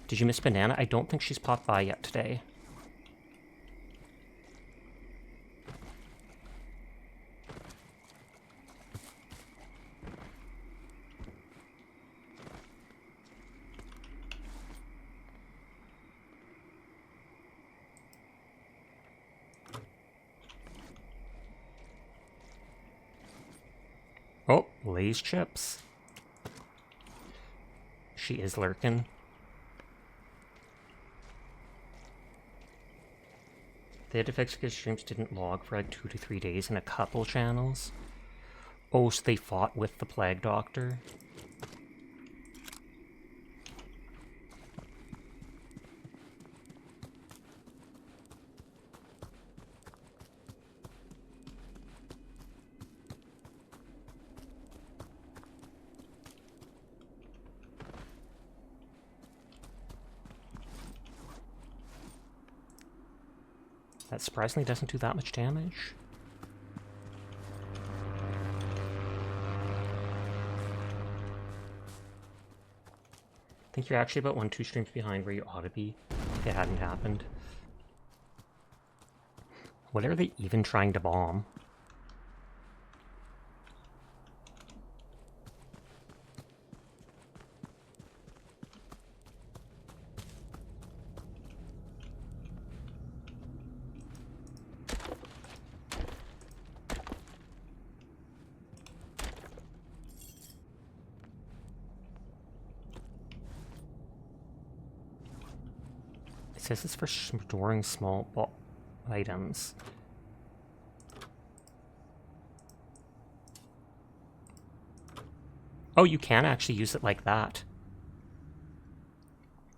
Did you miss Banana? I don't think she's popped by yet today. Oh, Lay's chips. She is lurking. They had to fix because streams didn't log for like 2 to 3 days in a couple channels. Oh, so they fought with the Plague Doctor. That surprisingly doesn't do that much damage. I think you're actually about 1-2 streams behind where you ought to be if it hadn't happened. What are they even trying to bomb? It says it's for storing small items. Oh, you can actually use it like that.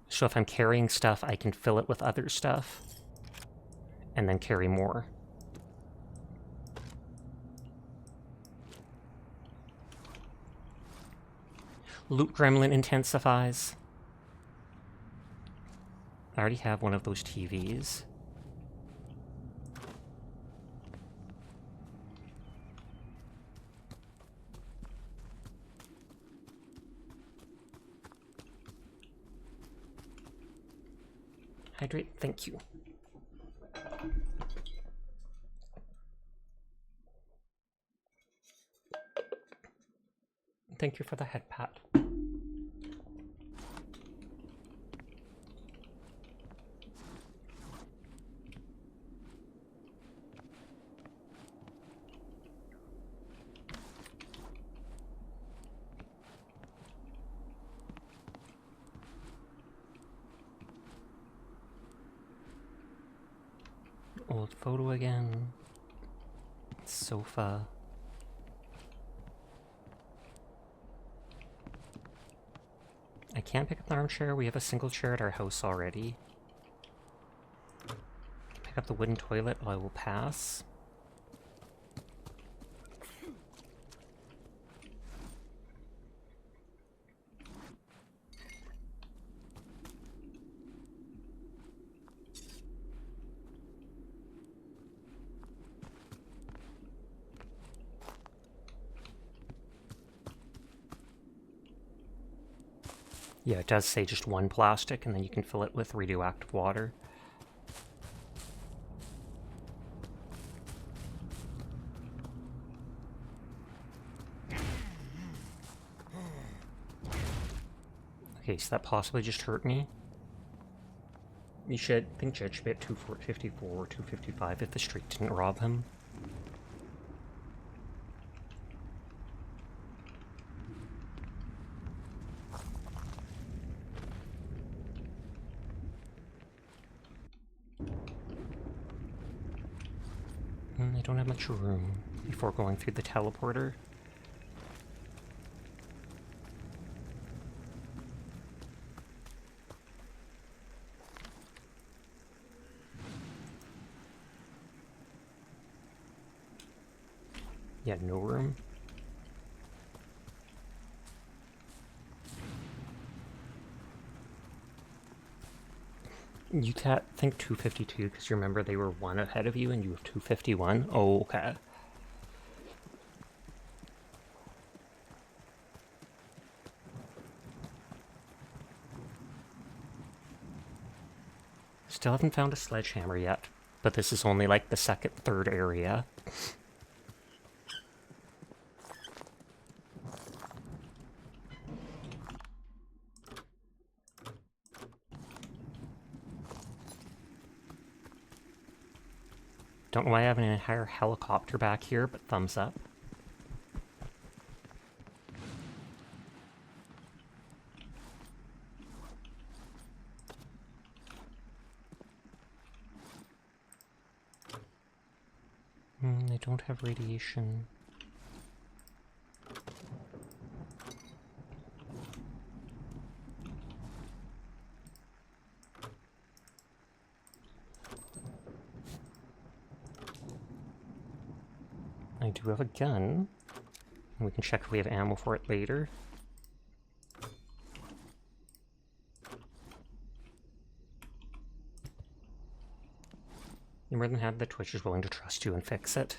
So if I'm carrying stuff, I can fill it with other stuff. And then carry more. Loot Gremlin intensifies. I already have one of those TVs. Hydrate, thank you. Thank you for the head pat. Old photo again. Sofa. I can't pick up the armchair. We have a single chair at our house already. Pick up the wooden toilet. I will pass. Yeah, it does say just one plastic, and then you can fill it with radioactive water. Okay, so that possibly just hurt me. You should think Judge should be at 254 or 255 if the streak didn't rob him. I don't have much room before going through the teleporter. Yeah, no room. You can't think 252 because you remember they were one ahead of you and you have 251? Oh, okay. Still haven't found a sledgehammer yet, but this is only like the second, third area. Don't know why I have an entire helicopter back here, but thumbs up. They don't have radiation. I do have a gun. And we can check if we have ammo for it later. You're more than happy that Twitch is willing to trust you and fix it.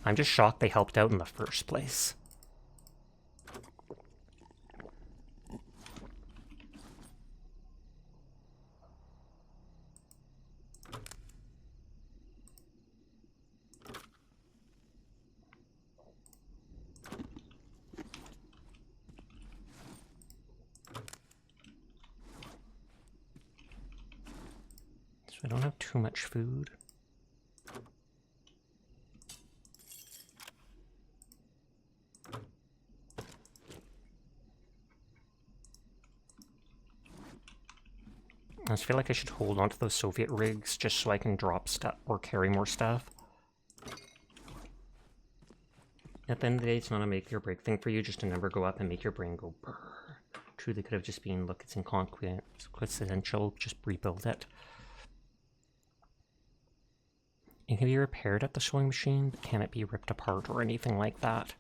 I'm just shocked they helped out in the first place. So I don't have too much food. I just feel like I should hold on to those Soviet rigs just so I can drop stuff or carry more stuff. At the end of the day, it's not a make or break thing for you, just a number go up and make your brain go brrr. Truly could have just been, look, it's inconsequential, just rebuild it. It can be repaired at the sewing machine, but can it be ripped apart or anything like that?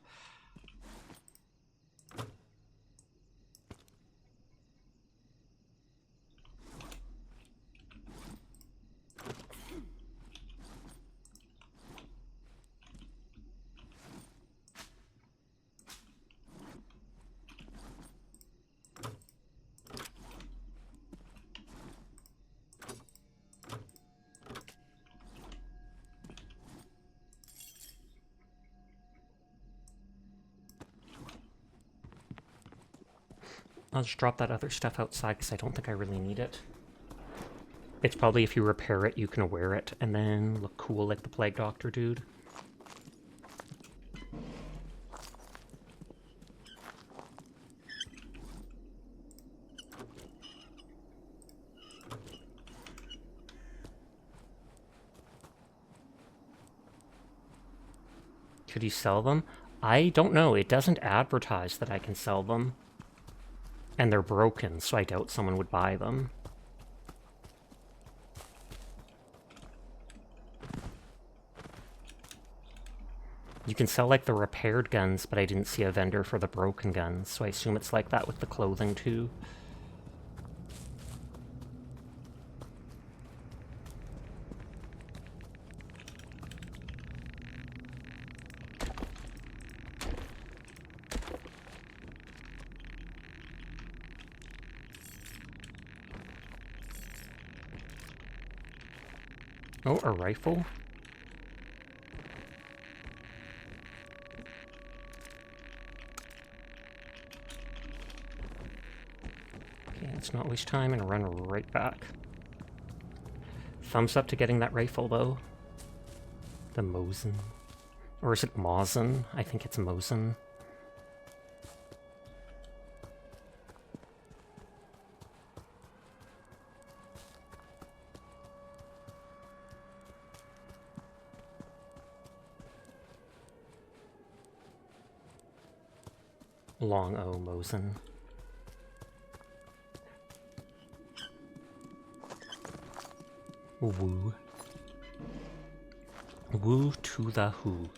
I'll just drop that other stuff outside because I don't think I really need it. It's probably if you repair it, you can wear it and then look cool like the Plague Doctor dude. Could you sell them? I don't know. It doesn't advertise that I can sell them. And they're broken, so I doubt someone would buy them. You can sell, like, the repaired guns, but I didn't see a vendor for the broken guns, so I assume it's like that with the clothing, too. Oh, a rifle? Okay, let's not waste time and run right back. Thumbs up to getting that rifle, though. The Mosin. Or is it Mosin? I think it's Mosin. Long O Mosin. Woo. Woo to the who.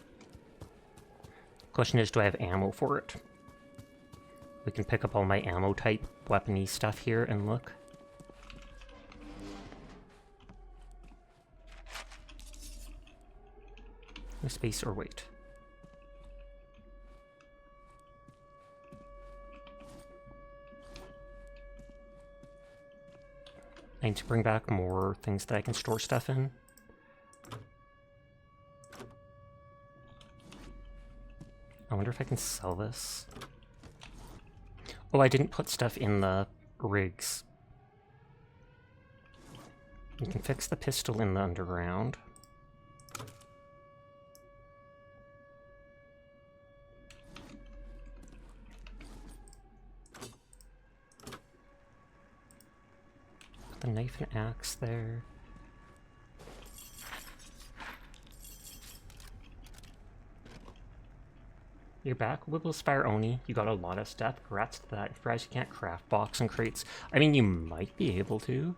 Question is, do I have ammo for it? We can pick up all my ammo type weapony stuff here and look. No space or wait. I need to bring back more things that I can store stuff in. I wonder if I can sell this. Oh, I didn't put stuff in the rigs. You can fix the pistol in the underground. Put the knife and axe there. You're back, Wibblespire Oni. You got a lot of stuff. Congrats to that. Surprised you can't craft box and crates. I mean, you might be able to.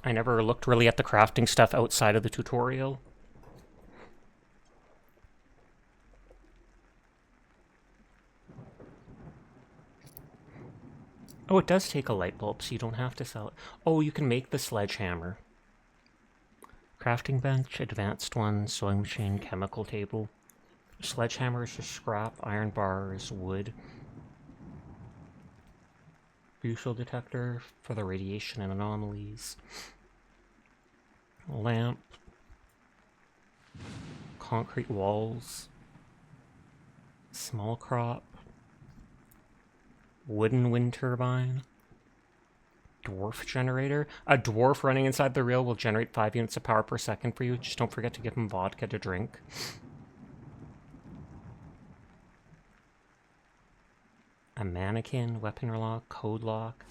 I never looked really at the crafting stuff outside of the tutorial. Oh, it does take a light bulb, so you don't have to sell it. Oh, you can make the sledgehammer. Crafting bench, advanced one, sewing machine, chemical table. Sledgehammer is just scrap, iron bars, wood. Bushel detector for the radiation and anomalies. Lamp. Concrete walls. Small crop. Wooden wind turbine. Dwarf generator. A dwarf running inside the reel will generate 5 units of power per second for you. Just don't forget to give him vodka to drink. A mannequin, weapon lock, code lock.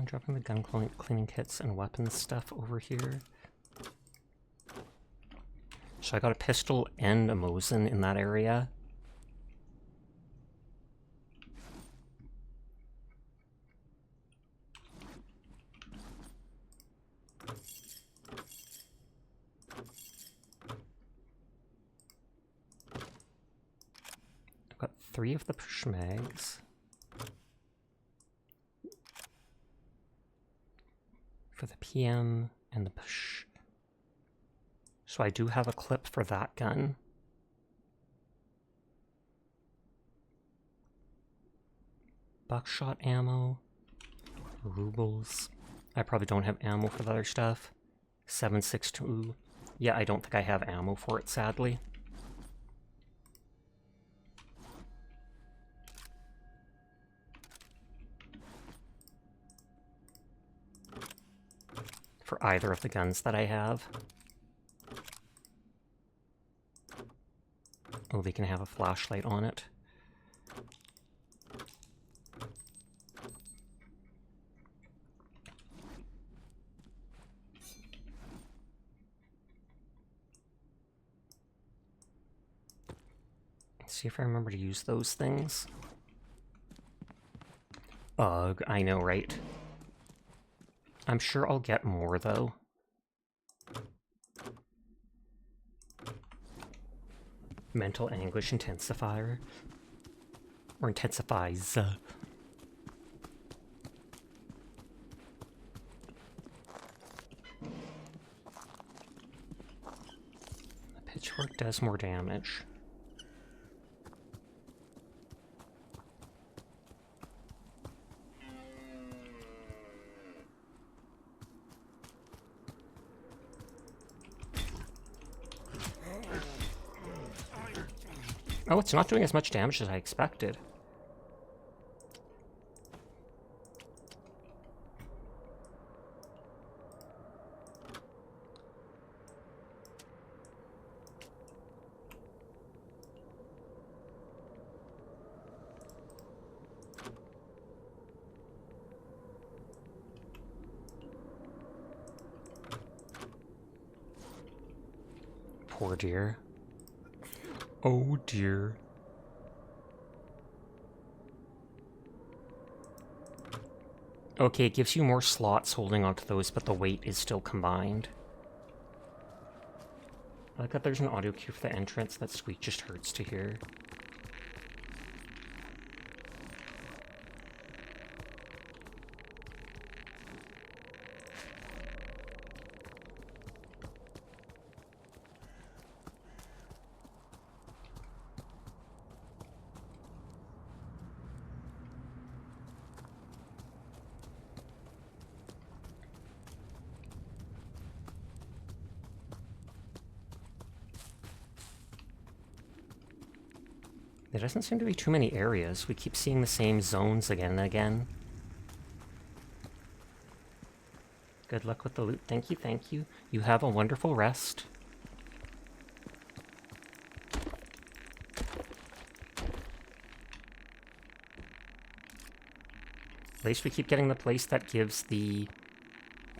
Dropping the gun cleaning kits and weapons stuff over here. So I got a pistol and a Mosin in that area. I've got 3 of the push mags. For the PM and the push. So I do have a clip for that gun. Buckshot ammo. Rubles. I probably don't have ammo for the other stuff. 7.62. Yeah, I don't think I have ammo for it, sadly. For either of the guns that I have. Oh, they can have a flashlight on it. Let's see if I remember to use those things. Ugh, I know, right? I'm sure I'll get more, though. Mental anguish intensifier. Or intensifies. The pitchfork does more damage. Oh, it's not doing as much damage as I expected. poor dear. Oh dear. Okay, it gives you more slots holding onto those, but the weight is still combined. I like that there's an audio cue for the entrance. That squeak just hurts to hear. There doesn't seem to be too many areas. We keep seeing the same zones again and again. Good luck with the loot. Thank you, thank you. You have a wonderful rest. At least we keep getting the place that gives the...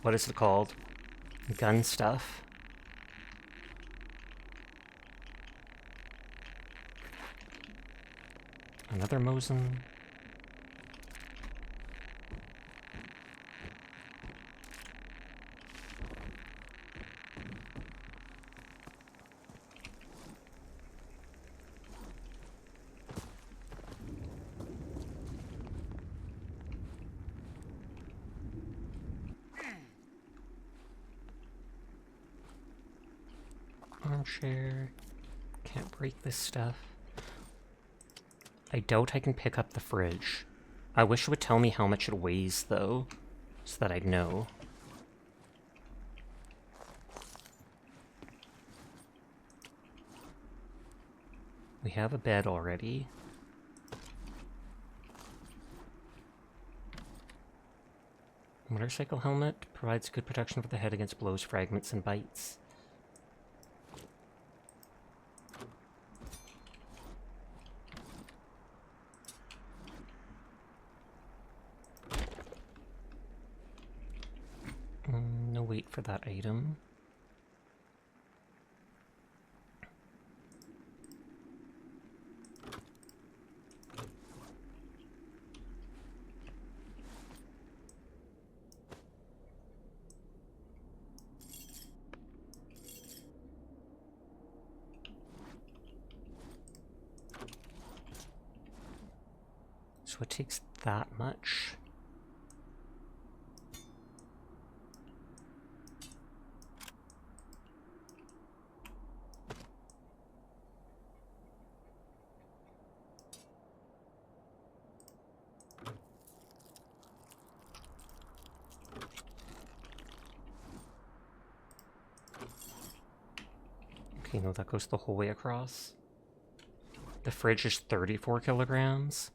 what is it called? Gun stuff. Another Mosin. Armchair. Can't break this stuff. I doubt I can pick up the fridge. I wish it would tell me how much it weighs, though, so that I'd know. We have a bed already. Motorcycle helmet provides good protection for the head against blows, fragments, and bites. No wait for that item. So it takes that much. Okay, no, that goes the whole way across. The fridge is 34 kilograms.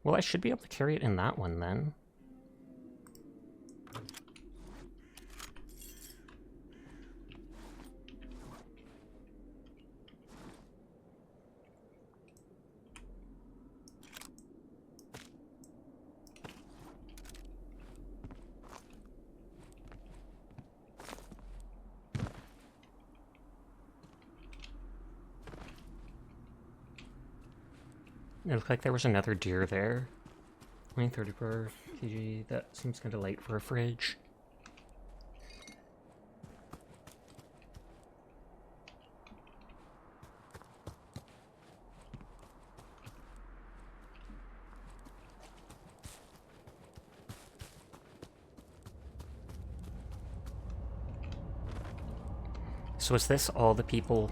Well, I should be able to carry it in that one, then. It looked like there was another deer there. 30 per kg. That seems kind of light for a fridge. So is this all the people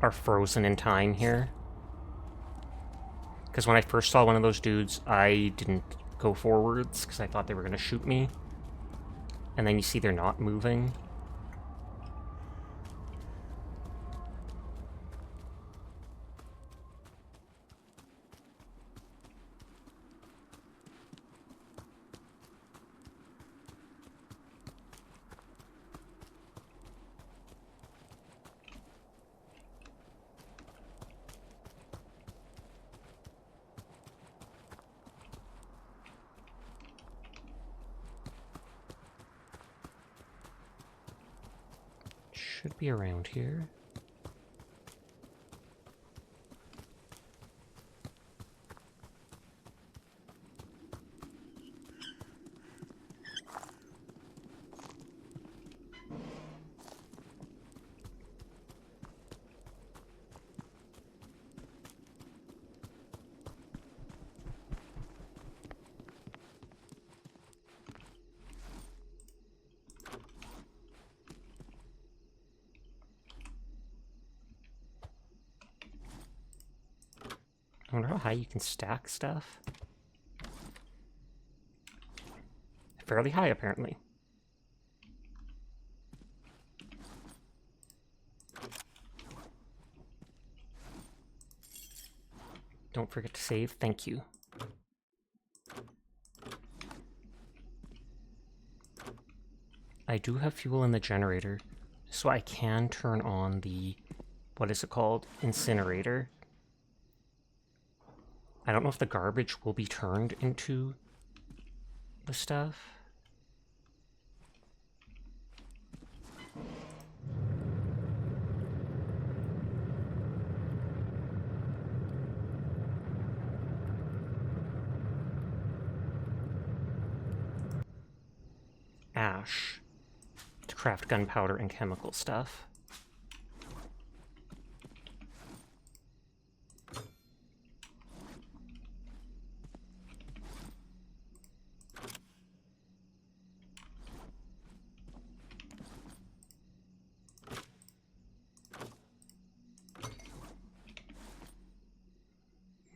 are frozen in time here? Because when I first saw one of those dudes, I didn't go forwards because I thought they were going to shoot me. And then you see they're not moving. Should be around here. I wonder how high you can stack stuff. Fairly high, apparently. Don't forget to save. Thank you. I do have fuel in the generator, so I can turn on the, what is it called? Incinerator. I don't know if the garbage will be turned into the stuff. Ash to craft gunpowder and chemical stuff.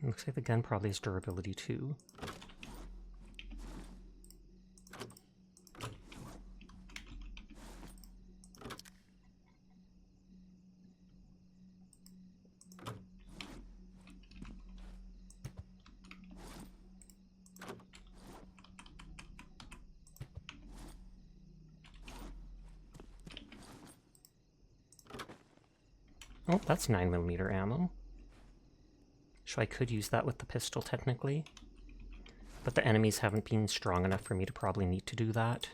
Looks like the gun probably has durability too. Oh, that's 9mm ammo. So I could use that with the pistol, technically. But the enemies haven't been strong enough for me to probably need to do that.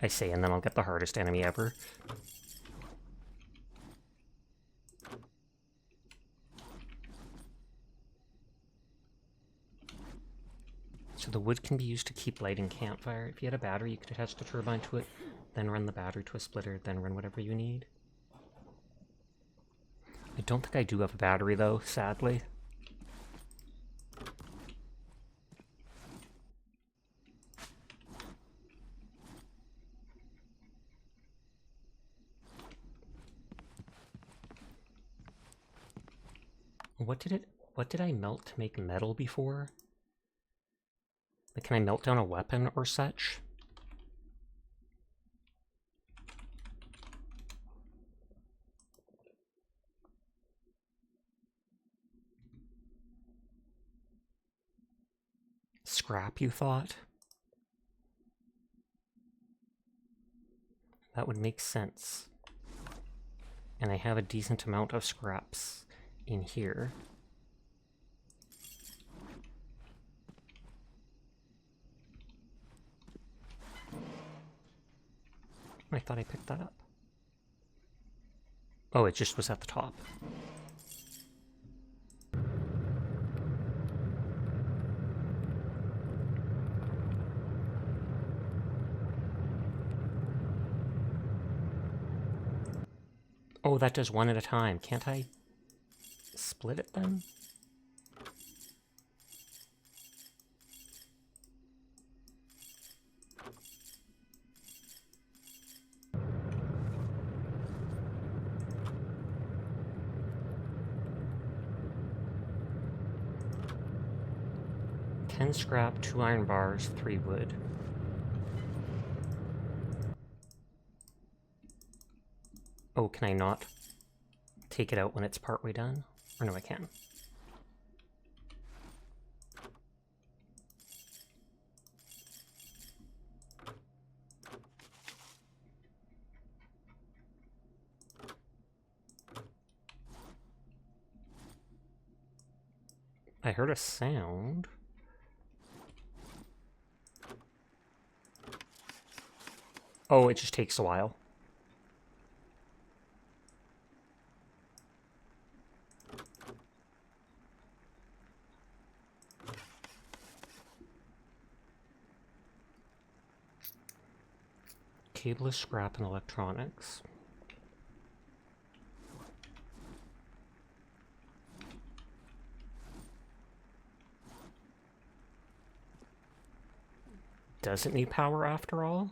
I say, and then I'll get the hardest enemy ever. So the wood can be used to keep lighting campfire. If you had a battery, you could attach the turbine to it, then run the battery to a splitter, then run whatever you need. I don't think I do have a battery, though, sadly. What did I melt to make metal before? Like, can I melt down a weapon or such? Scrap, you thought? That would make sense. And I have a decent amount of scraps in here. I thought I picked that up. Oh, it just was at the top. Oh, that does one at a time. Can't I split it then? Ten scrap, 2 iron bars, 3 wood. Oh, can I not take it out when it's partway done? Or no, I can. I heard a sound. Oh, it just takes a while. Cable is scrap and electronics. Doesn't need power after all?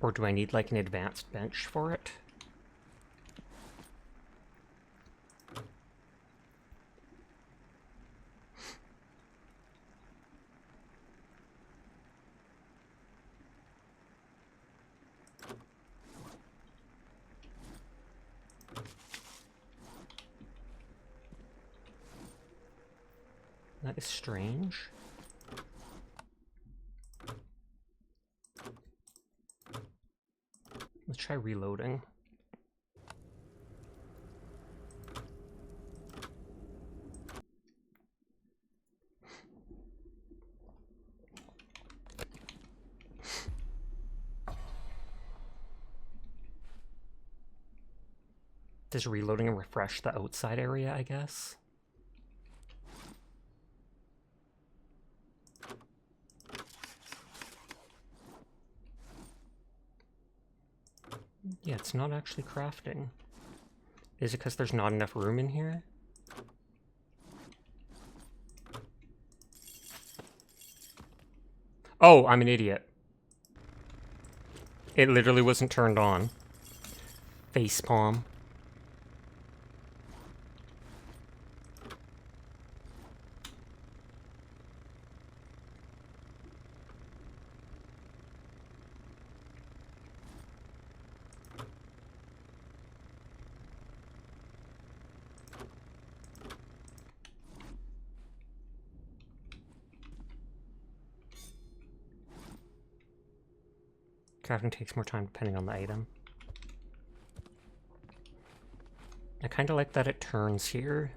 Or do I need like an advanced bench for it? That is strange. Let's try reloading. Does reloading refresh the outside area, I guess? Yeah, it's not actually crafting. Is it because there's not enough room in here? Oh, I'm an idiot. It literally wasn't turned on. Facepalm. Crafting takes more time depending on the item. I kind of like that it turns here.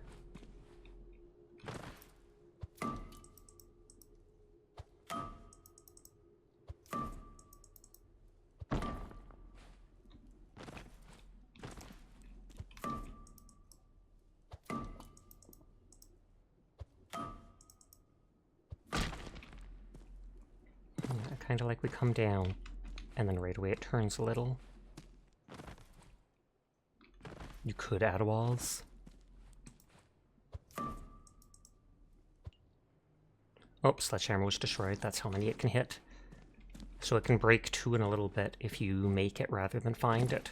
I kind of like we come down, and then right away it turns a little. You could add walls. Oh, sledgehammer was destroyed. That's how many it can hit. So it can break 2 in a little bit if you make it rather than find it.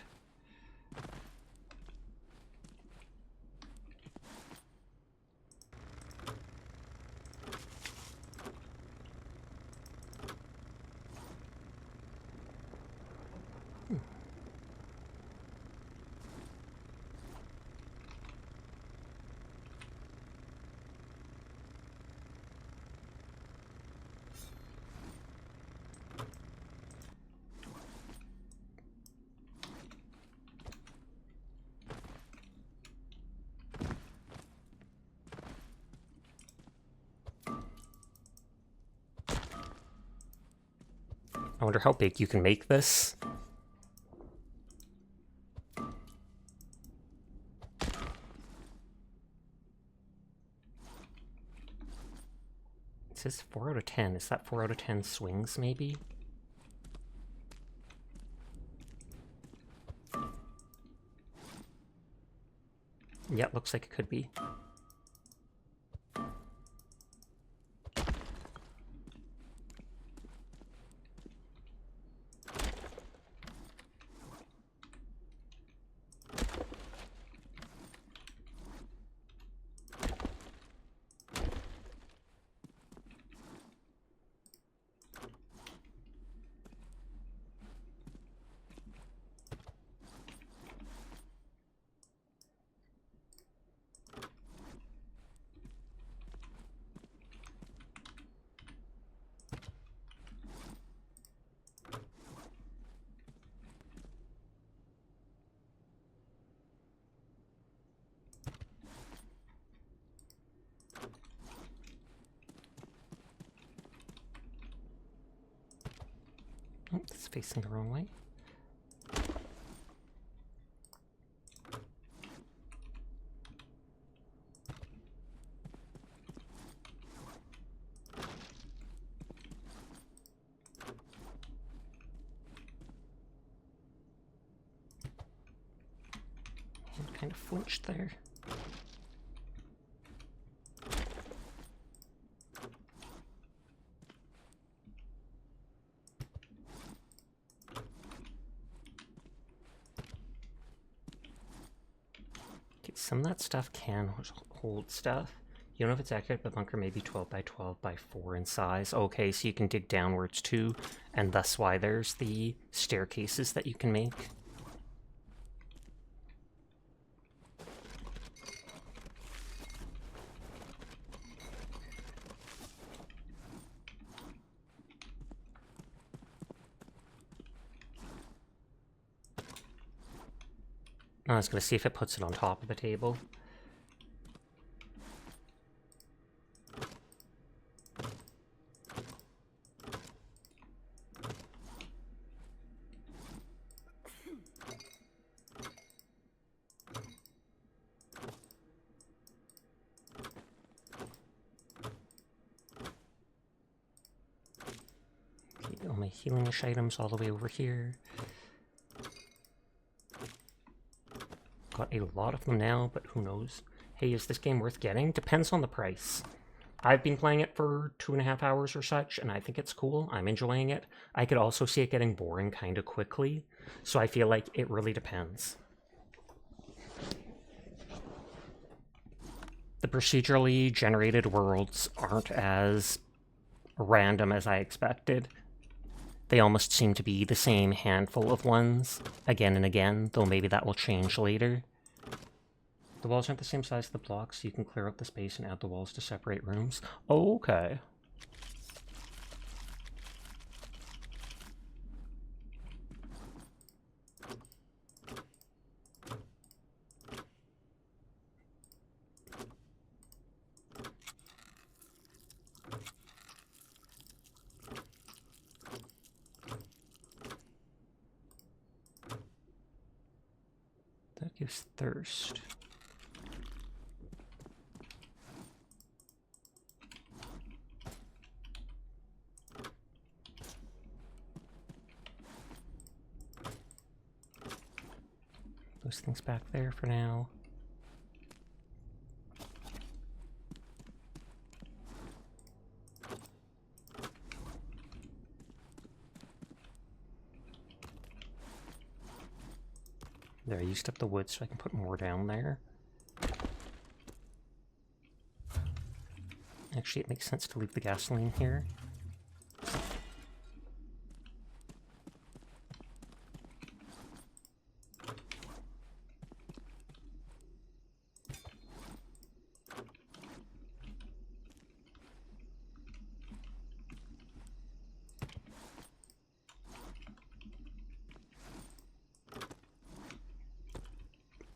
I wonder how big you can make this. It says 4 out of 10. Is that 4 out of 10 swings, maybe? Yeah, it looks like it could be. Oh, it's facing the wrong way. And kind of flinched there. Some of that stuff can hold stuff. You don't know if it's accurate, but bunker may be 12 by 12 by 4 in size. Okay, so you can dig downwards too, and thus why there's the staircases that you can make. I was going to see if it puts it on top of the table. Okay, all my healing-ish items all the way over here. Got a lot of them now, but who knows? Hey, is this game worth getting? Depends on the price. I've been playing it for 2.5 hours or such, and I think it's cool. I'm enjoying it. I could also see it getting boring kind of quickly, so I feel like it really depends. The procedurally generated worlds aren't as random as I expected. They almost seem to be the same handful of ones, again and again, though maybe that will change later. The walls aren't the same size as the blocks, so you can clear up the space and add the walls to separate rooms. Okay. That gives thirst. Those things back there for now. There, I used up the wood so I can put more down there. Actually, it makes sense to leave the gasoline here.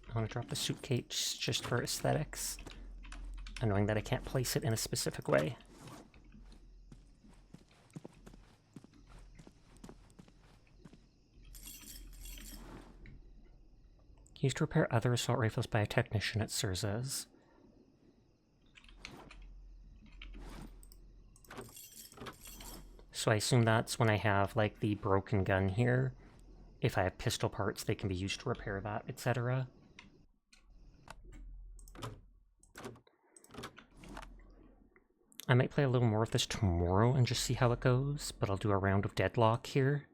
I want to drop the suitcase just for aesthetics, and knowing that I can't place it in a specific way. Used to repair other assault rifles by a technician at Surza's. So I assume that's when I have, like, the broken gun here. If I have pistol parts, they can be used to repair that, etc. I might play a little more of this tomorrow and just see how it goes, but I'll do a round of Deadlock here.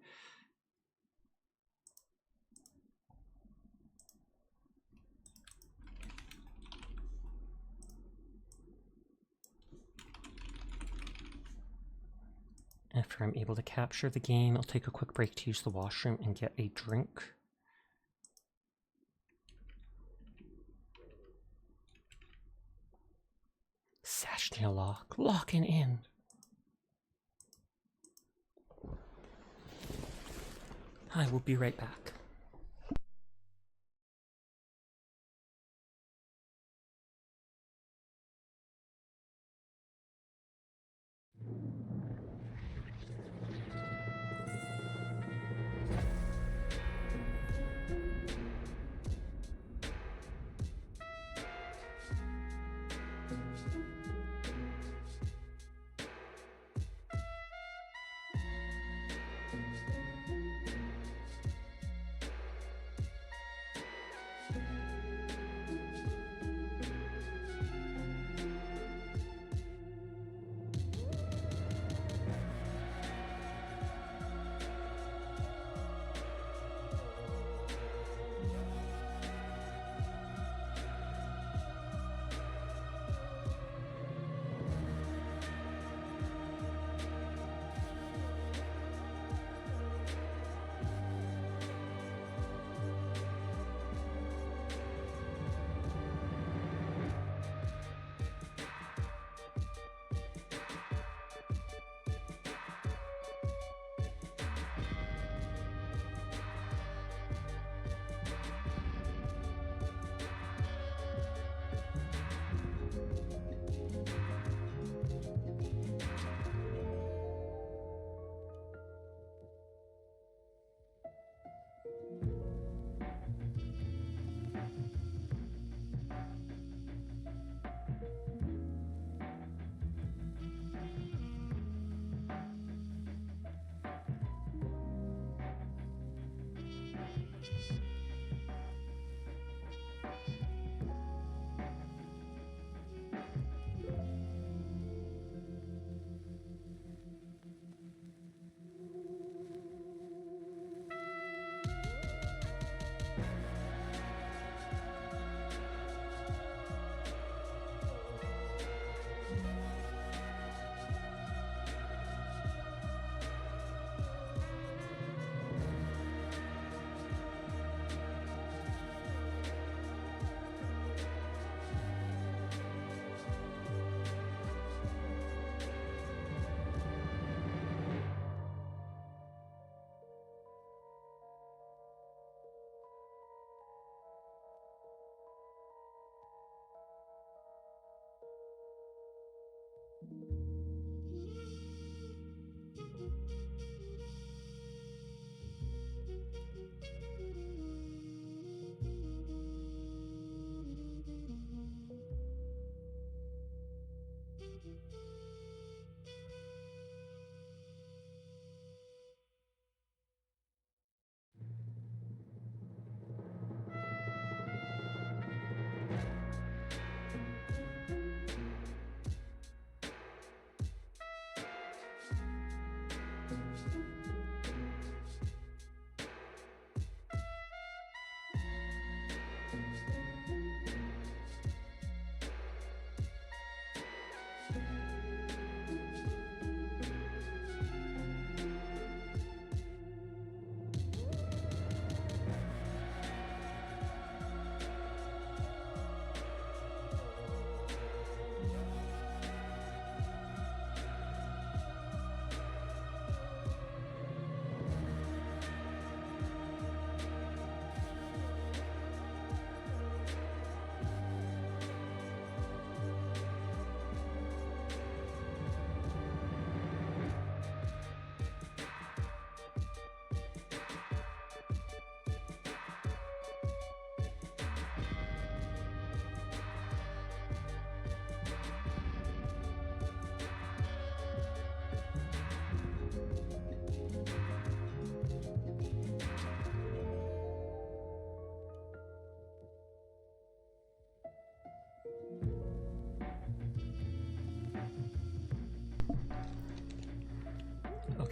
After I'm able to capture the game, I'll take a quick break to use the washroom and get a drink. Sashnia lock, locking in. I will be right back.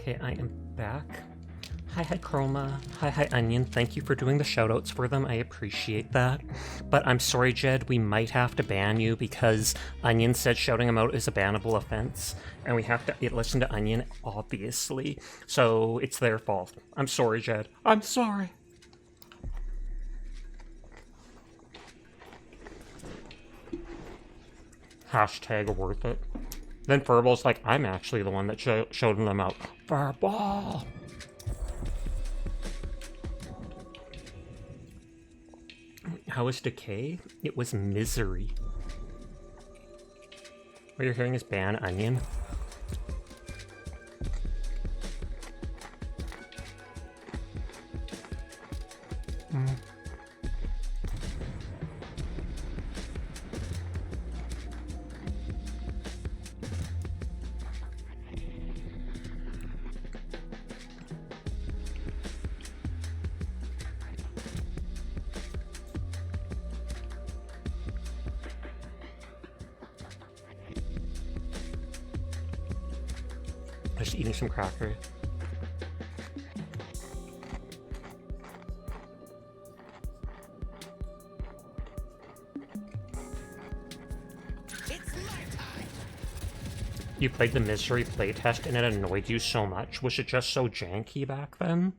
Okay, I am back. Hi Chroma. Hi Onion. Thank you for doing the shoutouts for them. I appreciate that. But I'm sorry, Jed, we might have to ban you because Onion said shouting them out is a bannable offense. And we have to listen to Onion, obviously. So it's their fault. I'm sorry, Jed. I'm sorry. Hashtag worth it. Then Furbal's like, I'm actually the one that showed them out. Furball! How was Decay? It was misery. What you're hearing is ban Onion. Just eating some crackers. You played the Misery playtest and it annoyed you so much? Was it just so janky back then?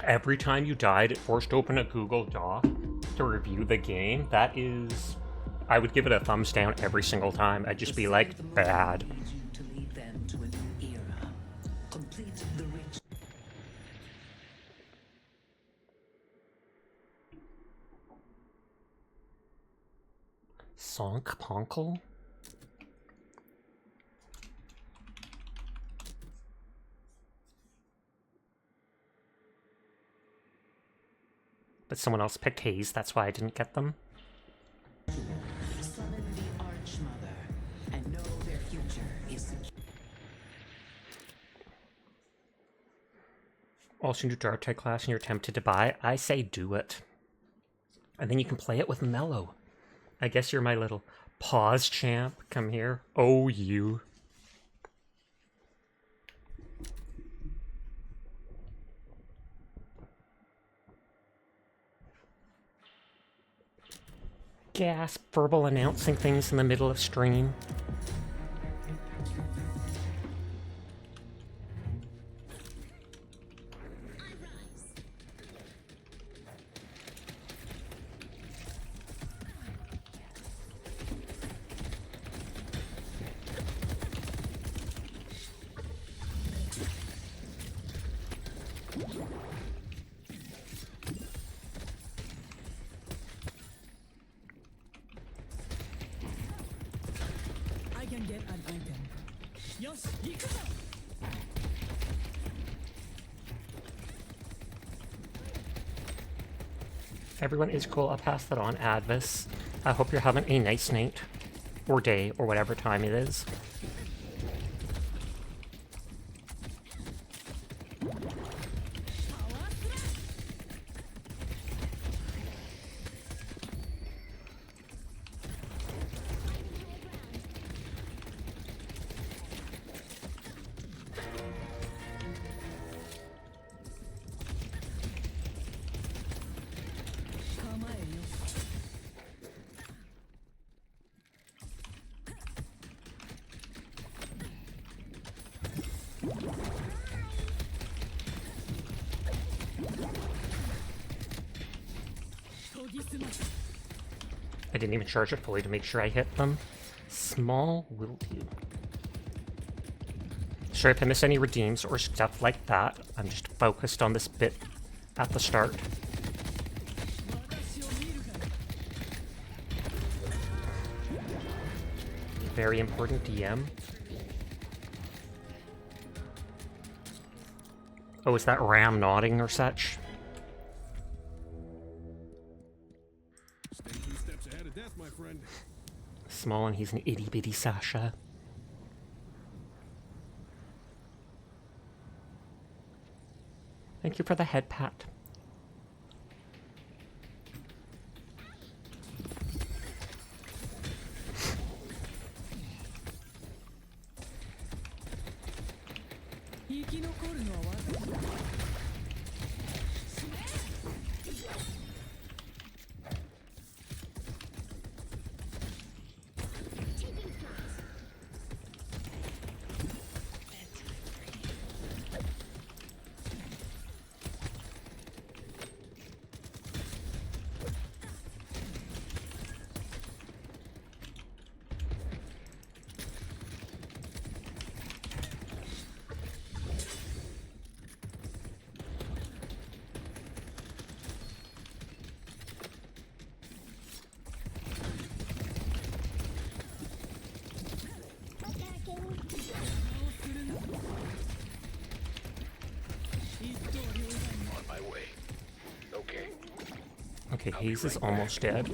Every time you died, it forced open a Google Doc to review the game. That is... I would give it a thumbs down every single time. I'd just be like, bad. Sonk Ponkle? But someone else picked Haze, that's why I didn't get them. Summon the Archmother and know their future is secure. Also, new Dark Tide class and you're tempted to buy. I say do it. And then you can play it with Mello. I guess you're my little pause champ. Come here. Oh, you. Gasp, verbal announcing things in the middle of stream. Everyone is cool. I'll pass that on, Advis. I hope you're having a nice night, or day, or whatever time it is. I didn't even charge it fully to make sure I hit them. Small will do. Sorry if I miss any redeems or stuff like that. I'm just focused on this bit at the start. Very important DM. Oh, is that Ram nodding or such? steps ahead of death, my friend. Small and he's an itty bitty Sasha. Thank you for the head pat. Okay, Hayes is almost dead.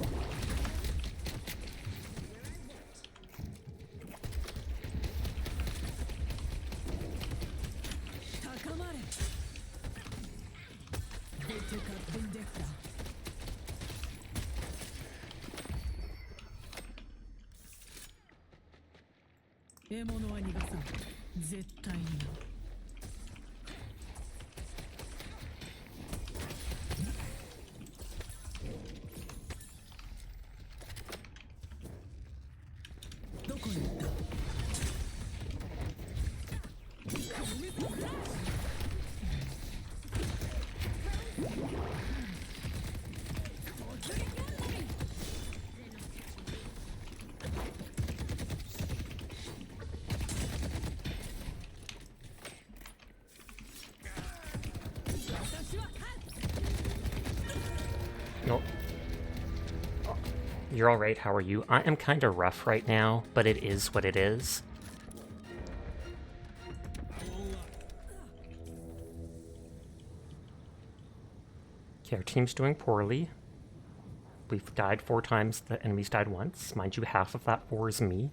Nope. You're alright, how are you? I am kinda rough right now, but it is what it is. Okay, our team's doing poorly. We've died 4 times, the enemy's died once. Mind you, half of that 4 is me.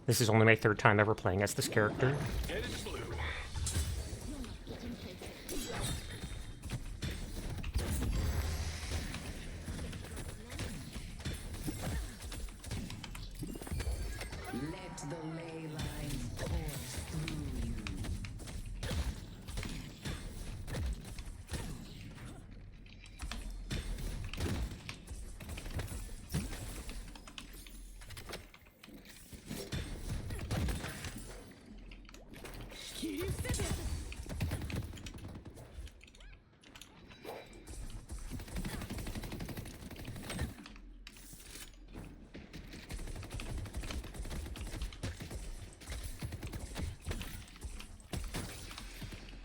This is only my 3rd time ever playing as this character.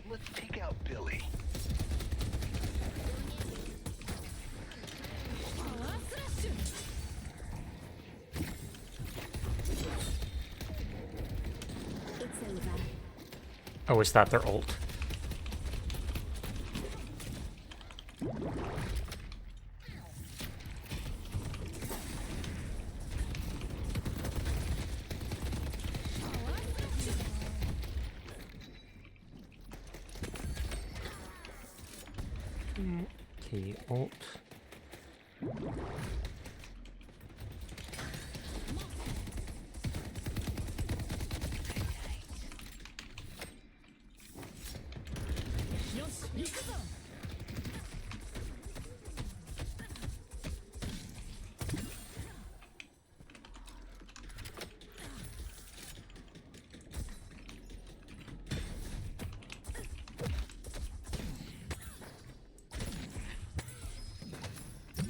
Let's take out Billy. Oh, is that their ult? Okay, ult.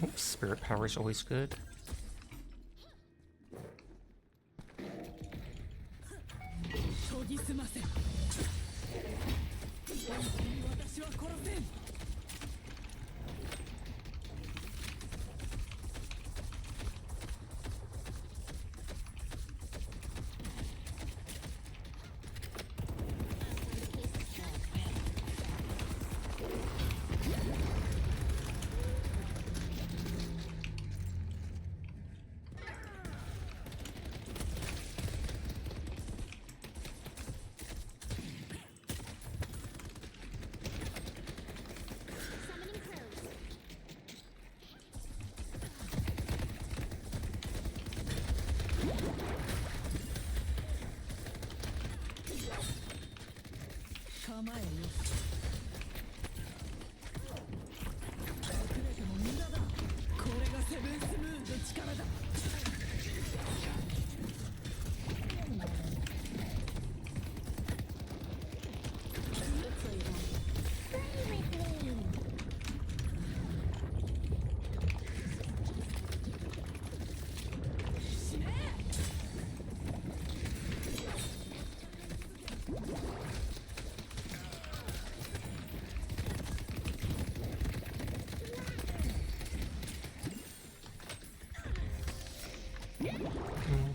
Oops, spirit power is always good.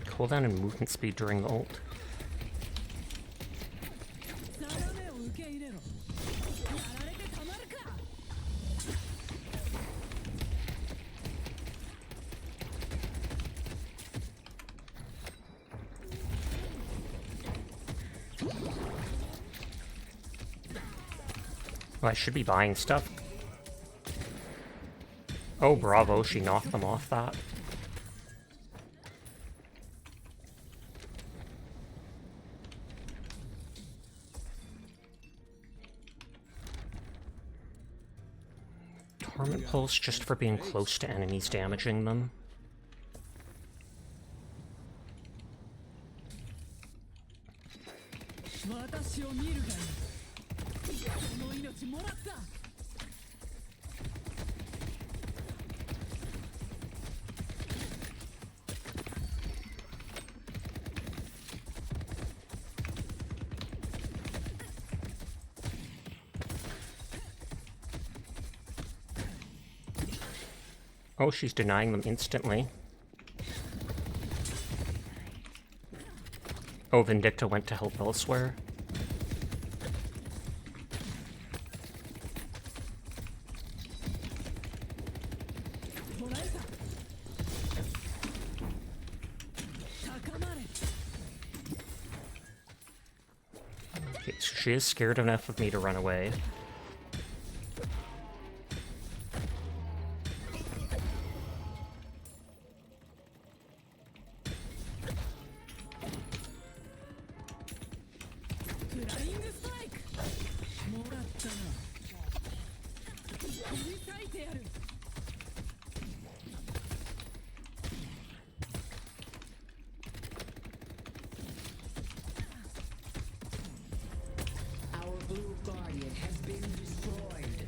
Cooldown and movement speed during the ult. Well, I should be buying stuff. Oh, bravo, she knocked them off that. Torment pulse just for being close to enemies damaging them. Oh, she's denying them instantly. Oh, Vindicta went to help elsewhere. Okay, so she is scared enough of me to run away. Our blue guardian has been destroyed.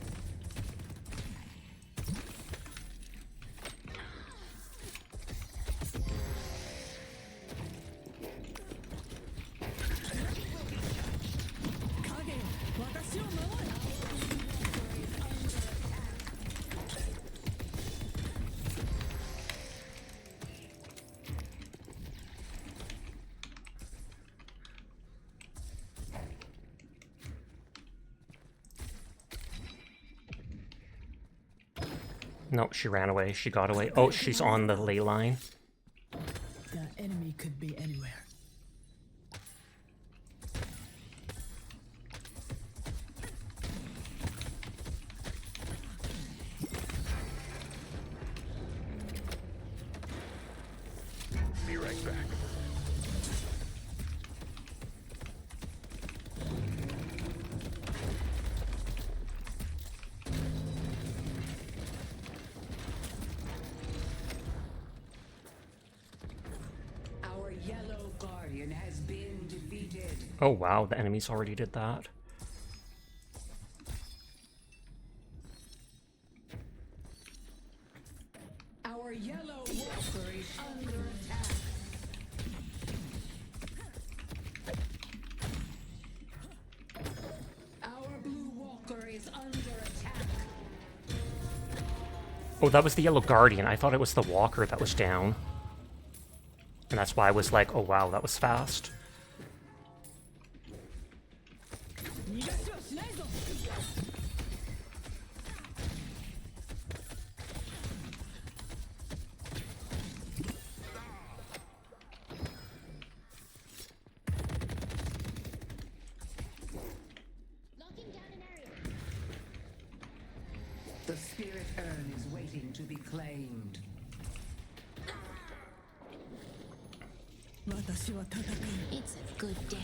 No, she ran away. She got away. Oh, she's on the ley line. The enemy could be anywhere. Be right back. Our yellow guardian has been defeated. Oh wow, the enemies already did that. Our yellow walker is under attack. Our blue walker is under attack. Oh, that was the Yellow Guardian. I thought it was the Walker that was down. And that's why I was like, oh wow, that was fast. The spirit urn is waiting to be claimed. It's a good day.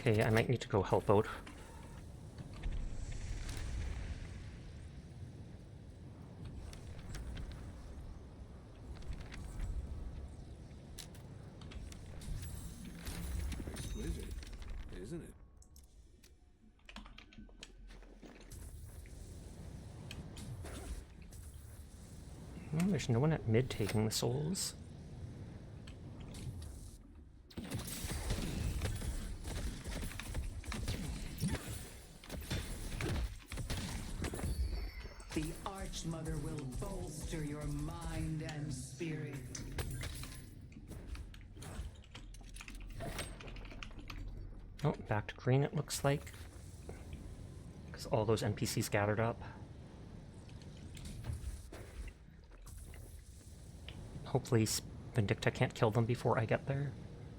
Okay, I might need to go help out. Exquisite, isn't it? Oh, there's no one at mid taking the souls. The Archmother will bolster your mind and spirit. Oh, back to green it looks like. Because all those NPCs gathered up. Hopefully Vindicta can't kill them before I get there.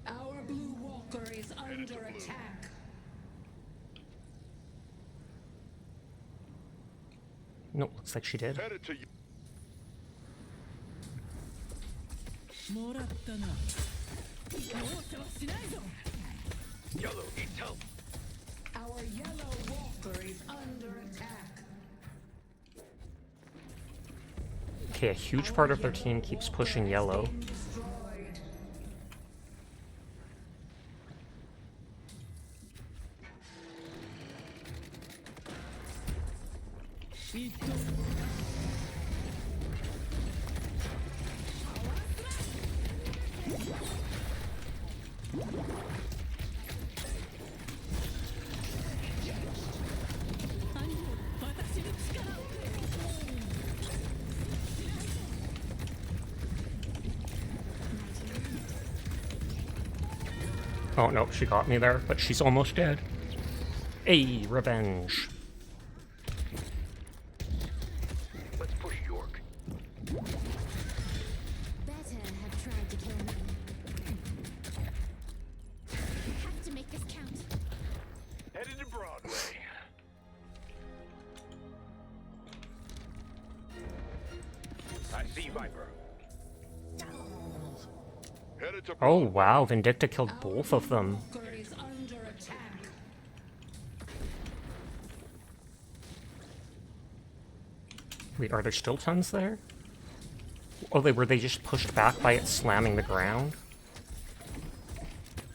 Our Blue Walker is under attack. Nope, looks like she did. Headed to you. Yellow needs help. Our Yellow Walker is under attack. Okay, a huge part of their team keeps pushing yellow. Destroyed. Oh no, she got me there, but she's almost dead. Hey, revenge. Let's push York. Better have tried to kill me. Have to make this count. Headed to Broadway. I see Viper. Headed to Oh wow, Vindicta killed both of them. Walker is under attack. Wait, are there still tons there? Oh, were they just pushed back by it slamming the ground?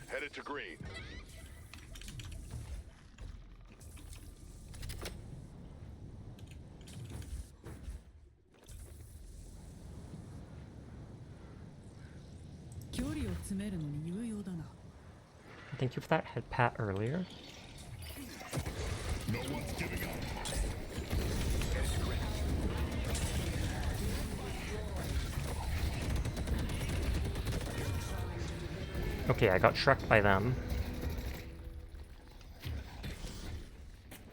Headed to green. Thank you for that head pat earlier. No one's giving up. Okay, I got shreked by them.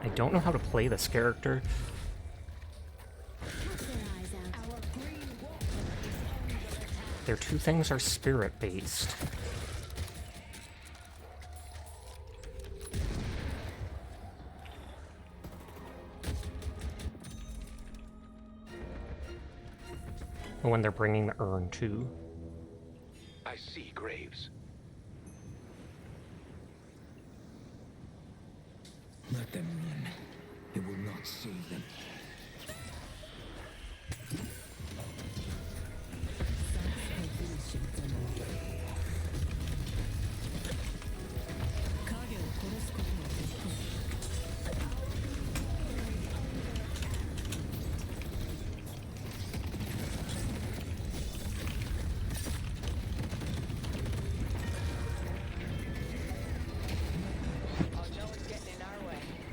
I don't know how to play this character. Catch their eyes out. Our Green Walker is under attack. Their two things are spirit-based. Oh, and they're bringing the urn too. I see Graves. Let them run. It will not save them.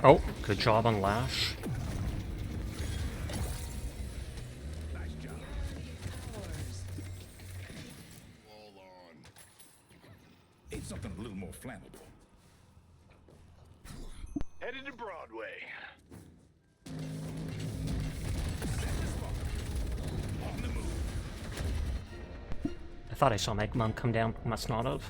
Oh, good job on Lash. Nice job. All on. It's something a little more flammable. Headed to Broadway. On the move. I thought I saw my mom come down, must not have.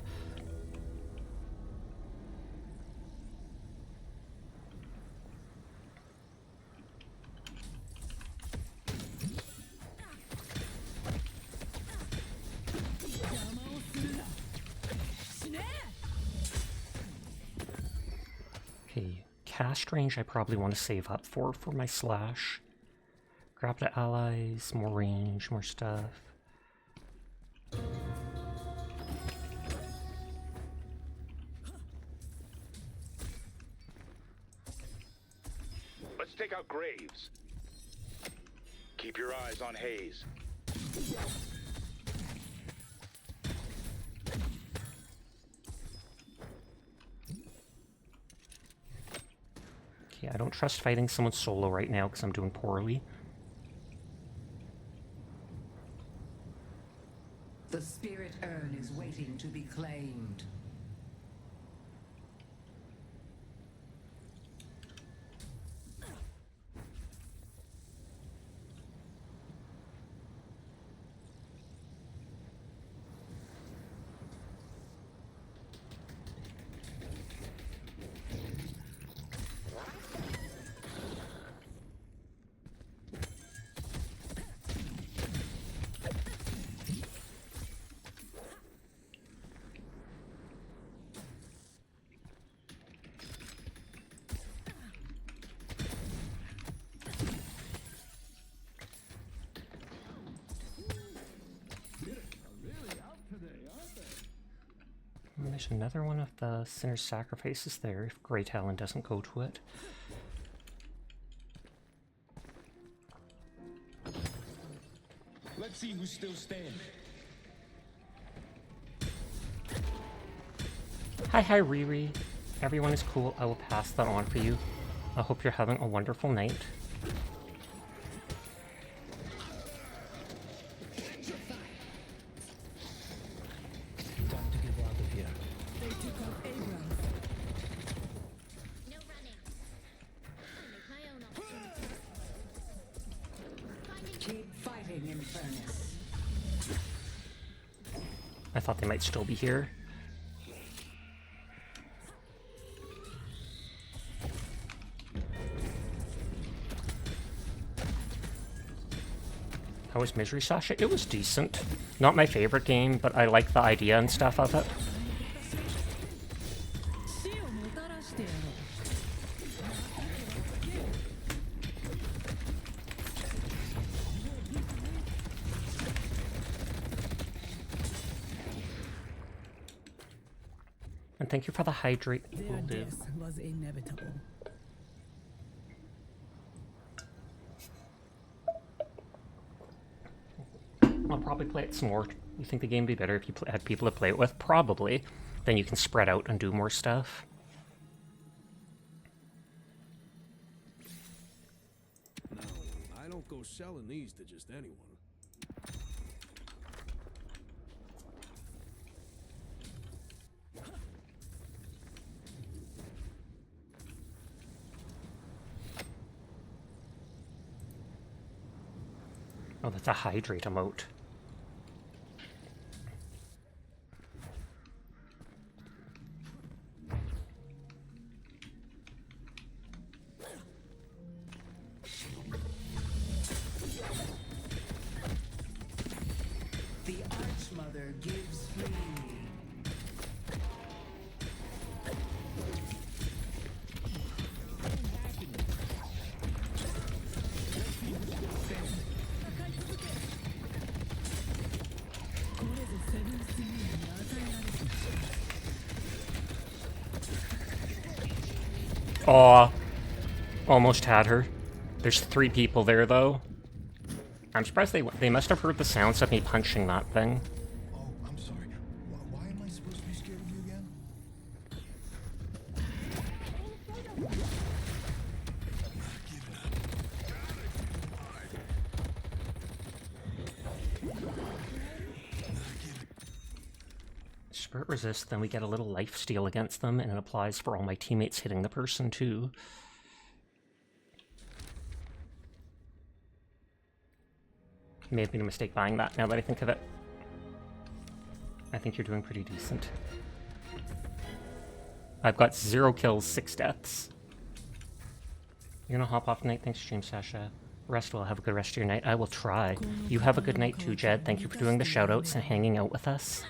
cast range I probably want to save up for my slash. Grab the allies, more range, more stuff. Let's take out Graves. Keep your eyes on Hayes. Okay, I don't trust fighting someone solo right now because I'm doing poorly. The spirit urn is waiting to be claimed. And there's another one of the Sinner's Sacrifices there, if Grey Talon doesn't go to it. Let's see who's still standing. Hi Riri. Everyone is cool. I will pass that on for you. I hope you're having a wonderful night. Time to get out of here. No running. I'll make my own opportunities. Finding Keep fighting, Infernus. I thought they might still be here. How was Misery, Sasha? It was decent. Not my favorite game, but I like the idea and stuff of it. And thank you for the hydrate. Will do. Was inevitable. I'll probably play it some more. You think the game would be better if you had people to play it with? Probably. Then you can spread out and do more stuff. No, I don't go selling these to just anyone. Oh, that's a hydrate emote. The Archmother gives freely. Aw. Almost had her. There's 3 people there, though. I'm surprised they must have heard the sounds of me punching that thing. Oh, I'm sorry. Why am I supposed to be scared of you again? Spirit resist, then we get a little life steal against them, and it applies for all my teammates hitting the person, too. May have been a mistake buying that, now that I think of it. I think you're doing pretty decent. I've got 0 kills, 6 deaths. You're gonna hop off tonight? Thanks, stream, Sasha. Rest well, have a good rest of your night. I will try. You have a good night too, Jed. Thank you for doing the shoutouts and hanging out with us.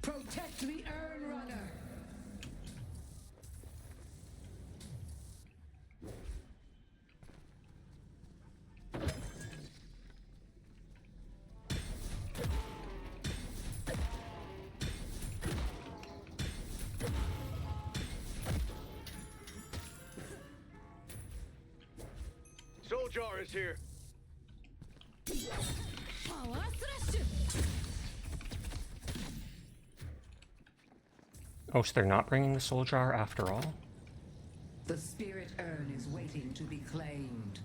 Protect the Urn Runner. Soul Jar is here. Oh, so they're not bringing the soul jar after all? The spirit urn is waiting to be claimed.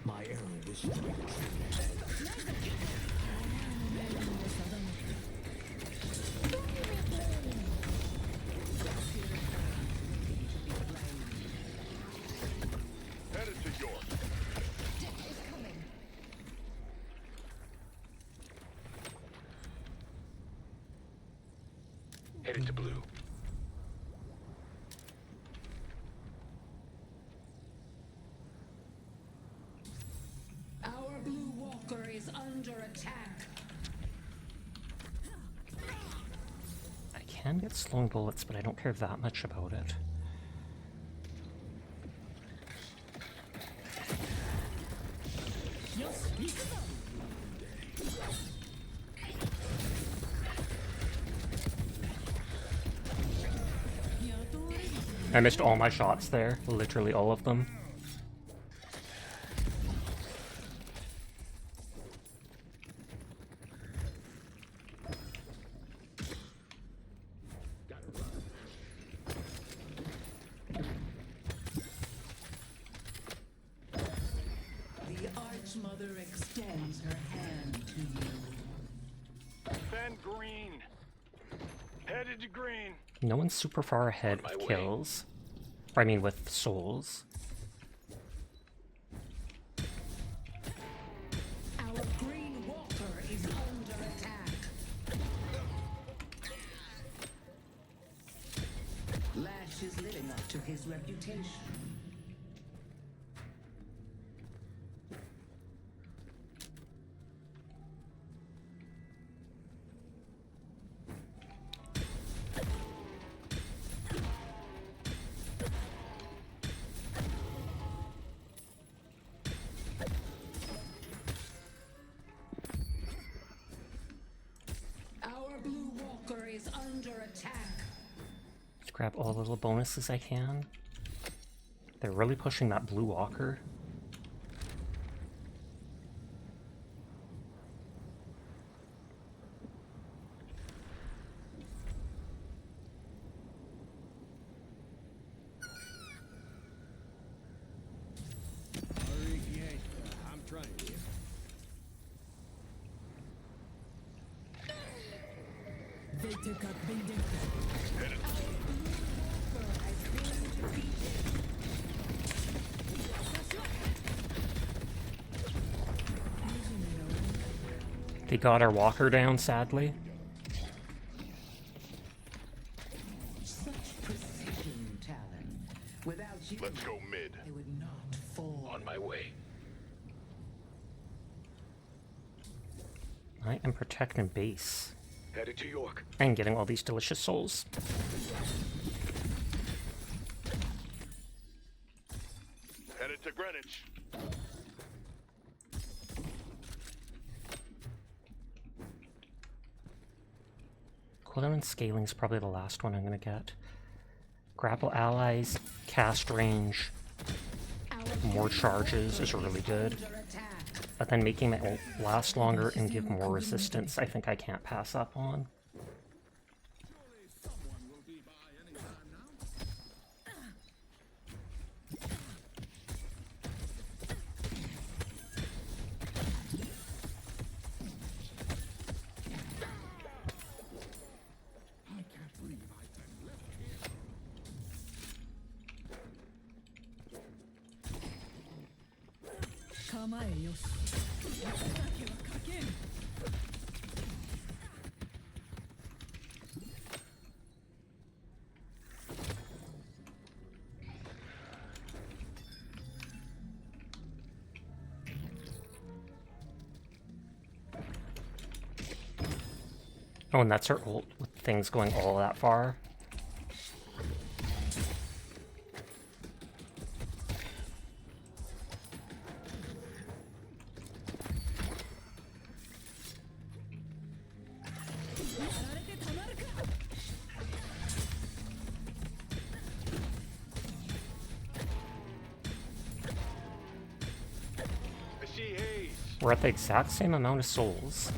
My arrow will strike. Headed to York. Headed to blue. Our blue walker is under attack. I can get slowing bullets, but I don't care that much about it. I missed all my shots there, literally all of them. The Archmother extends her hand to you. Fan green. Headed to green. No one's super far ahead On my with way. kills. Or I mean with souls. Our green walker is under attack. Lash is living up to his reputation. Our blue walker is under attack. Let's grab all the little bonuses I can. They're really pushing that blue walker. Hurry, yeah. I'm trying here. They got our walker down, sadly. Such precision, Talon. Without you, Let's go mid. they would not fall. On my way. I am protecting base. Headed to York. And getting all these delicious souls. Headed to Greenwich. Cooldown and scaling is probably the last one I'm gonna get. Grapple allies, cast range, more charges is really good. Under attack. But then making my ult last longer and give more resistance, I think I can't pass up on. Oh, and that's her ult with things going all that far. I see haze. We're at the exact same amount of souls.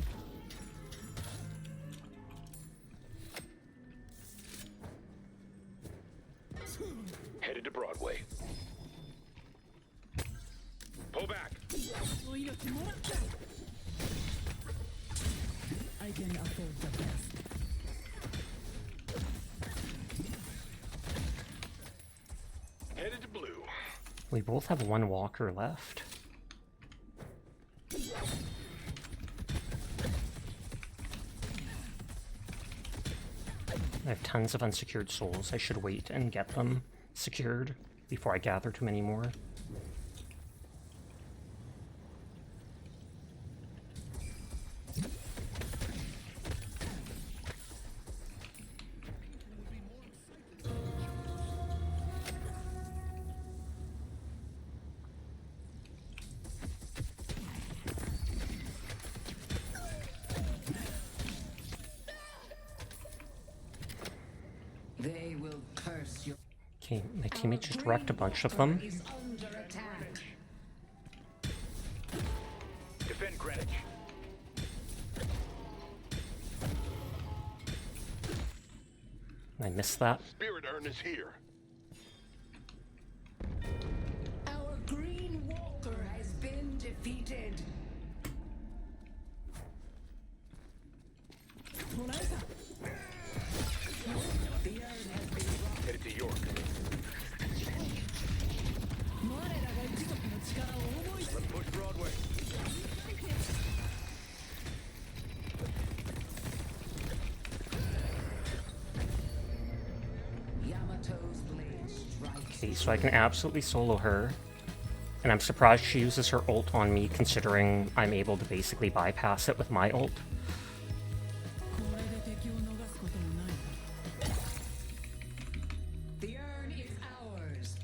Headed to Broadway. Pull back. I can afford the best. Headed to blue. We both have one walker left. I have tons of unsecured souls. I should wait and get them secured before I gather too many more. They will curse your. Okay, my teammate just wrecked a bunch of them. Is under attack. Defend Greenwich. I missed that. Spirit urn is here. Our green walker has been defeated. The urn has been brought. Headed to York. Let's push Broadway. Yamato's blade strikes. Okay, so I can absolutely solo her. And I'm surprised she uses her ult on me, considering I'm able to basically bypass it with my ult. The urn is ours.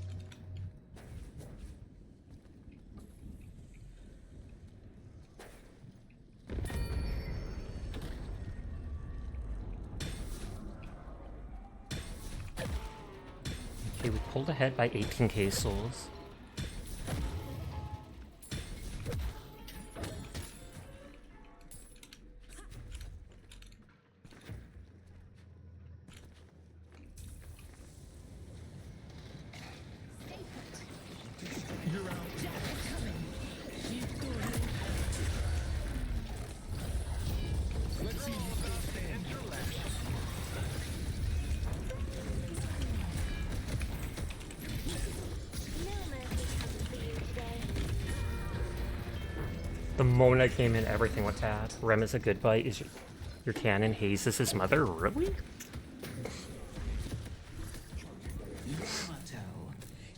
Okay, we pulled ahead by 18k souls. The moment I came in, everything went bad. Rem is a good bite. Is your canon Hayes is his mother? Really? Yamato,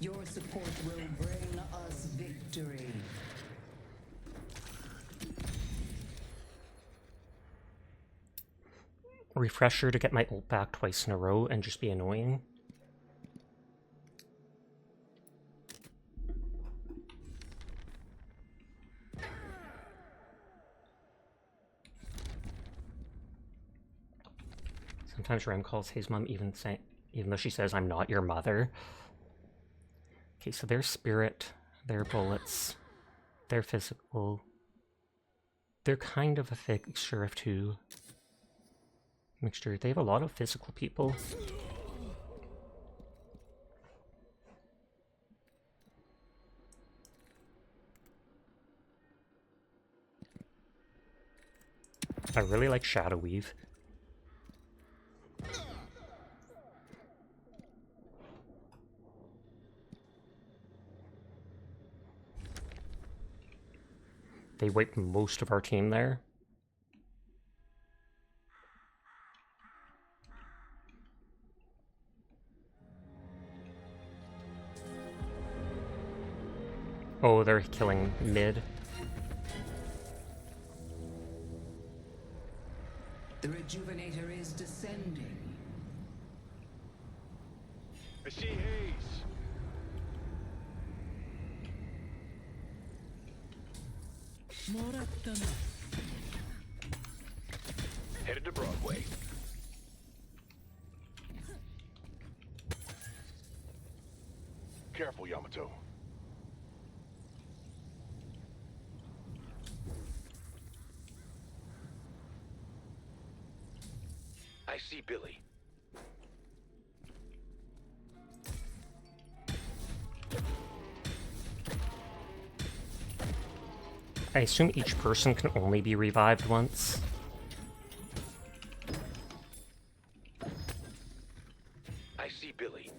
your support will bring us victory. Refresher to get my ult back twice in a row and just be annoying. Sometimes Rem calls Hayes mom even though she says I'm not your mother. Okay, so their spirit, their bullets, their physical. They're kind of a mixture of two. They have a lot of physical people. I really like Shadow Weave. They wiped most of our team there. Oh, they're killing mid. The Rejuvenator is descending. I see Hayes. Headed to Broadway. Careful, Yamato. I see Billy. I assume each person can only be revived once. I see Billy.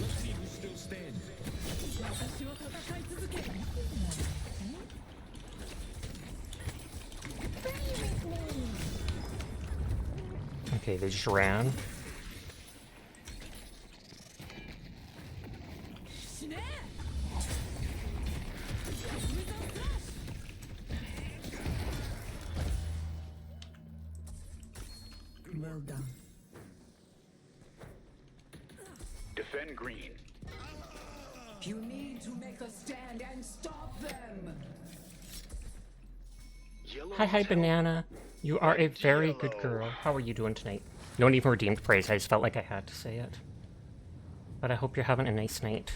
Let's see who's still standing. Okay, they just ran. Well done. Defend green. You need to make a stand and stop them. Yellow Hi, tell- Banana. You are a very good girl. How are you doing tonight? No need for redeemed praise. I just felt like I had to say it. But I hope you're having a nice night.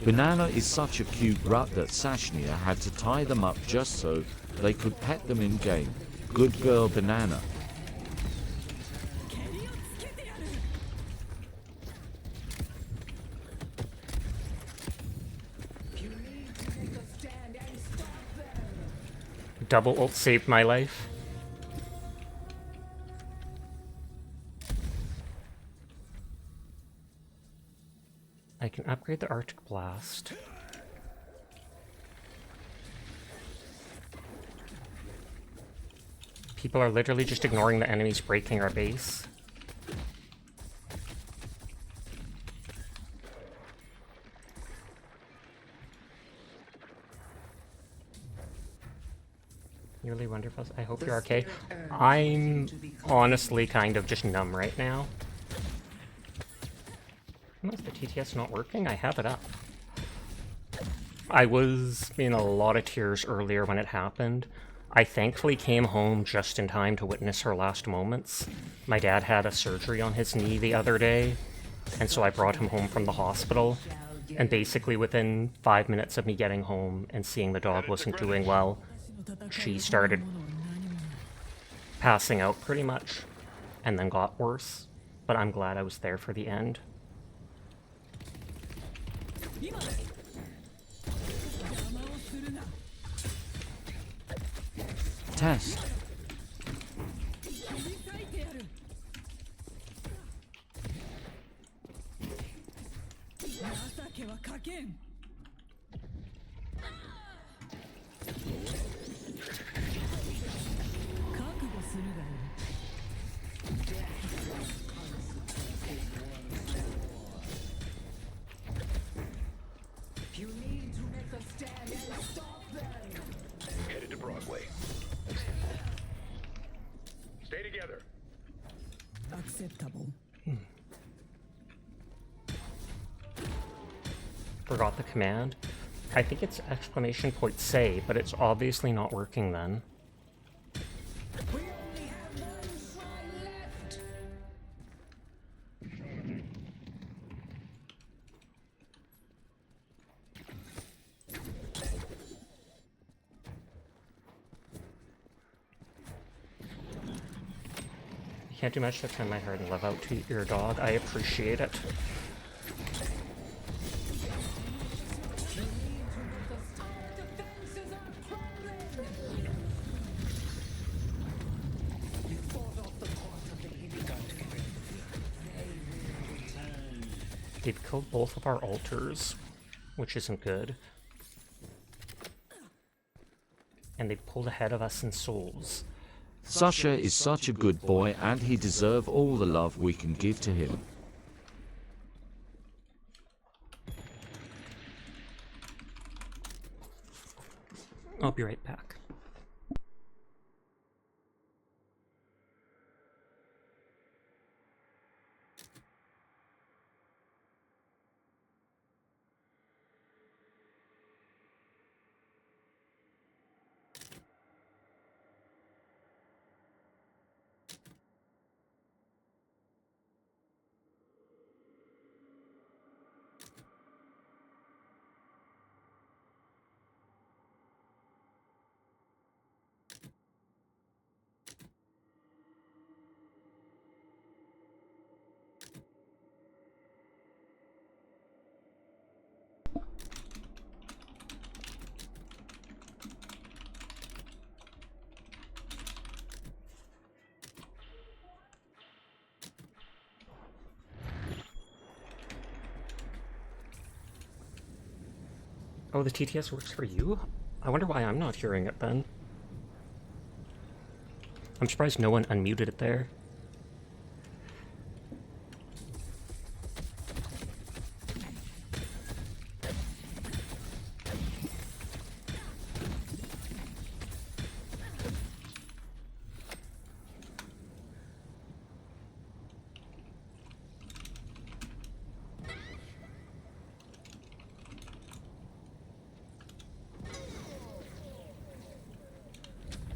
Banana is such a cute rat that Sashnia had to tie them up just so they could pet them in game. Good girl, Banana. You need to make a stand and stop them. Double ult saved my life. I can upgrade the Arctic Blast. People are literally just ignoring the enemies breaking our base. You really wonder if I hope you're okay. I'm honestly kind of just numb right now. Is the TTS not working? I have it up. I was in a lot of tears earlier when it happened. I thankfully came home just in time to witness her last moments. My dad had a surgery on his knee the other day, and so I brought him home from the hospital. And basically within 5 minutes of me getting home and seeing the dog wasn't doing well, she started passing out pretty much, and then got worse. But I'm glad I was there for the end. Test. You need to make a stand and stop them. Headed to Broadway. Stay together. Acceptable. Forgot the command. I think it's exclamation point say, but it's obviously not working then. We only have one shrine left. You can't do much to turn my heart and love out to your dog. I appreciate it. They've killed both of our altars, which isn't good. And they've pulled ahead of us in souls. Sasha is such a good boy and he deserves all the love we can give to him. I'll be right back. Oh, the TTS works for you? I wonder why I'm not hearing it then. I'm surprised no one unmuted it there.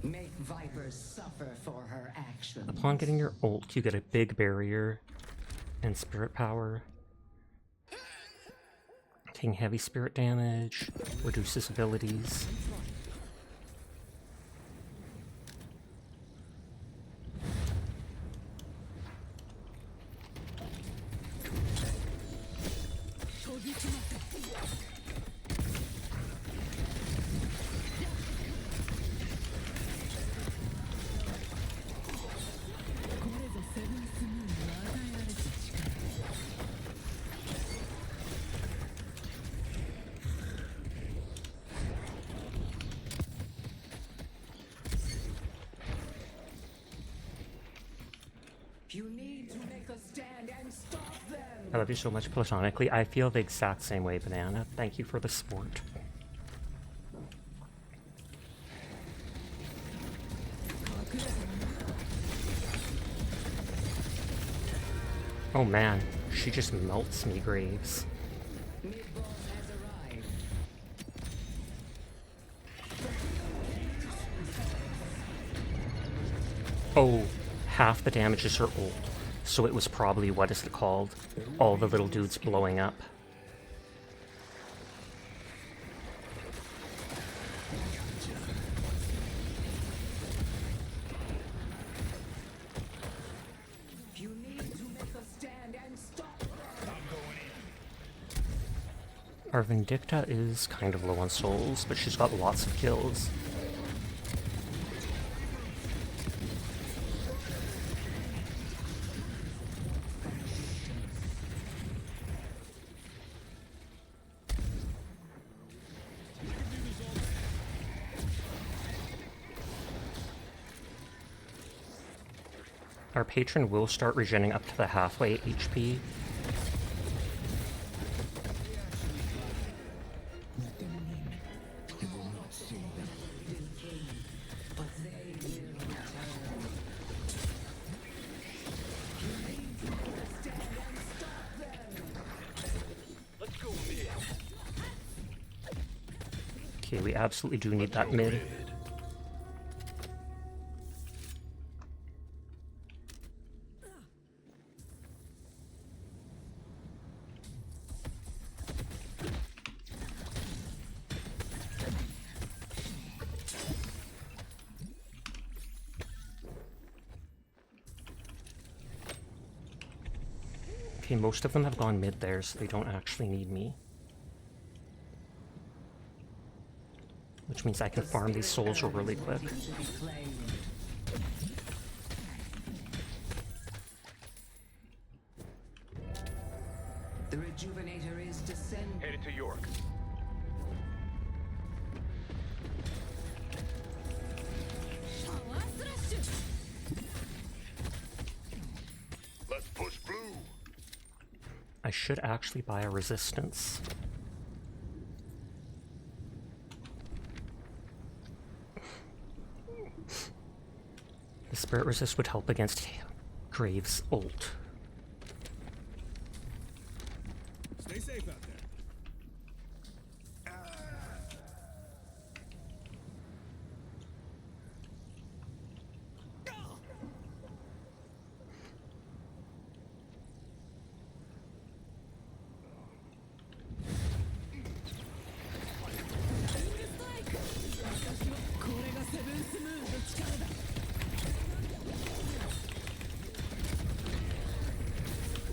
Make vipers suffer for her actions. Upon getting your ult, you get a big barrier and spirit power. Taking heavy spirit damage, reduces abilities. You need to make a stand and stop them. I love you so much platonically. I feel the exact same way, Banana. Thank you for the support. Oh man, she just melts me, Graves. Mid-boss has arrived. Oh, half the damage is her ult. So it was probably, what is it called? All the little dudes blowing up. You need to make a stand and stop them. Our Vindicta is kind of low on souls, but she's got lots of kills. Our patron will start regenerating up to the halfway HP. Let them win. It will not save them. But they will return. You need to make a stand and stop them. Okay, we absolutely do need that mid. Okay, most of them have gone mid there, so they don't actually need me. Which means I can farm these souls really quick. To be claimed. The rejuvenator is descending. Headed to York. Let's push blue. I should actually buy a resistance. The spirit resist would help against Graves' ult. Stay safe out there.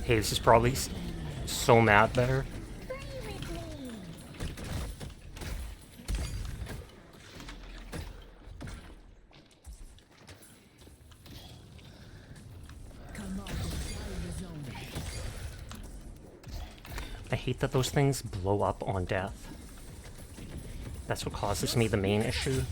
Hayes is probably so mad there. I hate that those things blow up on death. That's what causes me the main issue.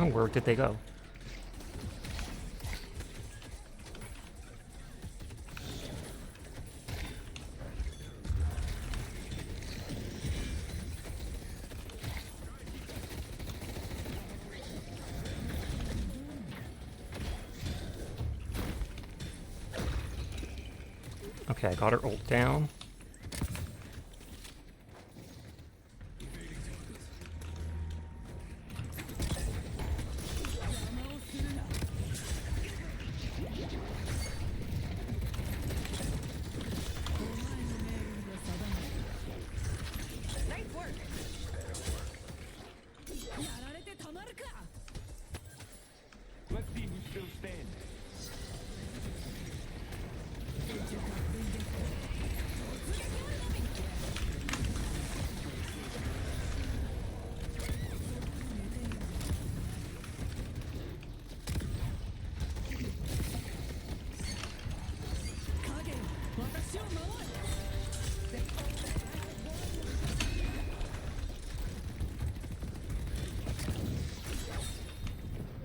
Oh, where did they go? Okay, I got her ult down.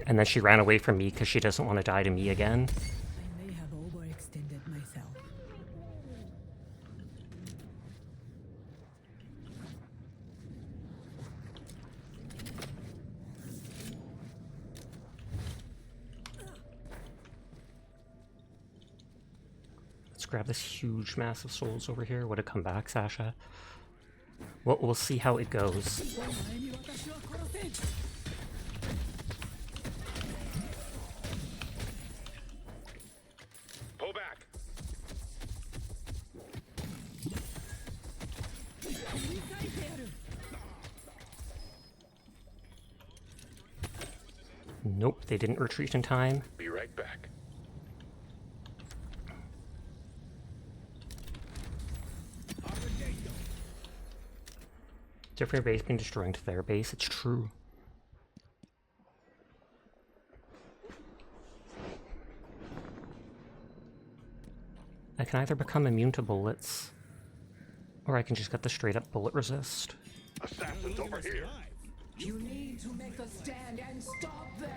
And then she ran away from me because she doesn't want to die to me again. I may have overextended myself. Let's grab this huge mass of souls over here. Would it come back, Sasha? Well, we'll see how it goes. Pull back. Nope, they didn't retreat in time. Be right back. Different base being destroying to their base, it's true. I can either become immune to bullets, or I can just get the straight up bullet resist. Assassins over here. You need to make a stand and stop them.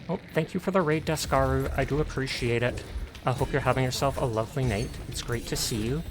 Oh, thank you for the raid, Deskaru. I do appreciate it. I hope you're having yourself a lovely night. It's great to see you.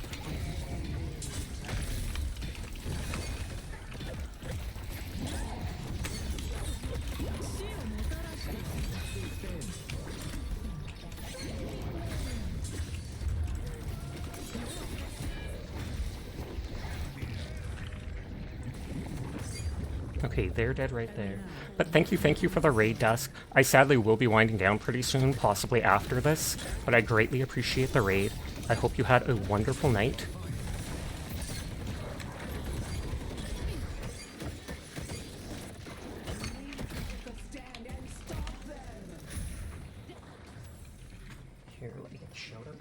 Okay, they're dead right there. But thank you for the raid, Dusk. I sadly will be winding down pretty soon, possibly after this, but I greatly appreciate the raid. I hope you had a wonderful night. Here, let me get the shout out.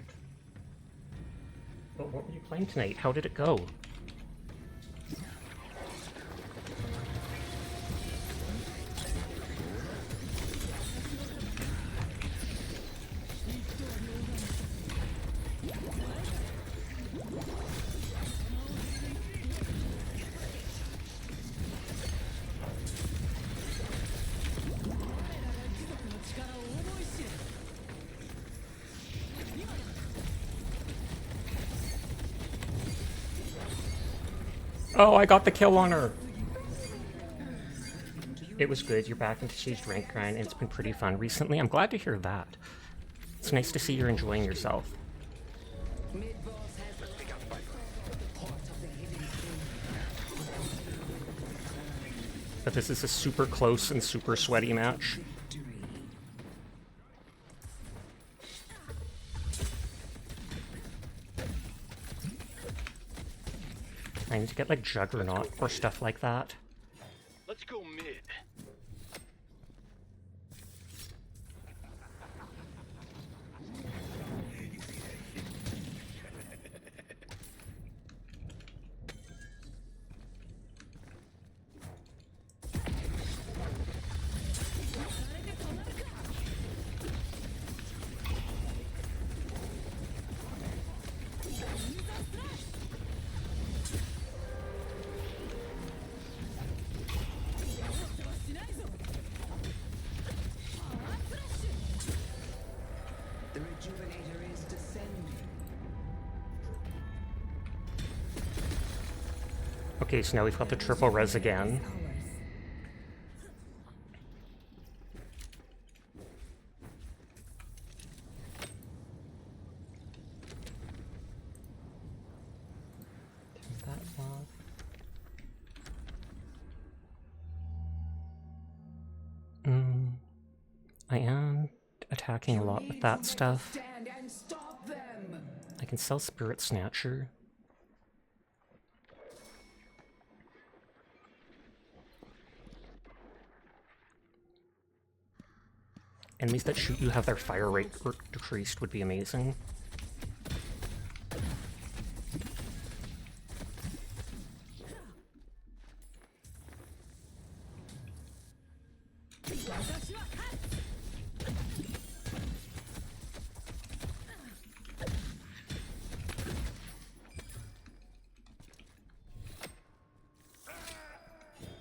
But what were you playing tonight? How did it go? Oh, I got the kill on her! It was good. You're back into Siege rank grind, and it's been pretty fun recently. I'm glad to hear that. It's nice to see you're enjoying yourself. But this is a super close and super sweaty match. I need to get like Juggernaut or stuff like that. Let's go mid. The rejuvenator is descending. Okay, so now we've got the triple res again. Turn that off. I am attacking a lot with that stuff. Stand and stop them. I can sell Spirit Snatcher. Enemies that shoot you have their fire rate decreased would be amazing.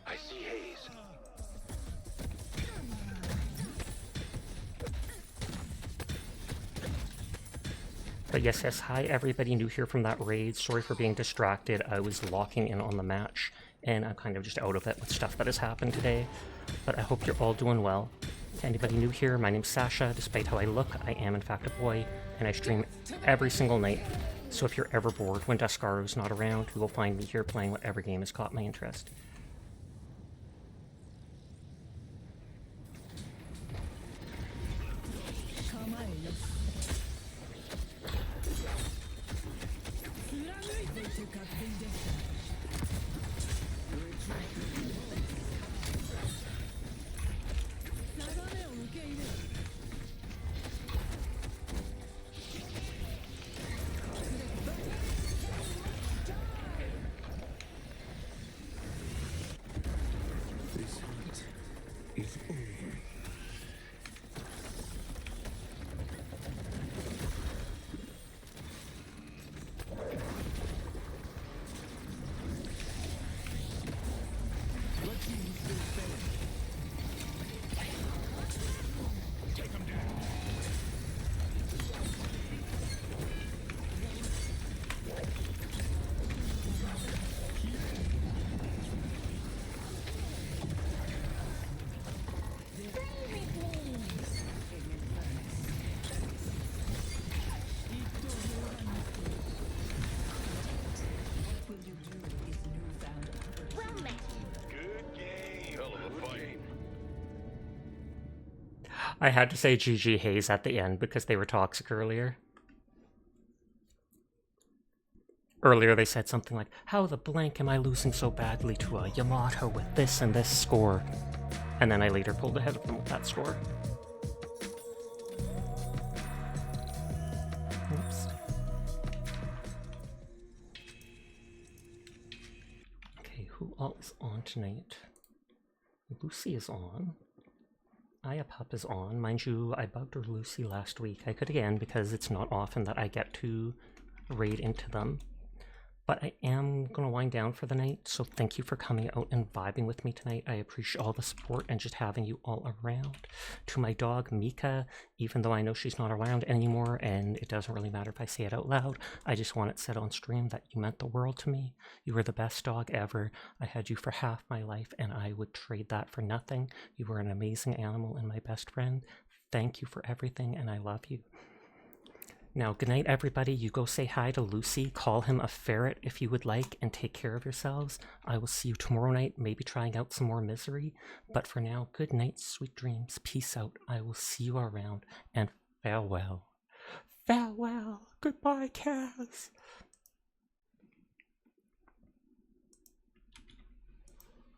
I see haze. But yes, hi everybody new here from that raid. Sorry for being distracted. I was locking in on the match, and I'm kind of just out of it with stuff that has happened today. But I hope you're all doing well. To anybody new here, my name's Sasha. Despite how I look, I am in fact a boy, and I stream every single night. So if you're ever bored when Duscaro's not around, you will find me here playing whatever game has caught my interest. This hunt is over. Well met. Good game. Hell of a fight. I had to say GG Haze at the end because they were toxic earlier. Earlier they said something like, how the blank am I losing so badly to a Yamato with this and this score? And then I later pulled ahead of them with that score. Oops. Okay, who all is on tonight? Lucy is on. Ayapup is on. Mind you, I bugged Lucy last week. I could again because it's not often that I get to raid into them. But I am going to wind down for the night, so thank you for coming out and vibing with me tonight. I appreciate all the support and just having you all around. To my dog, Mieka, even though I know she's not around anymore, and it doesn't really matter if I say it out loud, I just want it said on stream that you meant the world to me. You were the best dog ever. I had you for half my life, and I would trade that for nothing. You were an amazing animal and my best friend. Thank you for everything, and I love you. Now, good night, everybody. You go say hi to Lucy, call him a ferret if you would like, and take care of yourselves. I will see you tomorrow night, maybe trying out some more Misery. But for now, good night, sweet dreams. Peace out. I will see you around, and farewell. Farewell. Goodbye, Kaz.